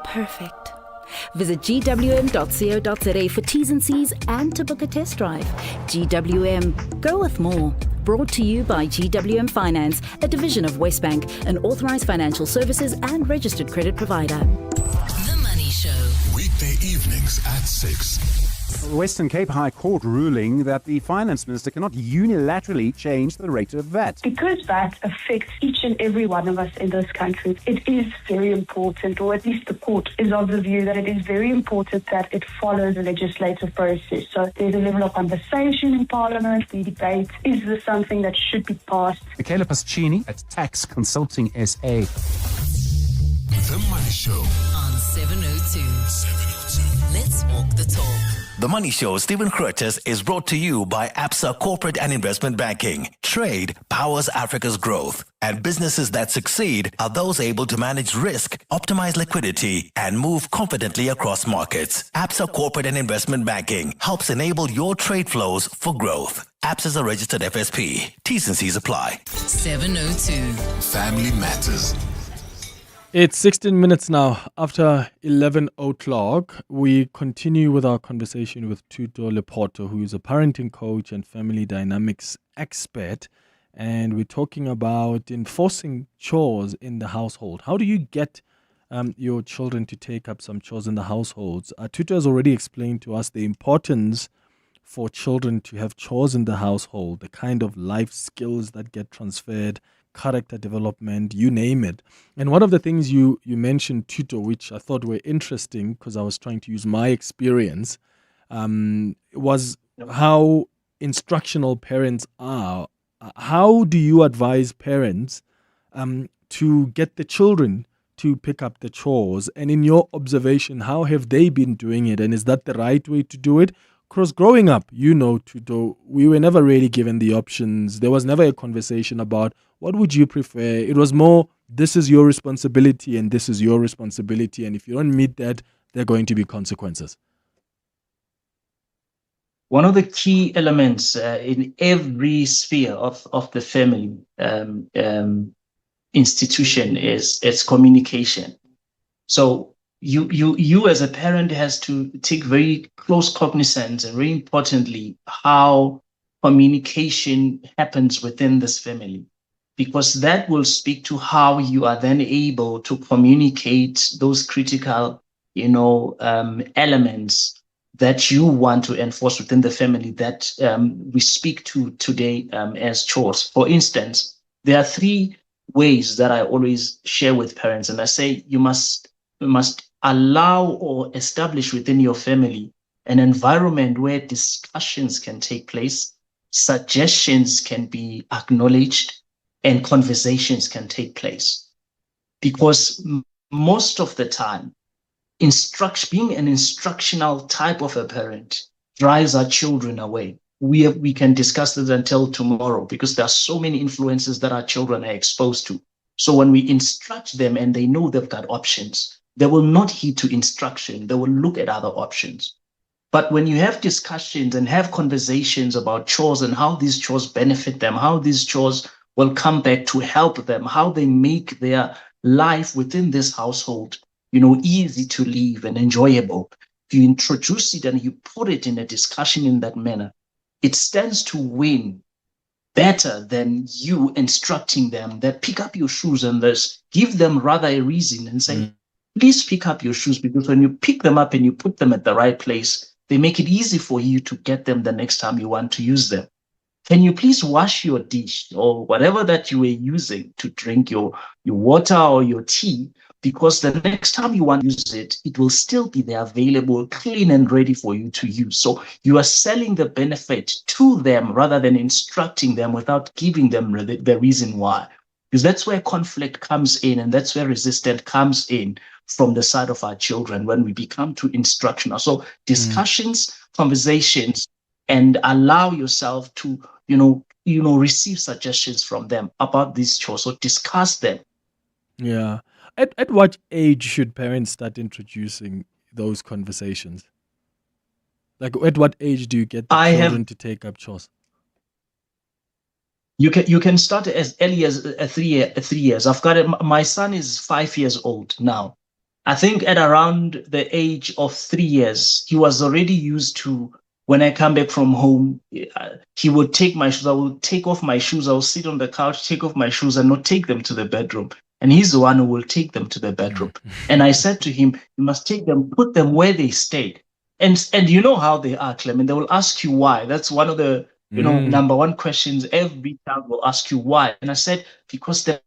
Perfect. Visit gwm.co.za for T's and C's and to book a test drive. GWM, go with more. Brought to you by GWM Finance, a division of WestBank, an authorized financial services and registered credit provider. The Money Show. Weekday evenings at 6. Western Cape High Court ruling that the Finance Minister cannot unilaterally change the rate of VAT. Because VAT affects each and every one of us in this country, it is very important, or at least the court is of the view that it is very important that it follows the legislative process. So there's a level of conversation in Parliament, the debate, is this something that should be passed? Michaela Pascini at Tax Consulting SA. The Money Show on 702. Let's walk the talk. The Money Show, Stephen Curtis, is brought to you by ABSA Corporate and Investment Banking. Trade powers Africa's growth, and businesses that succeed are those able to manage risk, optimize liquidity, and move confidently across markets. ABSA Corporate and Investment Banking helps enable your trade flows for growth. ABSA is a registered FSP. T's and C's apply. 702. Family Matters. It's 16 minutes now after 11 o'clock. We continue with our conversation with Tuto Lepoto, who is a parenting coach and family dynamics expert. And we're talking about enforcing chores in the household. How do you get your children to take up some chores in the households? Tuto has already explained to us the importance for children to have chores in the household, the kind of life skills that get transferred, character development, you name it. And one of the things you mentioned, Tuto, which I thought were interesting because I was trying to use my experience was how instructional parents are. How do you advise parents to get the children to pick up the chores? And in your observation, how have they been doing it? And is that the right way to do it? Because growing up, we were never really given the options. There was never a conversation about what would you prefer. It was more, this is your responsibility and this is your responsibility. And if you don't meet that, there are going to be consequences. One of the key elements in every sphere of the family institution is its communication. So you as a parent has to take very close cognizance and very importantly how communication happens within this family, because that will speak to how you are then able to communicate those critical elements that you want to enforce within the family that we speak to today as chores. For instance, there are 3 ways that I always share with parents, and I say you must allow or establish within your family an environment where discussions can take place, suggestions can be acknowledged, and conversations can take place. Because most of the time, being an instructional type of a parent drives our children away. We can discuss this until tomorrow because there are so many influences that our children are exposed to. So when we instruct them and they know they've got options, they will not heed to instruction. They will look at other options. But when you have discussions and have conversations about chores and how these chores benefit them, how these chores will come back to help them, how they make their life within this household easy to live and enjoyable. If you introduce it and you put it in a discussion in that manner, it stands to win better than you instructing them that pick up your shoes and give them rather a reason and say, please pick up your shoes, because when you pick them up and you put them at the right place, they make it easy for you to get them the next time you want to use them. Can you please wash your dish or whatever that you were using to drink your water or your tea? Because the next time you want to use it, it will still be there available, clean and ready for you to use. So you are selling the benefit to them rather than instructing them without giving them the reason why. Because that's where conflict comes in and that's where resistance comes in from the side of our children when we become too instructional. So discussions, conversations, and allow yourself to, receive suggestions from them about these chores. So discuss them. Yeah. At what age should parents start introducing those conversations? Like, at what age do you get the children to take up chores? You can start as early as 3 years. I've got my son is 5 years old now. I think at around the age of 3 years, he was already used to, when I come back from home, he would take my shoes. I will take off my shoes. I will sit on the couch, take off my shoes and not take them to the bedroom. And he's the one who will take them to the bedroom. And I said to him, you must take them, put them where they stayed. And you know how they are, Clement. They will ask you why. That's one of the number one questions every child will ask you why. And I said, because the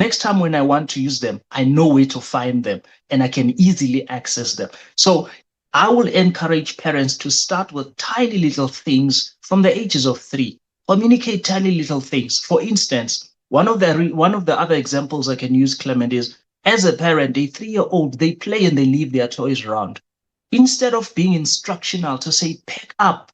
next time when I want to use them, I know where to find them and I can easily access them. So I will encourage parents to start with tiny little things from the ages of 3. Communicate tiny little things. For instance, one of the other examples I can use, Clement, is as a parent, a 3-year-old, they play and they leave their toys around. Instead of being instructional to say, pack up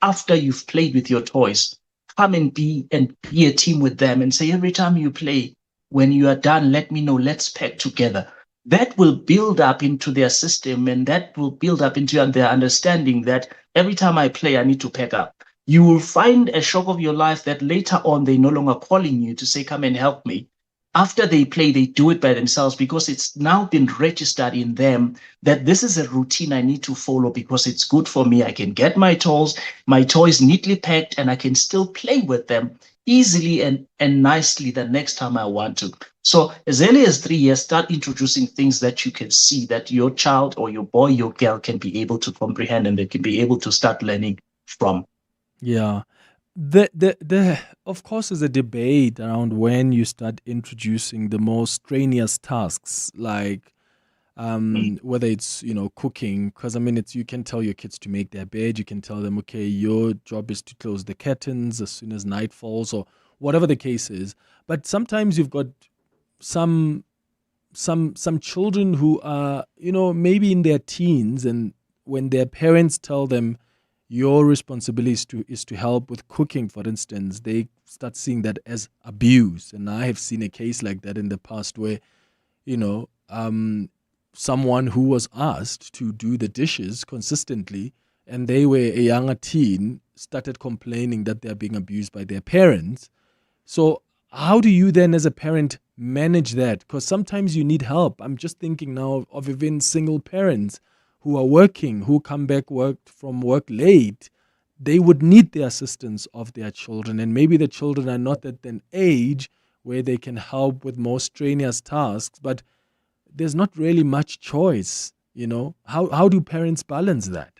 after you've played with your toys, come and be a team with them and say, every time you play, when you are done, let me know, let's pack together. That will build up into their system and that will build up into their understanding that every time I play, I need to pack up. You will find a shock of your life that later on, they're no longer calling you to say, come and help me. After they play, they do it by themselves because it's now been registered in them that this is a routine I need to follow because it's good for me. I can get my toys neatly packed and I can still play with them easily and nicely the next time I want to. So as early as 3 years, start introducing things that you can see that your child or your boy, your girl can be able to comprehend and they can be able to start learning from. Yeah. The of course there's a debate around when you start introducing the most strenuous tasks like whether it's, cooking, because I mean, you can tell your kids to make their bed, you can tell them, okay, your job is to close the curtains as soon as night falls, or whatever the case is. But sometimes you've got some children who are, maybe in their teens, and when their parents tell them your responsibility is to help with cooking, for instance, they start seeing that as abuse. And I have seen a case like that in the past where, someone who was asked to do the dishes consistently, and they were a younger teen, started complaining that they're being abused by their parents. So how do you then as a parent manage that? Because sometimes you need help. I'm just thinking now of even single parents who are working, who come back from work late. They would need the assistance of their children, and maybe the children are not at an age where they can help with more strenuous tasks, but there's not really much choice. How do parents balance that?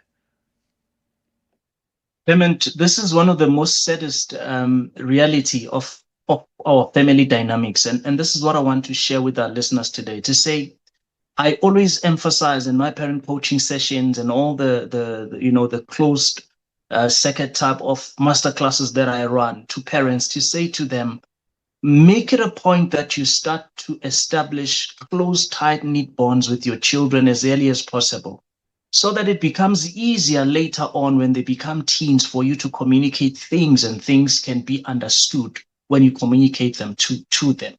Clement, this is one of the most saddest reality of our family dynamics. And this is what I want to share with our listeners today, to say, I always emphasize in my parent coaching sessions and all the closed circuit type of masterclasses that I run to parents, to say to them, make it a point that you start to establish close, tight-knit bonds with your children as early as possible, so that it becomes easier later on when they become teens for you to communicate things, and things can be understood when you communicate them to them.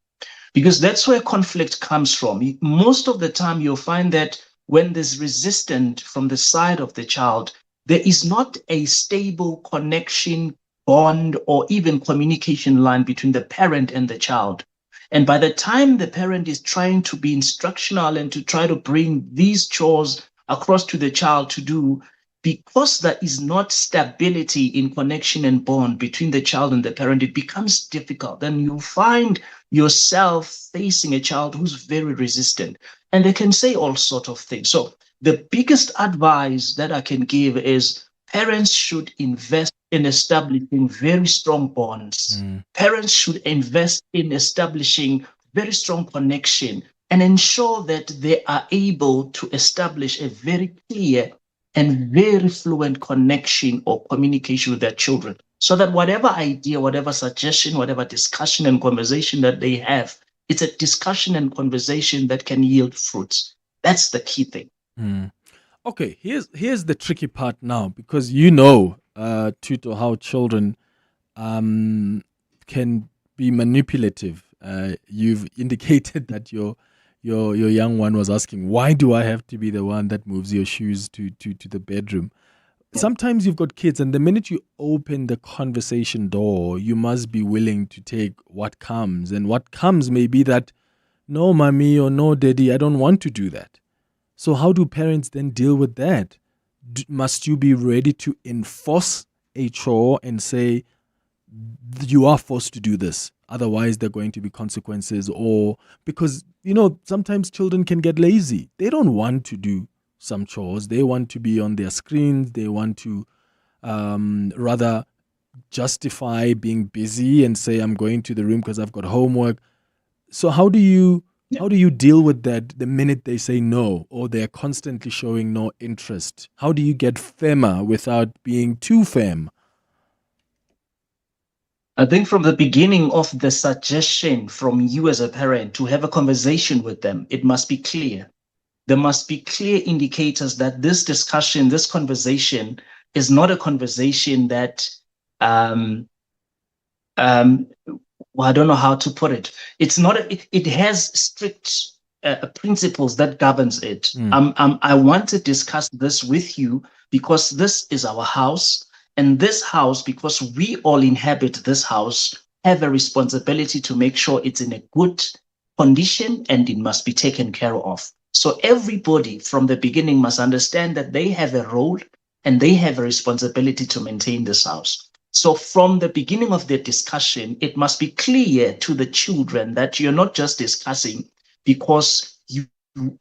Because that's where conflict comes from. Most of the time, you'll find that when there's resistance from the side of the child, there is not a stable connection, bond, or even communication line between the parent and the child. And by the time the parent is trying to be instructional and to try to bring these chores across to the child to do, because there is not stability in connection and bond between the child and the parent, it becomes difficult. Then you find yourself facing a child who's very resistant, and they can say all sorts of things. So the biggest advice that I can give is parents should invest in establishing very strong bonds. Parents should invest in establishing very strong connection and ensure that they are able to establish a very clear and very fluent connection or communication with their children, so that whatever idea, whatever suggestion, whatever discussion and conversation that they have, it's a discussion and conversation that can yield fruits. That's the key thing. Okay, here's the tricky part now, because Tuto, how children can be manipulative. You've indicated that your young one was asking, why do I have to be the one that moves your shoes to the bedroom? Sometimes you've got kids, and the minute you open the conversation door, you must be willing to take what comes. And what comes may be that, no, mommy, or no, daddy, I don't want to do that. So how do parents then deal with that? Must you be ready to enforce a chore and say, you are forced to do this, otherwise there are going to be consequences? Or because, sometimes children can get lazy. They don't want to do some chores. They want to be on their screens. They want to rather justify being busy and say, I'm going to the room because I've got homework. So how do you deal with that the minute they say no, or they're constantly showing no interest? How do you get firmer without being too firm? I think from the beginning of the suggestion from you as a parent to have a conversation with them, it must be clear. There must be clear indicators that this discussion, this conversation is not a conversation that, I don't know how to put it. It's not, it has strict principles that governs it. I want to discuss this with you because this is our house. And this house, because we all inhabit this house, have a responsibility to make sure it's in a good condition and it must be taken care of. So everybody from the beginning must understand that they have a role and they have a responsibility to maintain this house. So from the beginning of the discussion, it must be clear to the children that you're not just discussing because you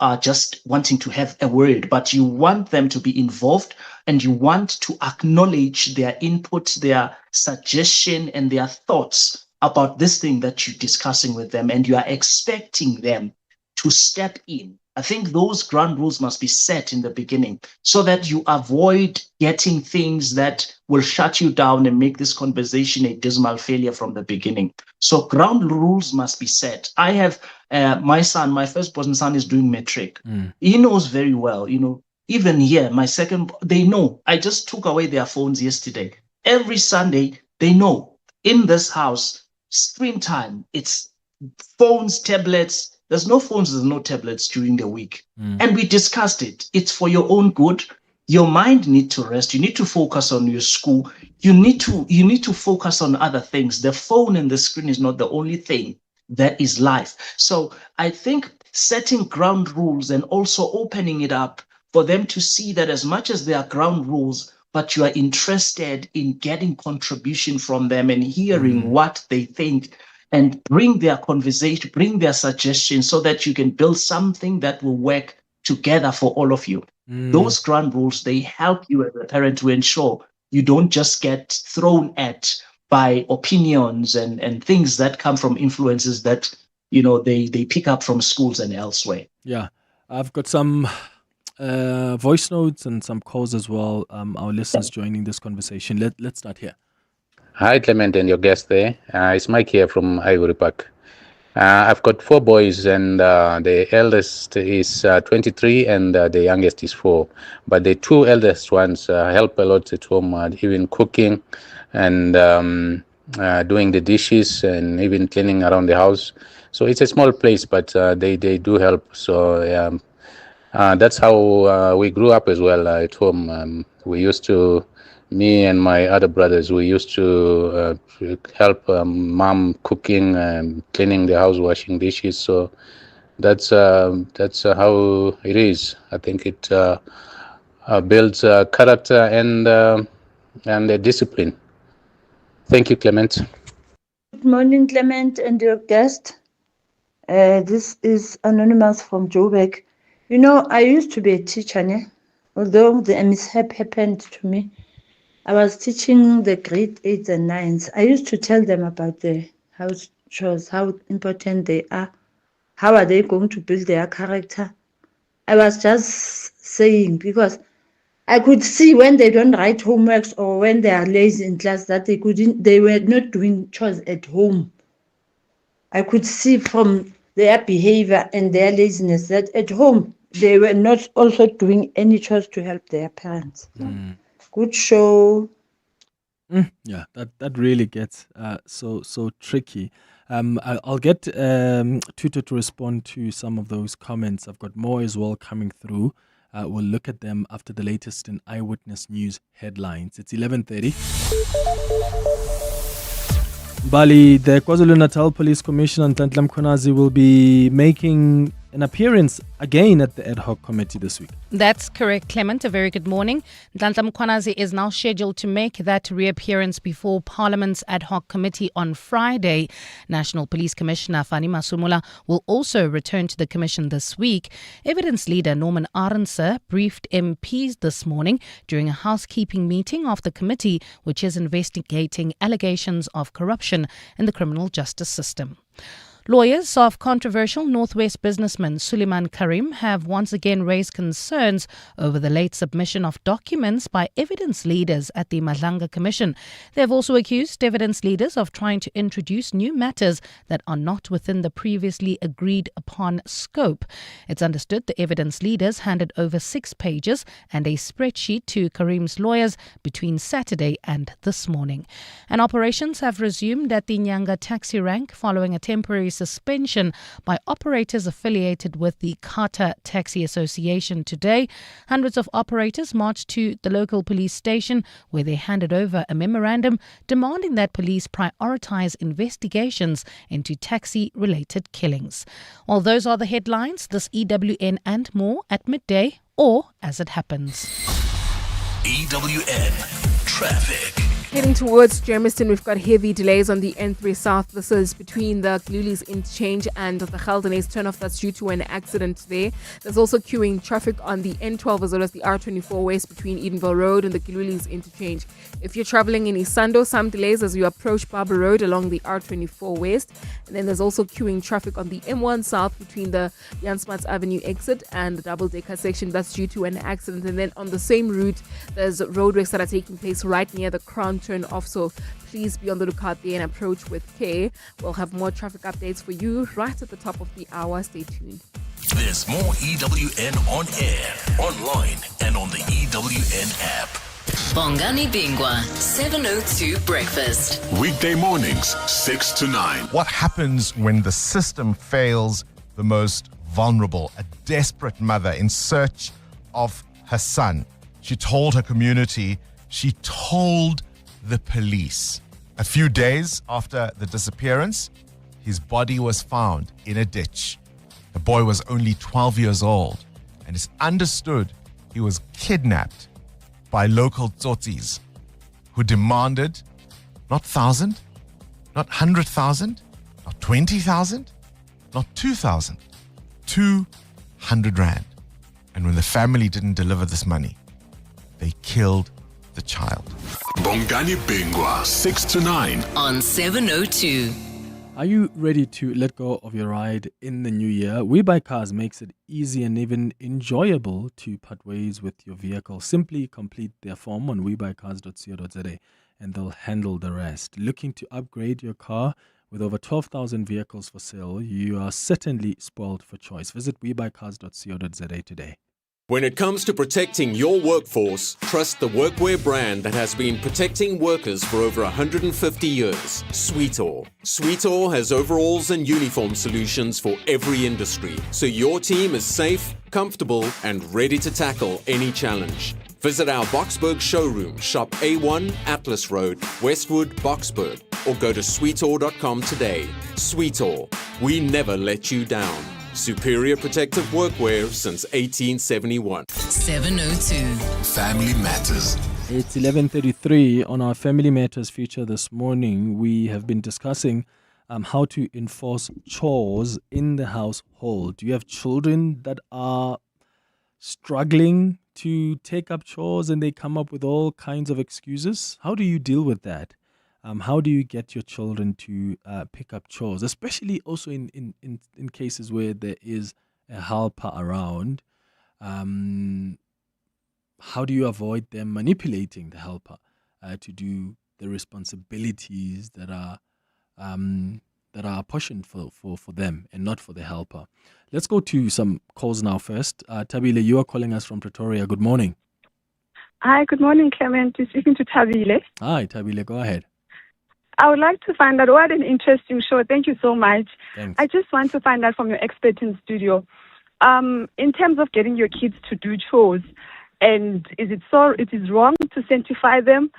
are just wanting to have a word, but you want them to be involved and you want to acknowledge their input, their suggestion, and their thoughts about this thing that you're discussing with them. And you are expecting them to step in I think those ground rules must be set in the beginning so that you avoid getting things that will shut you down and make this conversation a dismal failure from the beginning. So ground rules must be set. I have my son, my firstborn son is doing matric. He knows very well, even here, my second, they know. I just took away their phones yesterday. Every Sunday, they know in this house, screen time, it's phones, tablets. There's no phones, there's no tablets during the week. And we discussed it. It's for your own good. Your mind needs to rest. You need to focus on your school. You need to focus on other things. The phone and the screen is not the only thing that is life. So I think setting ground rules and also opening it up for them to see that as much as there are ground rules, but you are interested in getting contribution from them and hearing what they think, and bring their conversation, bring their suggestions so that you can build something that will work together for all of you. Those ground rules, they help you as a parent to ensure you don't just get thrown at by opinions and things that come from influences that, they pick up from schools and elsewhere. Yeah, I've got some voice notes and some calls as well. Our listeners joining this conversation. Let's start here. Hi, Clement and your guest there. It's Mike here from Ivory Park. I've got 4 boys, and the eldest is 23 and the youngest is 4. But the 2 eldest ones help a lot at home, even cooking and doing the dishes and even cleaning around the house. So it's a small place, but they do help. So that's how we grew up as well at home. We used to... Me and my other brothers, we used to help mom cooking and cleaning the house, washing dishes. So that's how it is. I think it builds character and discipline. Thank you, Clement. Good morning, Clement and your guest. This is Anonymous from Joburg. I used to be a teacher, although the mishap happened to me. I was teaching the grade 8s and 9s. I used to tell them about the house chores, how important they are. How are they going to build their character? I was just saying, because I could see when they don't write homeworks or when they are lazy in class that they were not doing chores at home. I could see from their behavior and their laziness that at home they were not also doing any chores to help their parents. Good show. Yeah, that really gets so tricky. I'll get Tutu to respond to some of those comments. I've got more as well coming through. We'll look at them after the latest in Eyewitness News headlines. It's 11:30. Bali, the KwaZulu-Natal Police Commissioner Sanitary Mkhwanazi will be making an appearance again at the ad hoc committee this week. That's correct, Clement. A very good morning. Sanitary Mkhwanazi is now scheduled to make that reappearance before Parliament's ad hoc committee on Friday. National Police Commissioner Fani Masumula will also return to the commission this week. Evidence leader Norman Arendse briefed MPs this morning during a housekeeping meeting of the committee, which is investigating allegations of corruption in the criminal justice system. Lawyers of controversial Northwest businessman Suleiman Karim have once again raised concerns over the late submission of documents by evidence leaders at the Madlanga Commission. They have also accused evidence leaders of trying to introduce new matters that are not within the previously agreed upon scope. It's understood the evidence leaders handed over 6 pages and a spreadsheet to Karim's lawyers between Saturday and this morning. And operations have resumed at the Nyanga taxi rank following a temporary suspension by operators affiliated with the Qatar Taxi Association today. Hundreds of operators marched to the local police station where they handed over a memorandum demanding that police prioritize investigations into taxi-related killings. Well, those are the headlines. This EWN and more at midday or as it happens. EWN Traffic. Heading towards Germiston, we've got heavy delays on the N3 South. This is between the Glulis interchange and the Geldenhuys turnoff. That's due to an accident there. There's also queuing traffic on the N12 as well as the R24 West between Edenville Road and the Glulis interchange. If you're traveling in Isando, some delays as you approach Barber Road along the R24 West. And then there's also queuing traffic on the M1 South between the Jan Smuts Avenue exit and the double-decker section. That's due to an accident. And then on the same route, there's roadworks that are taking place right near the Crown turn off, so please be on the lookout there and approach with care. We'll have more traffic updates for you right at the top of the hour. Stay tuned. There's more EWN on air, online, and on the EWN app. Bongani Bingwa, 702 Breakfast. Weekday mornings, 6 to 9. What happens when the system fails the most vulnerable? A desperate mother in search of her son. She told her community, she told the police. A few days after the disappearance, his body was found in a ditch. The boy was only 12 years old, and it's understood he was kidnapped by local tsotis who demanded not 1,000, not 100,000, not 20,000, not 2,000, 200 rand. And when the family didn't deliver this money, they killed the child. Bongani Bingwa, 6 to 9. On 702. Are you ready to let go of your ride in the new year? We Buy Cars makes it easy and even enjoyable to part ways with your vehicle. Simply complete their form on webuycars.co.za and they'll handle the rest. Looking to upgrade your car with over 12,000 vehicles for sale? You are certainly spoiled for choice. Visit webuycars.co.za today. When it comes to protecting your workforce, trust the workwear brand that has been protecting workers for over 150 years, Sweetall. Sweetall has overalls and uniform solutions for every industry, so your team is safe, comfortable, and ready to tackle any challenge. Visit our Boksburg showroom, shop A1 Atlas Road, Westwood, Boksburg, or go to sweetall.com today. Sweetall, we never let you down. Superior protective workwear since 1871. 702. Family Matters. It's 11:33 on our Family Matters feature this morning. We have been discussing how to enforce chores in the household. Do you have children that are struggling to take up chores and they come up with all kinds of excuses? How do you deal with that? How do you get your children to pick up chores, especially also in cases where there is a helper around? How do you avoid them manipulating the helper to do the responsibilities that are apportioned for them and not for the helper? Let's go to some calls now first. Tabile, you are calling us from Pretoria. Good morning. Hi, good morning, Clement. You're speaking to Tabile. Hi, Tabile, go ahead. I would like to find out, what an interesting show. Thank you so much. Thanks. I just want to find out from your expert in studio, in terms of getting your kids to do chores, and it is wrong to sanctify them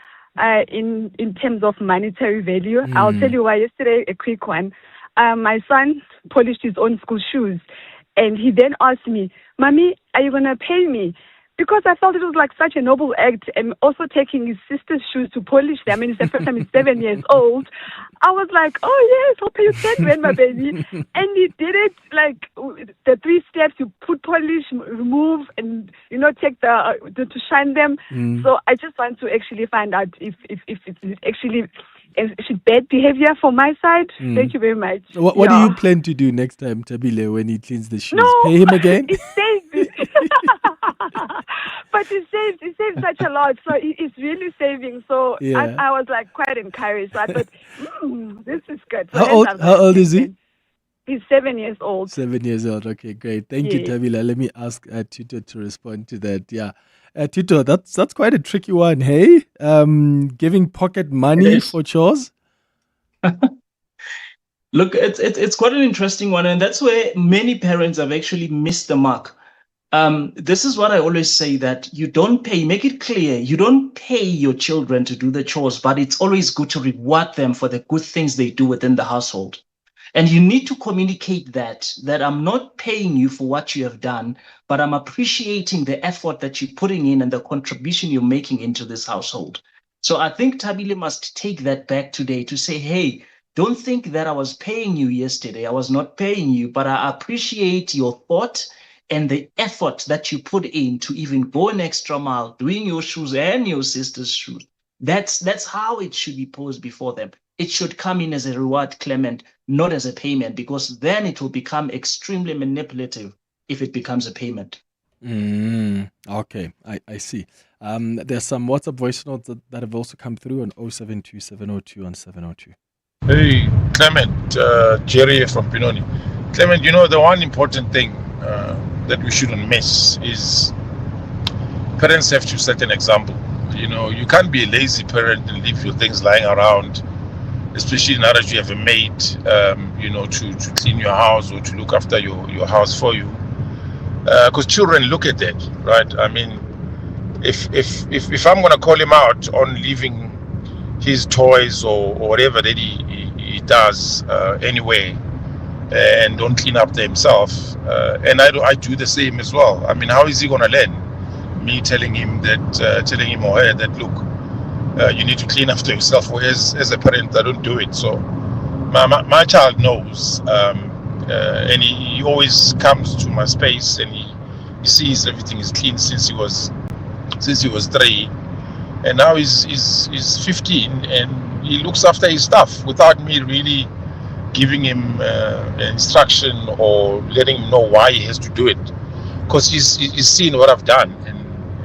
in terms of monetary value? I'll tell you why. Yesterday, a quick one. My son polished his own school shoes, and he then asked me, "Mommy, are you going to pay me?" Because I felt it was like such a noble act, and also taking his sister's shoes to polish them. I mean, it's the first time he's 7 years old. I was like, "Oh yes, I'll pay you 10 rand, my baby." And he did it like the 3 steps: you put polish, remove, and take to shine them. So I just want to actually find out if it's actually bad behavior from my side. Thank you very much. What do you plan to do next time, Tabile, when he cleans the shoes? Pay him again? It saves. But it saves such a lot. So it's really saving. So Yeah. I was like quite encouraged. So I thought, this is good. So How old is he? He's 7 years old. 7 years old. Okay, great. Thank you, Yes. Tabila. Let me ask Tito to respond to that. Yeah. Tito, that's quite a tricky one, hey? Giving pocket money for chores? Look, it's quite an interesting one, and that's where many parents have actually missed the mark. This is what I always say, that you don't pay, make it clear, you don't pay your children to do the chores, but it's always good to reward them for the good things they do within the household. And you need to communicate that I'm not paying you for what you have done, but I'm appreciating the effort that you're putting in and the contribution you're making into this household. So I think Tabile must take that back today to say, hey, don't think that I was paying you yesterday. I was not paying you, but I appreciate your thought and the effort that you put in to even go an extra mile, doing your shoes and your sister's shoes. That's how it should be posed before them. It should come in as a reward, Clement, not as a payment, because then it will become extremely manipulative if it becomes a payment. Okay, I see. There's some WhatsApp voice notes that have also come through on 072 702 on 702. Hey, Clement, Jerry from Pinoni. Clement, you know, the one important thing that we shouldn't miss is parents have to set an example. You know, you can't be a lazy parent and leave your things lying around, especially now that you have a maid, you know, to clean your house or to look after your house for you. Because children look at that, right? I mean, if I'm going to call him out on leaving his toys or whatever that he does anyway, and don't clean up himself, and I do the same as well. I mean, how is he going to learn? Me telling him or her that, look, you need to clean after yourself. Whereas as a parent, I don't do it. So my child knows, and he always comes to my space and he sees everything is clean since he was 3, and now he's 15 and he looks after his stuff without me really giving him instruction or letting him know why he has to do it, because he's seen what I've done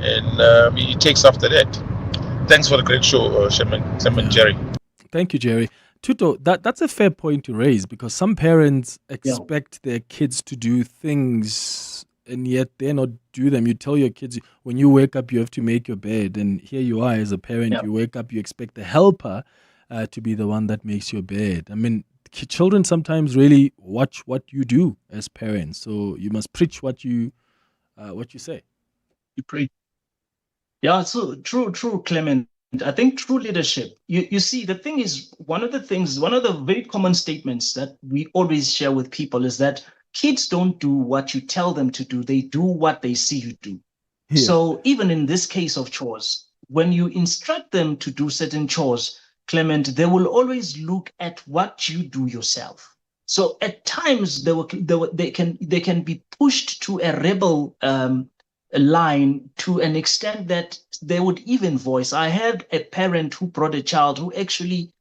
and he takes after that. Thanks for the great show, Clement, Jerry. Thank you, Jerry. Tuto, that's a fair point to raise, because some parents expect their kids to do things and yet they're not do them. You tell your kids, when you wake up, you have to make your bed. And here you are as a parent, you wake up, you expect the helper to be the one that makes your bed. I mean, children sometimes really watch what you do as parents. So you must preach what you say. You preach. Yeah, so true, Clement. I think true leadership, you see, the thing is, one of the very common statements that we always share with people is that kids don't do what you tell them to do, they do what they see you do. Yeah. So even in this case of chores, when you instruct them to do certain chores, Clement, they will always look at what you do yourself. So at times they can be pushed to a rebel line to an extent that they would even voice. I had a parent who brought a child who actually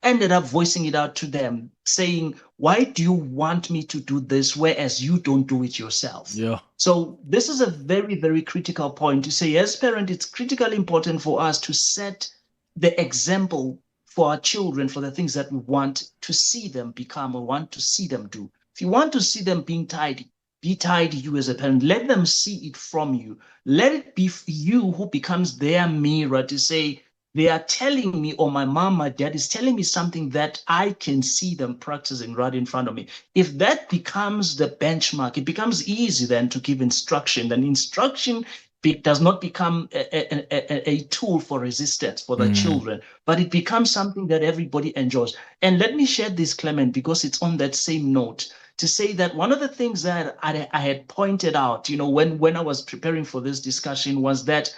ended up voicing it out to them, saying, why do you want me to do this whereas you don't do it yourself? Yeah. So this is a very, very critical point to say, as parent, it's critically important for us to set the example for our children for the things that we want to see them become or want to see them do. If you want to see them being tidy, be tidy, you as a parent. Let them see it from you. Let it be you who becomes their mirror to say, they are telling me, or my mom, my dad is telling me something that I can see them practicing right in front of me. If that becomes the benchmark, it becomes easy then to give instruction. Then instruction does not become a tool for resistance for the children, but it becomes something that everybody enjoys. And let me share this, Clement, because it's on that same note, to say that one of the things that I had pointed out, when I was preparing for this discussion was that,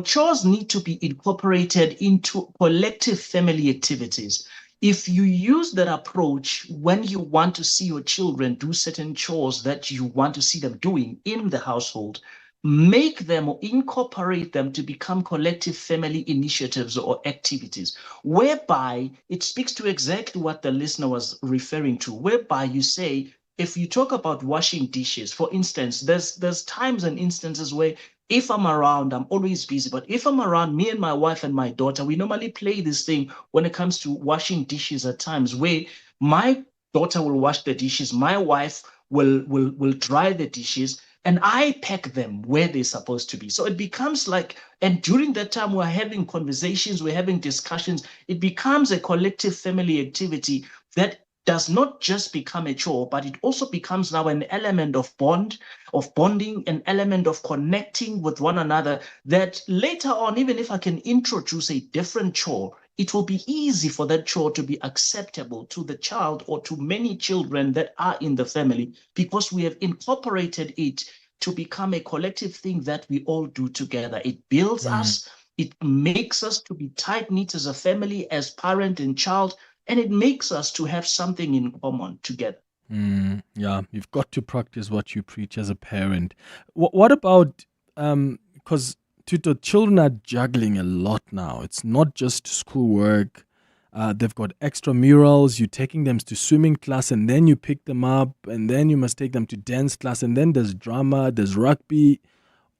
chores need to be incorporated into collective family activities. If you use that approach when you want to see your children do certain chores that you want to see them doing in the household, make them or incorporate them to become collective family initiatives or activities, whereby it speaks to exactly what the listener was referring to, whereby you say, if you talk about washing dishes, for instance, there's times and instances where if I'm around, I'm always busy. But if I'm around, me and my wife and my daughter, we normally play this thing when it comes to washing dishes at times where my daughter will wash the dishes, my wife will dry the dishes, and I pack them where they're supposed to be. So it becomes like, and during that time, we're having conversations, we're having discussions. It becomes a collective family activity that does not just become a chore, but it also becomes now an element of bonding, an element of connecting with one another, that later on, even if I can introduce a different chore, it will be easy for that chore to be acceptable to the child or to many children that are in the family, because we have incorporated it to become a collective thing that we all do together. It builds us, It makes us to be tight-knit as a family, as parent and child, and it makes us to have something in common together. Yeah, you've got to practice what you preach as a parent. What about, because Tuto, children are juggling a lot now. It's not just schoolwork. They've got extramurals. You're taking them to swimming class, and then you pick them up, and then you must take them to dance class, and then there's drama, there's rugby,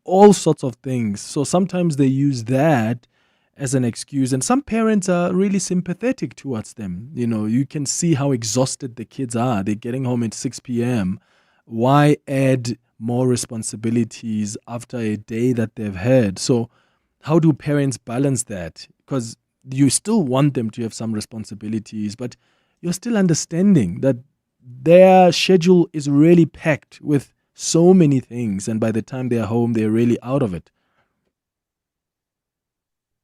all sorts of things. So sometimes they use that as an excuse, and some parents are really sympathetic towards them. You know, you can see how exhausted the kids are. They're getting home at 6 p.m. Why add more responsibilities after a day that they've had? So how do parents balance that? Because you still want them to have some responsibilities, but you're still understanding that their schedule is really packed with so many things, and by the time they're home, they're really out of it.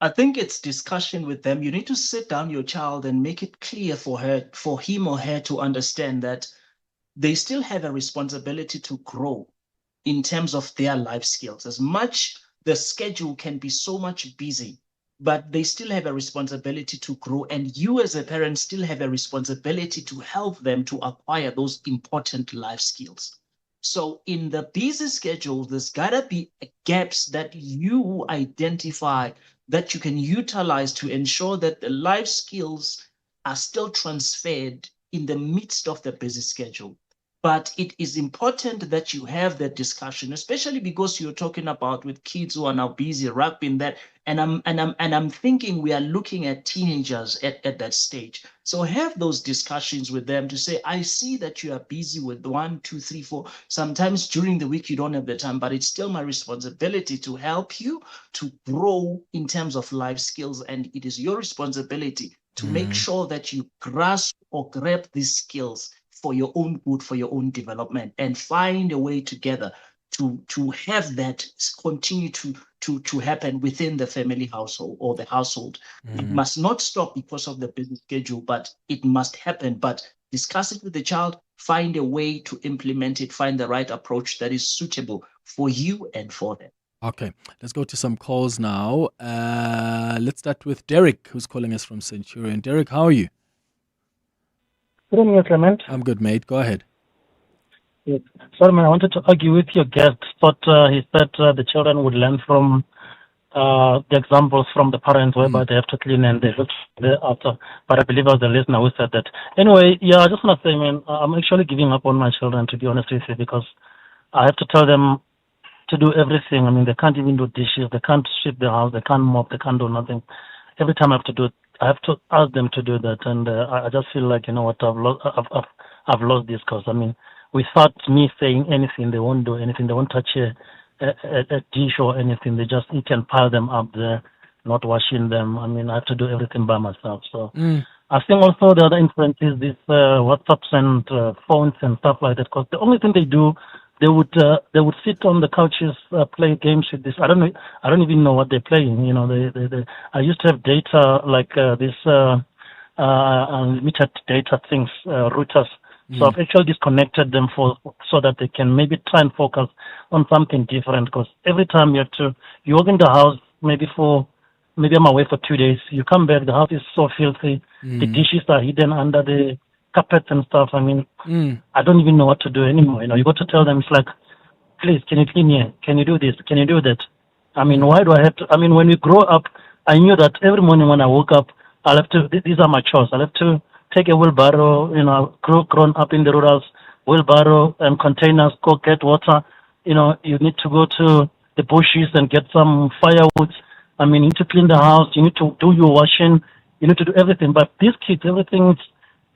I think it's discussion with them. You need to sit down your child and make it clear for him or her to understand that they still have a responsibility to grow in terms of their life skills. As much the schedule can be so much busy, but they still have a responsibility to grow. And you as a parent still have a responsibility to help them to acquire those important life skills. So in the busy schedule, there's gotta be gaps that you identify that you can utilize to ensure that the life skills are still transferred in the midst of the busy schedule. But it is important that you have that discussion, especially because you're talking about with kids who are now busy wrapping that. And I'm thinking we are looking at teenagers at that stage. So have those discussions with them to say, I see that you are busy with 1, 2, 3, 4. Sometimes during the week you don't have the time, but it's still my responsibility to help you to grow in terms of life skills. And it is your responsibility to make sure that you grasp or grab these skills for your own good, for your own development, and find a way together to have that continue to happen within the family household or the household. It must not stop because of the busy schedule, but it must happen. But discuss it with the child, find a way to implement it, find the right approach that is suitable for you and for them. Okay, let's go to some calls now. Let's start with Derek, who's calling us from Centurion. Derek, how are you? Good evening, Clement. I'm good, mate. Go ahead. Yes. Sorry, man, I wanted to argue with your guest, but he said the children would learn from the examples from the parents whereby they have to clean and they look after. But I believe I was the listener who said that. Anyway, yeah, I just want to say, man, I'm actually giving up on my children, to be honest with you, because I have to tell them to do everything. I mean, they can't even do dishes, they can't sweep the house, they can't mop, they can't do nothing. Every time I have to do it, I have to ask them to do that, and I just feel like, you know what, I've lost this cause. I mean, without me saying anything, they won't do anything. They won't touch a dish or anything. They just eat and pile them up there, not washing them. I mean, I have to do everything by myself. So I think also the other influence is this WhatsApps and phones and stuff like that. Because the only thing they do, they would sit on the couches, play games with this. I don't even know what they're playing. You know, I used to have data like this unlimited data things, routers. So I've actually disconnected them so that they can maybe try and focus on something different. Because every time you walk in the house, maybe I'm away for 2 days. You come back, the house is so filthy. The dishes are hidden under the carpets and stuff. I mean, I don't even know what to do anymore. You know, you got to tell them, it's like, please, can you clean here? Can you do this? Can you do that? I mean, why do I have to? I mean, when we grow up, I knew that every morning when I woke up, I'll have to, these are my chores. I'll have to take a wheelbarrow, you know, grown up in the rurals, wheelbarrow and containers, go get water. You know, you need to go to the bushes and get some firewood. I mean, you need to clean the house. You need to do your washing. You need to do everything. But these kids, everything,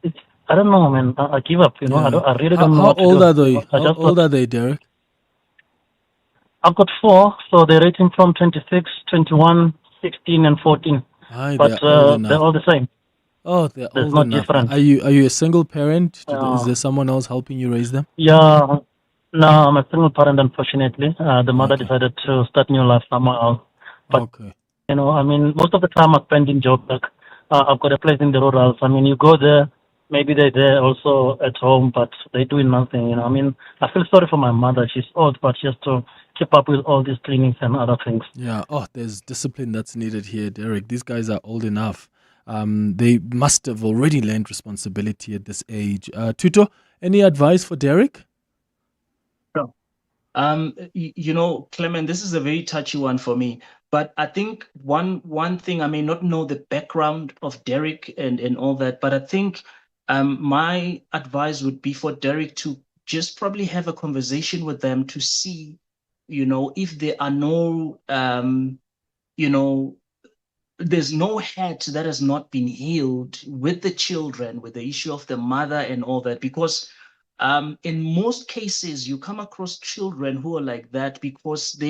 it's I don't know, man. I give up, you know. Yeah. I really don't know How what to old do. are they? How old are they, Derek? I've got 4, so they're rating from 26, 21, 16, and 14. Aye, But they're old they're enough. all the same. Oh, they're There's old no enough. difference. Are you a single parent? Yeah. Is there someone else helping you raise them? Yeah, no, I'm a single parent, unfortunately. The mother decided to start new life somewhere else. But, you know, I mean, most of the time I spend in Joburg. I've got a place in the rurals. I mean, you go there, maybe they're there also at home, but they're doing nothing, you know. I mean, I feel sorry for my mother. She's old, but she has to keep up with all these cleanings and other things. Yeah. Oh, there's discipline that's needed here, Derek. These guys are old enough. They must have already learned responsibility at this age. Tuto, any advice for Derek? No. Clement, this is a very touchy one for me. But I think one thing, I may not know the background of Derek and all that, but I think my advice would be for Derek to just probably have a conversation with them to see, if there are no, there's no hurt that has not been healed with the children, with the issue of the mother and all that, because in most cases you come across children who are like that because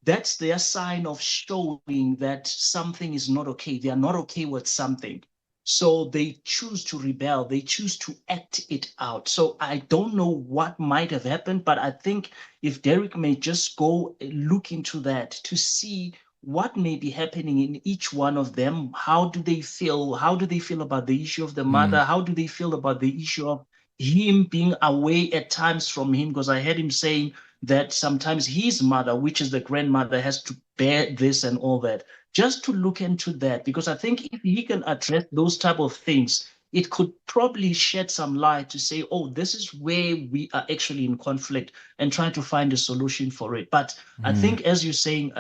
that's their sign of showing that something is not okay. They are not okay with something. So they choose to rebel. They choose to act it out. So I don't know what might have happened, but I think if Derek may just go look into that to see what may be happening in each one of them. How do they feel? How do they feel about the issue of the mother? How do they feel about the issue of him being away at times from him? Because I heard him saying that sometimes his mother, which is the grandmother, has to bear this and all that. Just to look into that, because I think if he can address those type of things, it could probably shed some light to say, oh, this is where we are actually in conflict, and try to find a solution for it. But I think, as you're saying,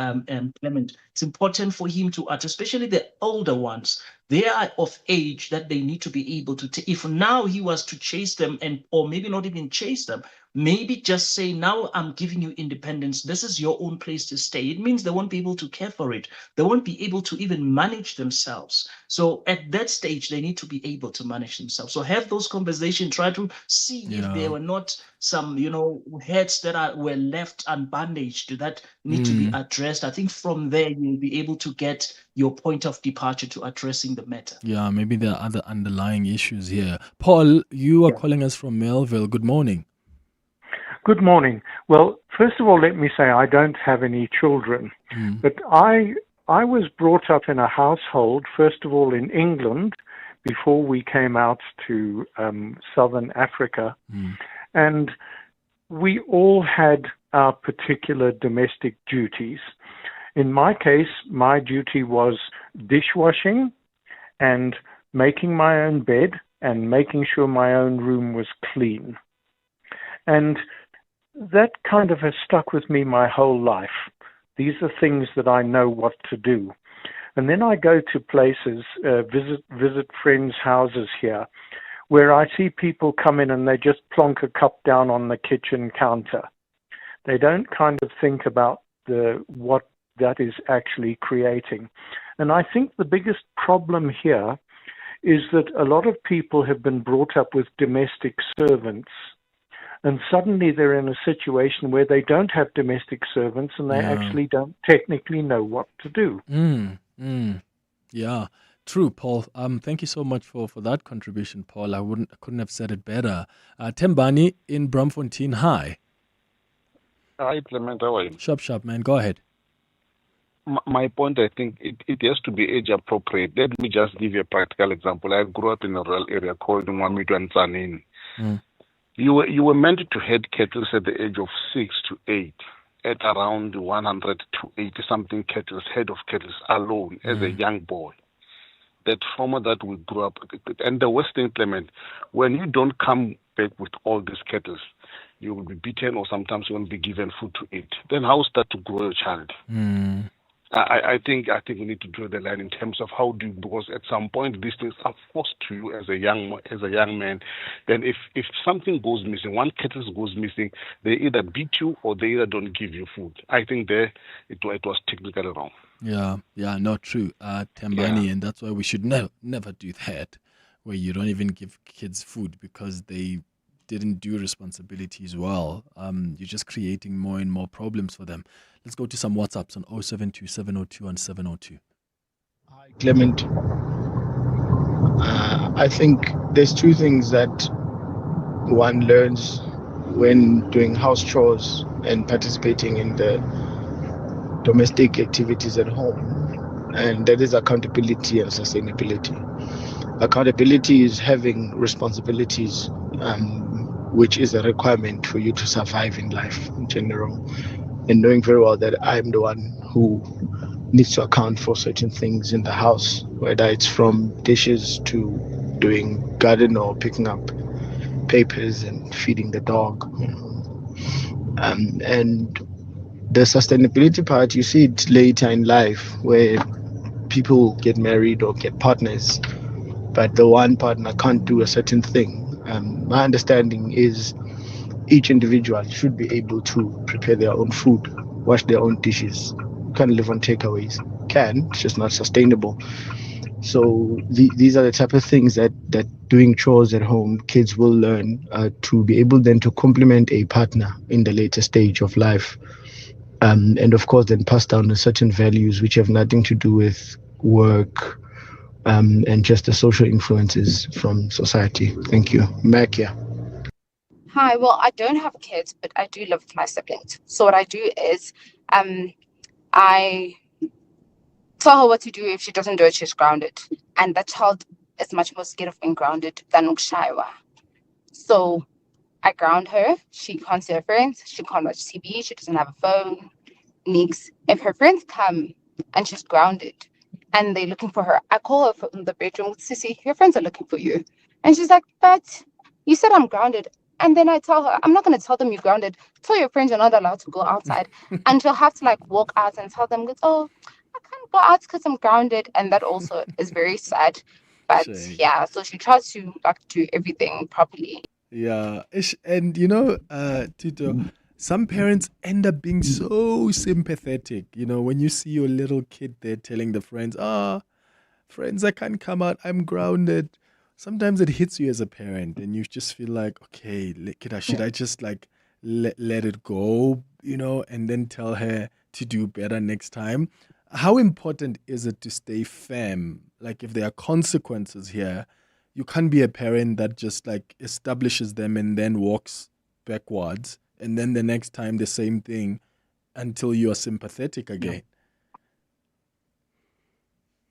Clement, it's important for him to address, especially the older ones. They are of age that they need to be able to if now he was to chase them, or maybe not even chase them, maybe just say, now I'm giving you independence. This is your own place to stay. It means they won't be able to care for it. They won't be able to even manage themselves. So at that stage, they need to be able to manage themselves. So have those conversations, try to see if there were not some, heads that were left unbandaged that need to be addressed. I think from there, you'll be able to get your point of departure to addressing the matter. Yeah, maybe there are other underlying issues here. Paul, you are calling us from Melville. Good morning. Good morning. Well, first of all, let me say I don't have any children, but I was brought up in a household, first of all, in England, before we came out to Southern Africa, and we all had our particular domestic duties. In my case, my duty was dishwashing and making my own bed and making sure my own room was clean. And that kind of has stuck with me my whole life. These are things that I know what to do. And then I go to places, visit friends' houses here, where I see people come in and they just plonk a cup down on the kitchen counter. They don't kind of think about what that is actually creating. And I think the biggest problem here is that a lot of people have been brought up with domestic servants, and suddenly they're in a situation where they don't have domestic servants and they actually don't technically know what to do. Yeah, true, Paul. Thank you so much for that contribution, Paul. I couldn't have said it better. Tembani in Braamfontein, hi. Hi, Clement, how are you? Sharp, man. Go ahead. My point, I think it has to be age appropriate. Let me just give you a practical example. I grew up in a rural area called Mwamitu and Sanin. You were meant to head cattle at the age of 6 to 8, at around 100 to 80 something cattle, head of cattle alone as a young boy. That trauma that we grew up with. And the worst thing, Clement, when you don't come back with all these cattle, you will be beaten or sometimes you won't be given food to eat. Then how start to grow a child? I think we need to draw the line in terms of how do, because at some point these things are forced to you as a young man. Then if something goes missing, one cattle goes missing, they either beat you or they either don't give you food. I think there it was technically wrong. Yeah, not true, Tembani, and that's why we should never do that, where you don't even give kids food because they didn't do responsibilities well. You're just creating more and more problems for them. Let's go to some WhatsApps on 072 702 and 702. Hi, Clement. I think there's two things that one learns when doing house chores and participating in the domestic activities at home, and that is accountability and sustainability. Accountability is having responsibilities, which is a requirement for you to survive in life in general. and knowing very well that I'm the one who needs to account for certain things in the house, whether it's from dishes to doing garden or picking up papers and feeding the dog. And the sustainability part, you see it later in life where people get married or get partners, but the one partner can't do a certain thing. My understanding is each individual should be able to prepare their own food, wash their own dishes. Can't live on takeaways. Can, it's just not sustainable. So these are the type of things that doing chores at home, kids will learn to be able then to complement a partner in the later stage of life. And of course, then pass down the certain values which have nothing to do with work and just the social influences from society. Thank you. Mac, yeah. Hi, well, I don't have kids, but I do live with my siblings. So what I do is I tell her what to do. If she doesn't do it, she's grounded. And that child is much more scared of being grounded than ukshaiwa. So I ground her. She can't see her friends. She can't watch TV. She doesn't have a phone. Next, if her friends come and she's grounded and they're looking for her, I call her from the bedroom, Sissy, your friends are looking for you. And she's like, but you said I'm grounded. And then I tell her, I'm not going to tell them you're grounded. Tell your friends you're not allowed to go outside. And she'll have to walk out and tell them, oh, I can't go out because I'm grounded. And that also is very sad. But yeah, so she tries to do everything properly. Yeah. And Tito, some parents end up being so sympathetic. When you see your little kid there telling the friends, friends, I can't come out, I'm grounded. Sometimes it hits you as a parent and you just feel like, okay, should I just let it go, and then tell her to do better next time? How important is it to stay firm? If there are consequences here, you can't be a parent that just establishes them and then walks backwards. And then the next time the same thing until you are sympathetic again.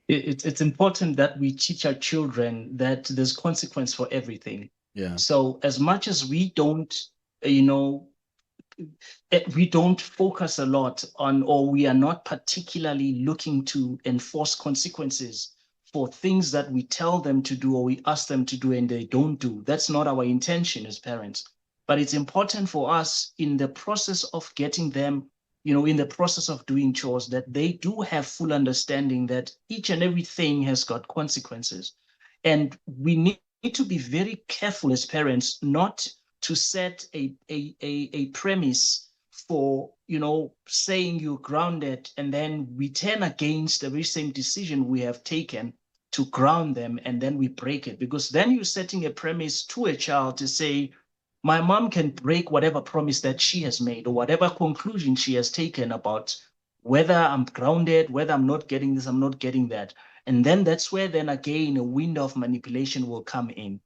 It's important that we teach our children that there's consequence for everything. Yeah. So as much as we don't, we don't focus a lot on, or we are not particularly looking to enforce consequences for things that we tell them to do or we ask them to do and they don't do. That's not our intention as parents. But it's important for us in the process of getting them, in the process of doing chores, that they do have full understanding that each and everything has got consequences. And we need to be very careful as parents not to set a premise for, saying you're grounded and then we turn against the very same decision we have taken to ground them and then we break it. Because then you're setting a premise to a child to say, my mom can break whatever promise that she has made or whatever conclusion she has taken about whether I'm grounded, whether I'm not getting this, I'm not getting that. And then that's where then again a window of manipulation will come in.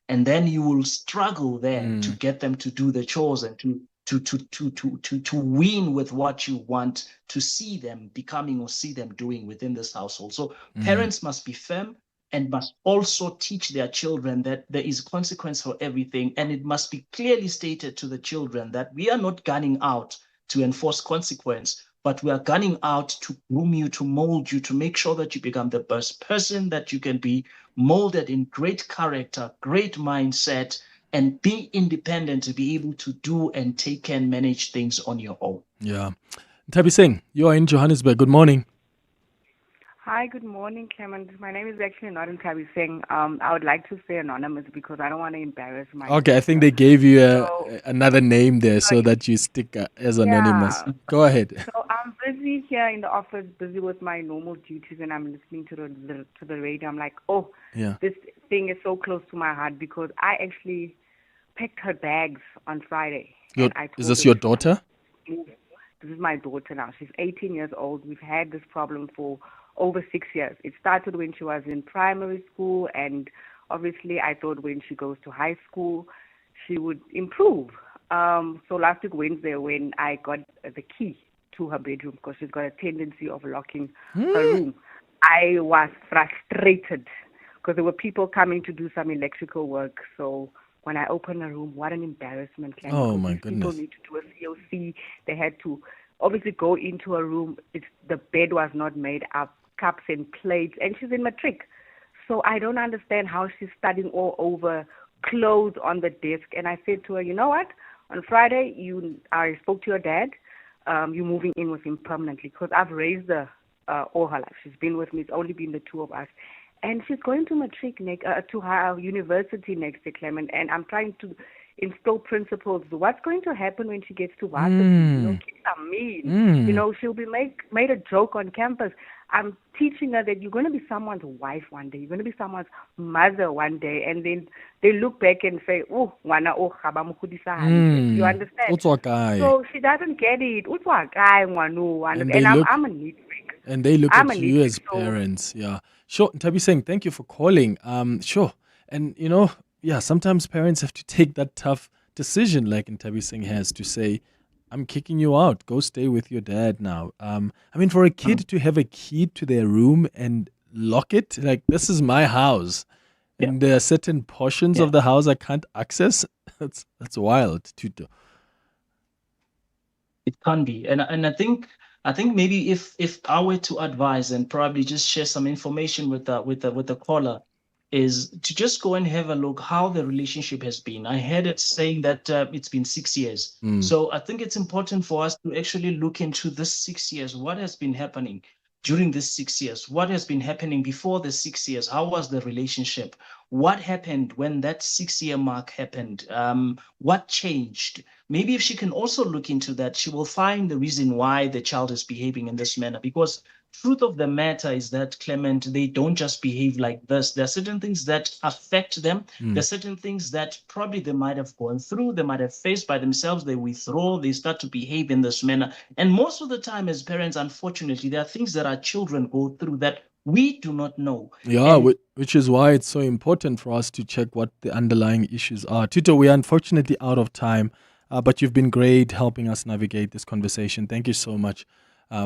And then you will struggle there to get them to do the chores and to win with what you want to see them becoming or see them doing within this household. So parents must be firm and must also teach their children that there is consequence for everything. And it must be clearly stated to the children that we are not gunning out to enforce consequence, but we are gunning out to groom you, to mold you, to make sure that you become the best person that you can be, molded in great character, great mindset, and be independent to be able to do and take and manage things on your own. Yeah. Tabi Singh, you are in Johannesburg. Good morning. Hi, good morning, Clement. My name is actually not Tabi Singh. I would like to stay anonymous because I don't want to embarrass myself. Okay, I think they gave you another name there so that you stick as anonymous. Go ahead. So I'm busy here in the office, busy with my normal duties, and I'm listening to the radio. I'm like, this thing is so close to my heart because I actually packed her bags on Friday. Is this your daughter? This is my daughter now. She's 18 years old. We've had this problem for over 6 years. It started when she was in primary school, and obviously I thought when she goes to high school, she would improve. So last week Wednesday, when I got the key to her bedroom, because she's got a tendency of locking her room, I was frustrated because there were people coming to do some electrical work. So when I opened her room, what an embarrassment. Oh my goodness. People need to do a COC. They had to obviously go into a room. The bed was not made up, cups and plates, and she's in matric. So I don't understand how she's studying all over, clothes on the desk. And I said to her, you know what? On Friday, I spoke to your dad. You're moving in with him permanently because I've raised her all her life. She's been with me. It's only been the two of us. And she's going to matric to her university next year, Clement. And I'm trying to instill principles. What's going to happen when she gets to varsity? Kids are mean. She'll be made a joke on campus. I'm teaching her that you're going to be someone's wife one day. You're going to be someone's mother one day. And then they look back and say, you understand? So she doesn't get it. I'm a neat freak. And they look at you as parents. Yeah. Sure. Tabi saying, thank you for calling. Sure. And, sometimes parents have to take that tough decision, like Tabi Singh has, to say, I'm kicking you out. Go stay with your dad now. For a kid to have a key to their room and lock it, like, this is my house, and there are certain portions of the house I can't access. That's wild, Tuto. It can be, and I think maybe if I were to advise and probably just share some information with the caller, is to just go and have a look how the relationship has been. I heard it saying that it's been 6 years. So I think it's important for us to actually look into this 6 years. What has been happening during this 6 years? What has been happening before the 6 years? How was the relationship? What happened when that 6 year mark happened? What changed? Maybe if she can also look into that, she will find the reason why the child is behaving in this manner. Because truth of the matter is that, Clement, they don't just behave like this. There are certain things that affect them. There are certain things that probably they might have gone through, they might have faced by themselves. They withdraw, they start to behave in this manner. And most of the time as parents, unfortunately, there are things that our children go through that we do not know. Yeah, which is why it's so important for us to check what the underlying issues are. Tito, we are unfortunately out of time, but you've been great helping us navigate this conversation. Thank you so much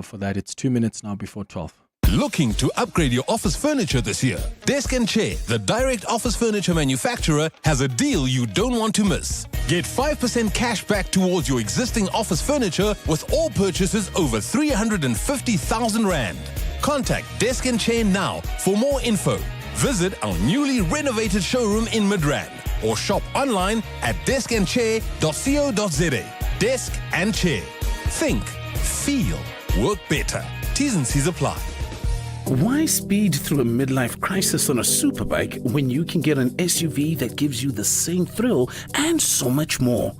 for that. It's 2 minutes now before 12. Looking to upgrade your office furniture this year? Desk & Chair, the direct office furniture manufacturer, has a deal you don't want to miss. Get 5% cash back towards your existing office furniture with all purchases over 350,000 Rand. Contact Desk & Chair now for more info. Visit our newly renovated showroom in Midrand or shop online at deskandchair.co.za. Desk & Chair. Think, feel, work better. T's and C's apply. Why speed through a midlife crisis on a superbike when you can get an SUV that gives you the same thrill and so much more?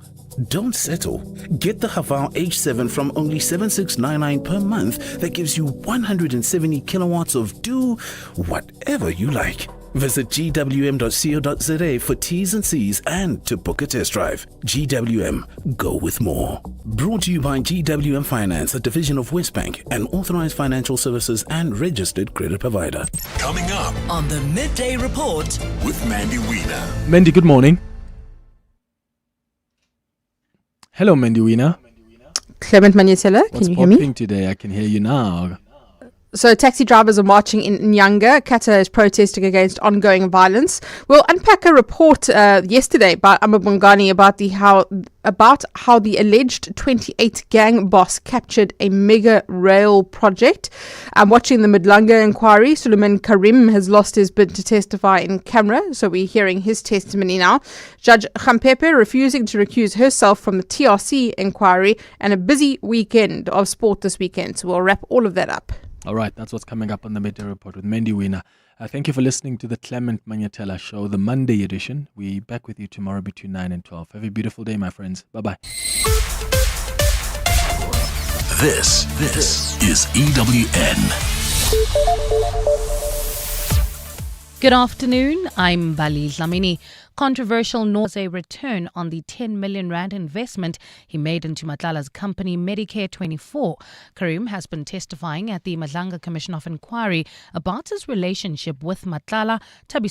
Don't settle. Get the Haval H7 from only 7,699 per month that gives you 170 kilowatts of do whatever you like. Visit gwm.co.za for T's and C's and to book a test drive. GWM, go with more. Brought to you by GWM Finance, a division of Westbank, an authorized financial services and registered credit provider. Coming up on the Midday Report with Mandy Wiener. Mandy, good morning. Hello, Mandy Wiener. Clement Manyathela, can you hear me? What's popping today? I can hear you now. So taxi drivers are marching in Nyanga. Qatar is protesting against ongoing violence. We'll unpack a report yesterday by Amabongani about how the alleged 28 gang boss captured a mega rail project. I'm watching the Madlanga inquiry. Suleiman Karim has lost his bid to testify in camera, so we're hearing his testimony now. Judge Khampepe refusing to recuse herself from the TRC inquiry, and a busy weekend of sport this weekend. So we'll wrap all of that up. All right, that's what's coming up on the Midday Report with Mandy Wiener. Thank you for listening to the Clement Manyathela Show, the Monday edition. We're back with you tomorrow between 9 and 12. Have a beautiful day, my friends. Bye-bye. This is EWN. Good afternoon. I'm Bali Dlamini. Controversial North a return on the 10 million Rand investment he made into Matlala's company Medicare 24. Karim has been testifying at the Madlanga Commission of Inquiry about his relationship with Matlala. Tabiso